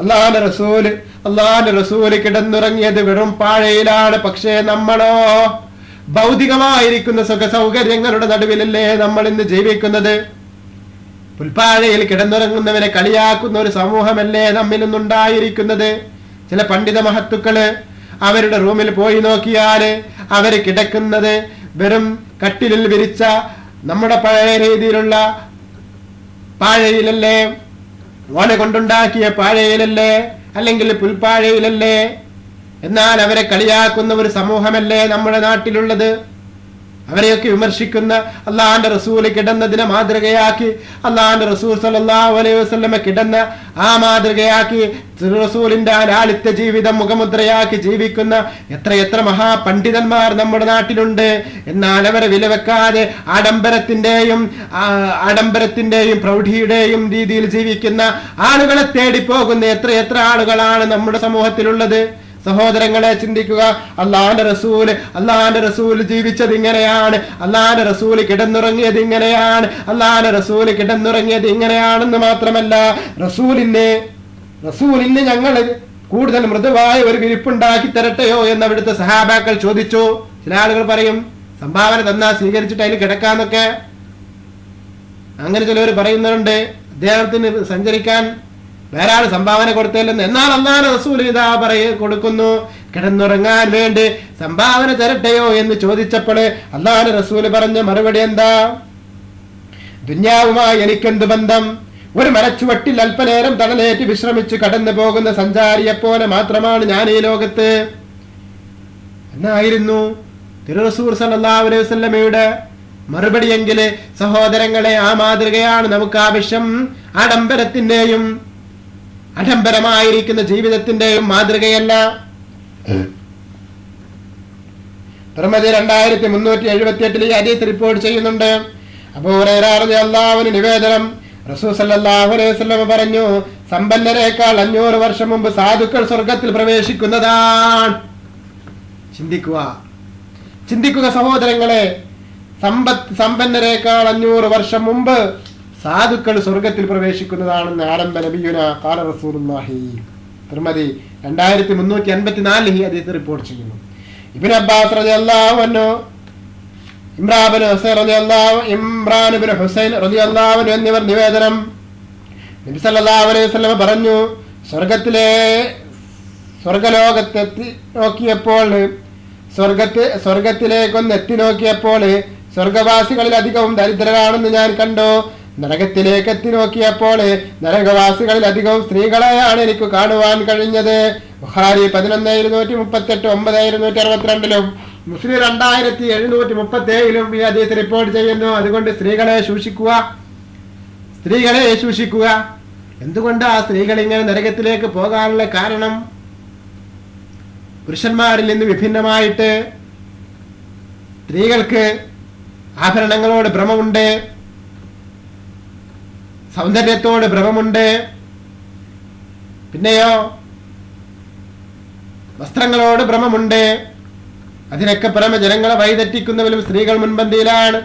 അല്ലാഹുവിന്റെ റസൂല് കിടന്നുറങ്ങിയത് വെറും പാഴയിലാണ്. പക്ഷേ നമ്മളോ ഭൗതികമായിരിക്കുന്ന സുഖ സൗകര്യങ്ങളുടെ നടുവിലല്ലേ നമ്മൾ ഇന്ന് ജീവിക്കുന്നത്? പുൽപ്പാഴയിൽ കിടന്നുറങ്ങുന്നവരെ കളിയാക്കുന്ന ഒരു സമൂഹമല്ലേ നമ്മിൽ നിന്നുണ്ടായിരിക്കുന്നത്? ചില പണ്ഡിത മഹത്തുക്കള് അവരുടെ റൂമിൽ പോയി നോക്കിയാല് അവര് കിടക്കുന്നത് വെറും കട്ടിലിൽ വിരിച്ച നമ്മുടെ പഴയ രീതിയിലുള്ള പാഴയിലല്ലേ? ഓല കൊണ്ടുണ്ടാക്കിയ പാഴയിലല്ലേ, അല്ലെങ്കിൽ പുൽപ്പാഴയിലല്ലേ? എന്നാൽ അവരെ കളിയാക്കുന്ന ഒരു സമൂഹമല്ലേ നമ്മുടെ നാട്ടിലുള്ളത്? അവരെയൊക്കെ വിമർശിക്കുന്ന, അള്ളാഹുവിന്റെ റസൂൽ കിടന്നതിനെ മാതൃകയാക്കി, അള്ളാഹുവിന്റെ റസൂൽ സല്ലല്ലാഹു അലൈഹി വസല്ലമ കിടന്ന ആ മാതൃകയാക്കി, റസൂലിന്റെ ആ ലാളിത്യ ജീവിതം മുഖമുദ്രയാക്കി ജീവിക്കുന്ന എത്രയെത്ര മഹാപണ്ഡിതന്മാർ നമ്മുടെ നാട്ടിലുണ്ട്. എന്നാൽ അവരെ വിലവെക്കാതെ ആഡംബരത്തിന്റെയും പ്രൗഢിയുടെയും രീതിയിൽ ജീവിക്കുന്ന ആളുകളെ തേടി പോകുന്ന എത്രയെത്ര ആളുകളാണ് നമ്മുടെ സമൂഹത്തിലുള്ളത്. സഹോദരങ്ങളെ, ചിന്തിക്കുക. അള്ളാഹുവിന്റെ റസൂൽ ജീവിച്ചത് ഇങ്ങനെയാണ്, അള്ളാഹുവിന്റെ റസൂൽ കിടന്നുറങ്ങിയത് ഇങ്ങനെയാണ്, അള്ളാഹുവിന്റെ റസൂൽ കിടന്നുറങ്ങിയത് ഇങ്ങനെയാണെന്ന് മാത്രമല്ല, റസൂലിന് ഞങ്ങൾ കൂടുതൽ മൃദുവായ ഒരു വിരിപ്പുണ്ടാക്കി തരട്ടെയോ എന്ന് അവിടുത്തെ സഹാബാക്കൾ ചോദിച്ചു. ചില ആളുകൾ പറയും സംഭാവന തന്നാ സ്വീകരിച്ചിട്ട് അതിൽ കിടക്കാന്നൊക്കെ. അങ്ങനെ ചിലവർ പറയുന്നുണ്ട് അദ്ദേഹത്തിന് സഞ്ചരിക്കാൻ വേറെ ആൾ സംഭാവന കൊടുത്തില്ലെന്ന്. എന്നാൽ അള്ളാഹുവിന്റെ റസൂൽ ഇതാ കൊടുക്കുന്നു, കിടന്നുറങ്ങാൻ വേണ്ടി സംഭാവന തരട്ടെയോ എന്ന് ചോദിച്ചപ്പോൾ അള്ളാഹുവിന്റെ റസൂൽ പറഞ്ഞ മറുപടി എന്താ? ദുന്യാവുമായി എനിക്കെന്ത് ബന്ധം? ഒരു മരച്ചുവട്ടിൽ അല്പനേരം തണലേറ്റ് വിശ്രമിച്ച് കടന്നു പോകുന്ന സഞ്ചാരിയെപ്പോലെ മാത്രമാണ് ഞാൻ ഈ ലോകത്ത് എന്നായിരുന്നു തിരുറസൂൽ സല്ലല്ലാഹു അലൈഹി വസല്ലമയുടെ മറുപടിയെങ്കില് സഹോദരങ്ങളെ, ആ മാതൃകയാണ് നമുക്ക് ആവശ്യം. ആഡംബരമായിരിക്കുന്ന ജീവിതത്തിന്റെയും മാതൃകയല്ല. തിർമിദി 2378 ഈ ഹദീസ് റിപ്പോർട്ട് ചെയ്യുന്നുണ്ട്. അബൂ ഹുറൈറ റളിയല്ലാഹു അൻഹു നിവേദനം, റസൂൽ സല്ലല്ലാഹു അലൈഹി വസല്ലം പറഞ്ഞു, സമ്പന്നരേക്കാൾ 500 വർഷം മുമ്പ് സാധുക്കൾ സ്വർഗത്തിൽ പ്രവേശിക്കുന്നതാണ്. ചിന്തിക്കുക സഹോദരങ്ങളെ, സമ്പന്നരേക്കാൾ 500 വർഷം മുമ്പ് സാധുക്കൾ സ്വർഗത്തിൽ പ്രവേശിക്കുന്നതാണെന്ന് ആരംഭ നബിയുന ഖാല റസൂലുള്ളാഹി. തിർമിദി 2384 ഈ ഹദീസ് റിപ്പോർട്ട് ചെയ്യുന്നു. ഇബ്നു അബ്ബാസ് റളിയല്ലാഹു അൻഹു, ഇമ്രാൻ ഇബ്നു ഹുസൈൻ റളിയല്ലാഹു അൻഹു എന്നിവർ നിവേദനം, നബി സല്ലല്ലാഹു അലൈഹി വസല്ലം പറഞ്ഞു, സ്വർഗലോകത്തെത്തി നോക്കിയപ്പോൾ സ്വർഗത്തിലേക്കൊന്ന് എത്തി നോക്കിയപ്പോൾ സ്വർഗവാസികളിൽ അധികവും ദരിദ്രരാണെന്ന് ഞാൻ കണ്ടു. നരകത്തിലേക്ക് എത്തി നോക്കിയപ്പോൾ നരകവാസികളിൽ അധികവും സ്ത്രീകളെയാണ് എനിക്ക് കാണുവാൻ കഴിഞ്ഞത്. ബുഖാരി 11,238, 9,262, മുസ്ലിം 2,737 ഈ ഹദീസ് റിപ്പോർട്ട് ചെയ്യുന്നു. അതുകൊണ്ട് സ്ത്രീകളെ സൂക്ഷിക്കുക. എന്തുകൊണ്ട് ആ സ്ത്രീകൾ ഇങ്ങനെ നരകത്തിലേക്ക് പോകാനുള്ള കാരണം? പുരുഷന്മാരിൽ നിന്ന് വിഭിന്നമായിട്ട് സ്ത്രീകൾക്ക് ആഭരണങ്ങളോട് ഭ്രമമുണ്ട്, സൗന്ദര്യത്തോട് ഭ്രമമുണ്ട്, പിന്നെയോ വസ്ത്രങ്ങളോട് ഭ്രമമുണ്ട്. അതിനൊക്കെ പുറമെ ജനങ്ങളെ വഴിതെറ്റിക്കുന്നവരും സ്ത്രീകൾ മുൻപന്തിയിലാണ്.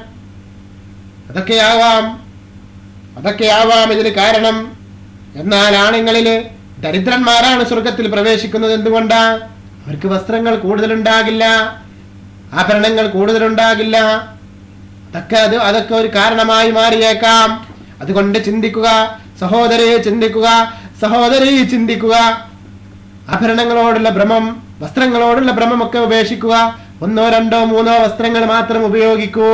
അതൊക്കെയാവാം ഇതിന് കാരണം. എന്നാൽ ആണുങ്ങളില് ദരിദ്രന്മാരാണ് സ്വർഗത്തിൽ പ്രവേശിക്കുന്നത്. എന്തുകൊണ്ടാ? അവർക്ക് വസ്ത്രങ്ങൾ കൂടുതലുണ്ടാകില്ല, ആഭരണങ്ങൾ കൂടുതലുണ്ടാകില്ല. അതൊക്കെ ഒരു കാരണമായി മാറിയേക്കാം. അതുകൊണ്ട് ചിന്തിക്കുക സഹോദരി, ചിന്തിക്കുക. ആഭരണങ്ങളോടുള്ള ഭ്രമം, വസ്ത്രങ്ങളോടുള്ള ഭ്രമം ഒക്കെ ഉപേക്ഷിക്കുക. 1, 2, 3 വസ്ത്രങ്ങൾ മാത്രം ഉപയോഗിക്കൂ.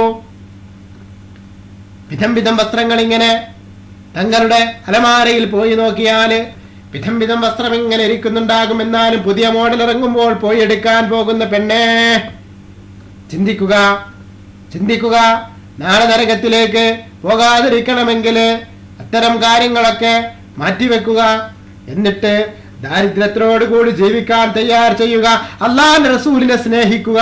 വിധം വസ്ത്രങ്ങൾ ഇങ്ങനെ തങ്ങളുടെ അലമാരയിൽ പോയി നോക്കിയാല് വിധം വസ്ത്രം ഇങ്ങനെ ഇരിക്കുന്നുണ്ടാകും. എന്നാലും പുതിയ മോഡൽ ഇറങ്ങുമ്പോൾ പോയി എടുക്കാൻ പോകുന്ന പെണ്ണേ, ചിന്തിക്കുക. നാളെ നരകത്തിലേക്ക് പോകാതിരിക്കണമെങ്കിൽ അത്തരം കാര്യങ്ങളൊക്കെ മാറ്റിവെക്കുക. എന്നിട്ട് ദാരിദ്ര്യത്തോടുകൂടി ജീവിക്കാൻ തയ്യാർ ചെയ്യുക. അല്ലാഹുവിന്റെ റസൂലിനെ സ്നേഹിക്കുക.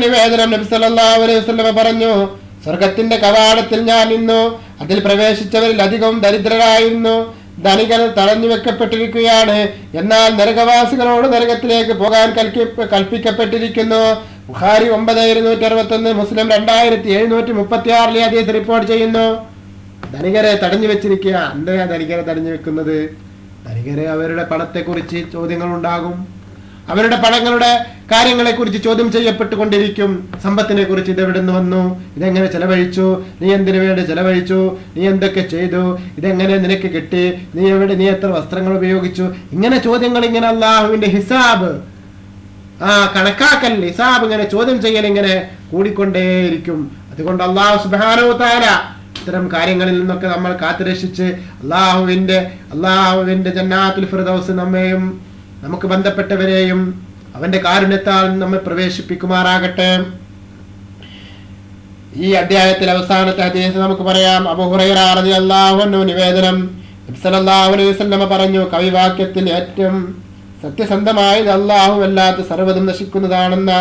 നിവേദനം, നബി സല്ലല്ലാഹു അലൈഹി വസല്ലം പറഞ്ഞു, സ്വർഗത്തിന്റെ കവാടത്തിൽ ഞാൻ നിന്നു. അതിൽ പ്രവേശിച്ചവരിൽ അധികവും ദരിദ്രരായിരുന്നു. ധനികർ തടഞ്ഞു വെക്കപ്പെട്ടിരിക്കുകയാണ്. എന്നാൽ നരകവാസികളോട് നരകത്തിലേക്ക് പോകാൻ കൽപ്പിക്കപ്പെട്ടിരിക്കുന്നു. ബുഖാരി 9,261, മുസ്ലിം 2,736 ഹദീസ് റിപ്പോർട്ട് ചെയ്യുന്നു. ധനികരെ തടഞ്ഞു വെച്ചിരിക്കുക. എന്തിനാ ധനികരെ തടഞ്ഞു വെക്കുന്നത്? ധനികരെ അവരുടെ പണത്തെക്കുറിച്ച് ചോദ്യങ്ങൾ ഉണ്ടാകും. അവരുടെ പണങ്ങളുടെ കാര്യങ്ങളെ കുറിച്ച് ചോദ്യം ചെയ്യപ്പെട്ടുകൊണ്ടിരിക്കും. സമ്പത്തിനെ കുറിച്ച് ഇതെവിടെ നിന്ന് വന്നു, ഇതെങ്ങനെ ചെലവഴിച്ചു, നീ എന്തിനു വേണ്ടി ചെലവഴിച്ചു, നീ എന്തൊക്കെ ചെയ്തു, ഇതെങ്ങനെ നിനക്ക് കിട്ടി, നീ എത്ര വസ്ത്രങ്ങൾ ഉപയോഗിച്ചു, ഇങ്ങനെ ചോദ്യങ്ങൾ. ഇങ്ങനെ അല്ലാഹുവിന്റെ ഹിസാബ് കണക്കാക്കൽ ഹിസാബ് ഇങ്ങനെ ചോദ്യം ചെയ്യൽ ഇങ്ങനെ കൂടിക്കൊണ്ടേയിരിക്കും. അതുകൊണ്ട് അല്ലാഹു സുബ്ഹാനഹു വ തആല ഇത്തരം കാര്യങ്ങളിൽ നിന്നൊക്കെ നമ്മൾ കാത്തുരക്ഷിച്ച് അള്ളാഹുവിന്റെ ജന്നാത്തുൽ ഫിർദൗസ് നമ്മെയും നമുക്ക് ബന്ധപ്പെട്ടവരെയും അവന്റെ കാരുണ്യത്താൽ നമ്മെ പ്രവേശിപ്പിക്കുമാറാകട്ടെ. ഈ അധ്യായത്തിൽ അവസാനത്തെ ഹദീസ് നമുക്ക് പറയാം. അബൂ ഹുറൈറ റളിയല്ലാഹു അൻഹു നിവേദനം, നബി സല്ലല്ലാഹു അലൈഹി വസല്ലം പറഞ്ഞു, കവിവാക്യത്തിൽ ഏറ്റവും സത്യസന്ധമായത് അല്ലാഹു അല്ലാത്ത സർവ്വതും നശിക്കുന്നതാണെന്ന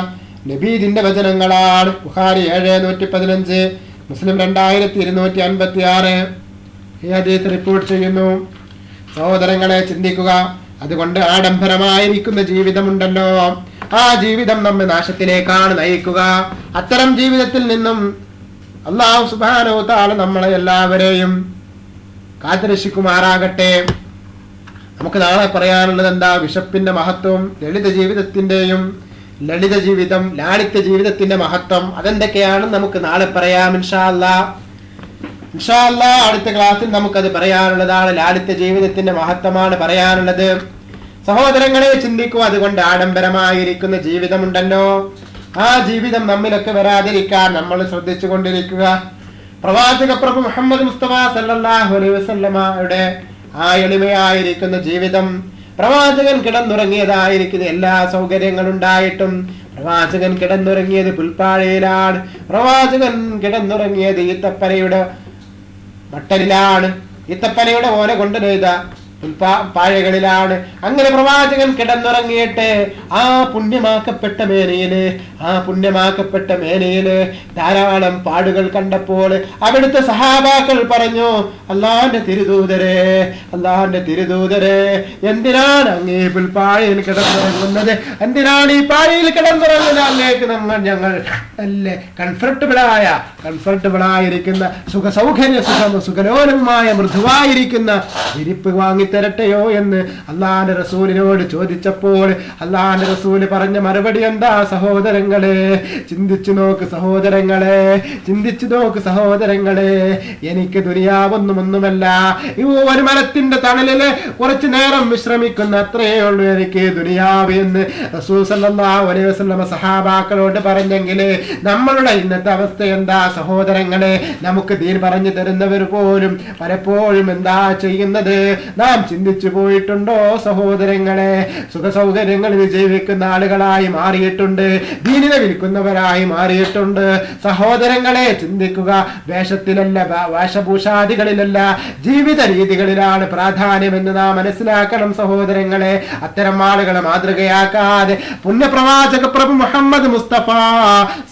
നബീദിന്റെ വചനങ്ങളാണ്. ബുഖാരി 7115, മുസ്ലിം 2256 ഈ ഹദീസ് റിപ്പോർട്ട് ചെയ്യുന്നു. സഹോദരങ്ങളെ, ചിന്തിക്കുക. അതുകൊണ്ട് ആഡംബരമായിരിക്കുന്ന ജീവിതമുണ്ടല്ലോ, ആ ജീവിതം നമ്മെ നാശത്തിലേക്കാണ് നയിക്കുക. അത്തരം ജീവിതത്തിൽ നിന്നും അല്ലാഹു സുബ്ഹാനഹു വ തആല നമ്മളെ എല്ലാവരെയും കാത്തുരക്ഷിക്കുമാറാകട്ടെ. നമുക്ക് നാളെ പറയാനുള്ളത് എന്താ? വിശപ്പിന്റെ മഹത്വം, ലളിത ജീവിതം, ലാളിത്യ ജീവിതത്തിന്റെ മഹത്വം, അതെന്തൊക്കെയാണെന്ന് നമുക്ക് നാളെ പറയാം ഇൻഷാ അല്ലാഹ്. അടുത്ത ക്ലാസ്സിൽ നമുക്കത് പറയാനുള്ളതാണ്. ലാളിത്യ ജീവിതത്തിന്റെ മഹത്വമാണ് പറയാനുള്ളത്. സഹോദരങ്ങളെ, ചിന്തിക്കുക. അതുകൊണ്ട് ആഡംബരമായിരിക്കുന്ന ജീവിതമുണ്ടല്ലോ, ആ ജീവിതം നമ്മിലൊക്കെ വരാതിരിക്കാൻ നമ്മൾ ശ്രദ്ധിച്ചു കൊണ്ടിരിക്കുക. പ്രവാചക പ്രഭു മുഹമ്മദ് മുസ്തഫ സല്ലല്ലാഹു അലൈഹി വസല്ലമയുടെ ആ എളിമയായിരിക്കുന്ന ജീവിതം, പ്രവാചകൻ കിടന്നുറങ്ങിയതായിരിക്കുന്ന എല്ലാ സൗകര്യങ്ങളുണ്ടായിട്ടും പ്രവാചകൻ കിടന്നുറങ്ങിയത് പുൽപ്പാഴയിലാണ്. പ്രവാചകൻ കിടന്നുറങ്ങിയത് ഈത്തപ്പനയുടെ മട്ടലിലാണ്, ഈത്തപ്പനയുടെ ഓല കൊണ്ട് നെയ്ത പാഴകളിലാണ്. അങ്ങനെ പ്രവാചകൻ കിടന്നുറങ്ങിയിട്ട് ആ പുണ്യമാക്കപ്പെട്ട മേനയില് ധാരാളം പാടുകൾ കണ്ടപ്പോൾ അവിടുത്തെ സഹാബാക്കൾ പറഞ്ഞു, അല്ലാഹുവിന്റെ തിരുദൂതരെ, എന്തിനാണ് അങ്ങേ പുൽപ്പാഴയിൽ കിടന്നുറങ്ങുന്നത്? എന്തിനാണ് ഈ പാഴയിൽ കിടന്നുറങ്ങുന്നതിലേക്ക് ഞങ്ങൾ അല്ലേ കംഫർട്ടബിൾ ആയിരിക്കുന്ന സുഖലോലമായ മൃദുവായിരിക്കുന്ന വിരിപ്പ് വാങ്ങിത്തരട്ടെയോ എന്ന് അല്ലാഹുവിന്റെ റസൂലിനോട് ചോദിച്ചപ്പോൾ അല്ലാഹുവിന്റെ റസൂല് പറഞ്ഞ മറുപടി എന്താ? സഹോദരങ്ങളെ, ചിന്തിച്ചു നോക്ക് സഹോദരങ്ങളെ, എനിക്ക് ദുനിയാവൊന്നുമല്ല, ഒരു മരത്തിന്റെ തണലില് കുറച്ചു നേരം വിശ്രമിക്കുന്ന അത്രയേ ഉള്ളൂ എനിക്ക് ദുനിയാവ് എന്ന് റസൂൽ സല്ലല്ലാഹു അലൈഹി വസല്ലം സഹാബാക്കളോട് പറഞ്ഞെങ്കിൽ നമ്മളുടെ ഇന്നത്തെ അവസ്ഥ എന്താ സഹോദരങ്ങളെ? നമുക്ക് ദീൻ പറഞ്ഞു തരുന്നവർ പോലും പലപ്പോഴും എന്താ ചെയ്യുന്നത്? നാം ചിന്തിച്ചു പോയിട്ടുണ്ടോ സഹോദരങ്ങളെ? സുഖസൗകര്യങ്ങളിൽ ജീവിക്കുന്ന ആളുകളായി മാറിയിട്ടുണ്ട്, ദീനിനെ വിൽക്കുന്നവരായി മാറിയിട്ടുണ്ട്. സഹോദരങ്ങളെ, ചിന്തിക്കുക. വേഷത്തിലല്ല, വേഷഭൂഷാദികളിലല്ല, ജീവിത രീതികളിലാണ് പ്രാധാന്യമെന്ന് നാം മനസ്സിലാക്കണം സഹോദരങ്ങളെ. അത്തരം ആളുകളെ മാതൃകയാക്കാതെ പുണ്യപ്രവാചക പ്രഭു മുഹമ്മദ് മുസ്തഫ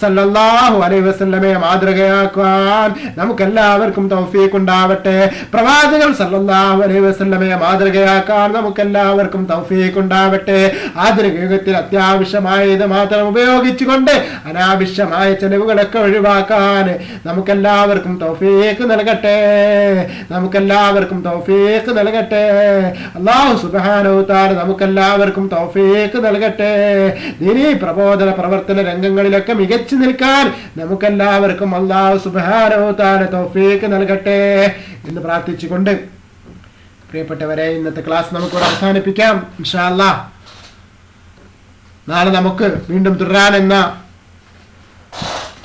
സല്ലല്ലാഹു അലൈഹി വസല്ലമയെ മാതൃകയാക്കാൻ നമുക്കെല്ലാവർക്കും തൗഫീഖ് ഉണ്ടാവട്ടെ. പ്രവാചകൻ സല്ലല്ലാഹു അലൈഹി വസല്ലമയെ മാതൃകയാക്കാൻ നമുക്കെല്ലാവർക്കും തൗഫീഖ് ഉണ്ടാവട്ടെ. ആധുനിക യുഗത്തിൽ അത്യാവശ്യമായത് മാത്രം ഉപയോഗിച്ചുകൊണ്ട് അനാവശ്യമായ ചെലവുകളൊക്കെ ഒഴിവാക്കാൻ നമുക്കെല്ലാവർക്കും തൗഫീഖ് നൽകട്ടെ. അല്ലാഹു സുബ്ഹാനഹു വ തആല നമുക്കെല്ലാവർക്കും തൗഫീഖ് നൽകട്ടെ. ദീനീ പ്രബോധന പ്രവർത്തന രംഗങ്ങളിലൊക്കെ മികച്ചു നിൽക്കാൻ നമുക്കെല്ലാവർക്കും അല്ലാഹു സുബ്ഹാനഹു വ തആല തൗഫീഖ് നൽകട്ടെ എന്ന് പ്രാർത്ഥിച്ചുകൊണ്ട് പ്രിയപ്പെട്ടവരെ, ഇന്നത്തെ ക്ലാസ് നമുക്കിവിടെ അവസാനിപ്പിക്കാം ഇൻഷാ അല്ലാഹ്. നാളെ നമുക്ക് വീണ്ടും തുടരാനെന്ന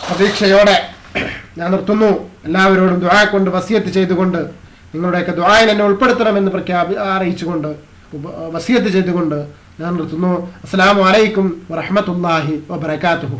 പ്രതീക്ഷയോടെ ഞാൻ നിർത്തുന്നു. എല്ലാവരോടും ദുആ കൊണ്ട് വസിയത്ത് ചെയ്തുകൊണ്ട്, നിങ്ങളുടെയൊക്കെ ദുആയിൽ എന്നെ ഉൾപ്പെടുത്തണമെന്ന് അറിയിച്ചുകൊണ്ട് വസിയത്ത് ചെയ്തുകൊണ്ട് ഞാൻ നിർത്തുന്നു. അസ്സലാമു അലൈക്കും വറഹ്മത്തുള്ളാഹി വബറകാതുഹു.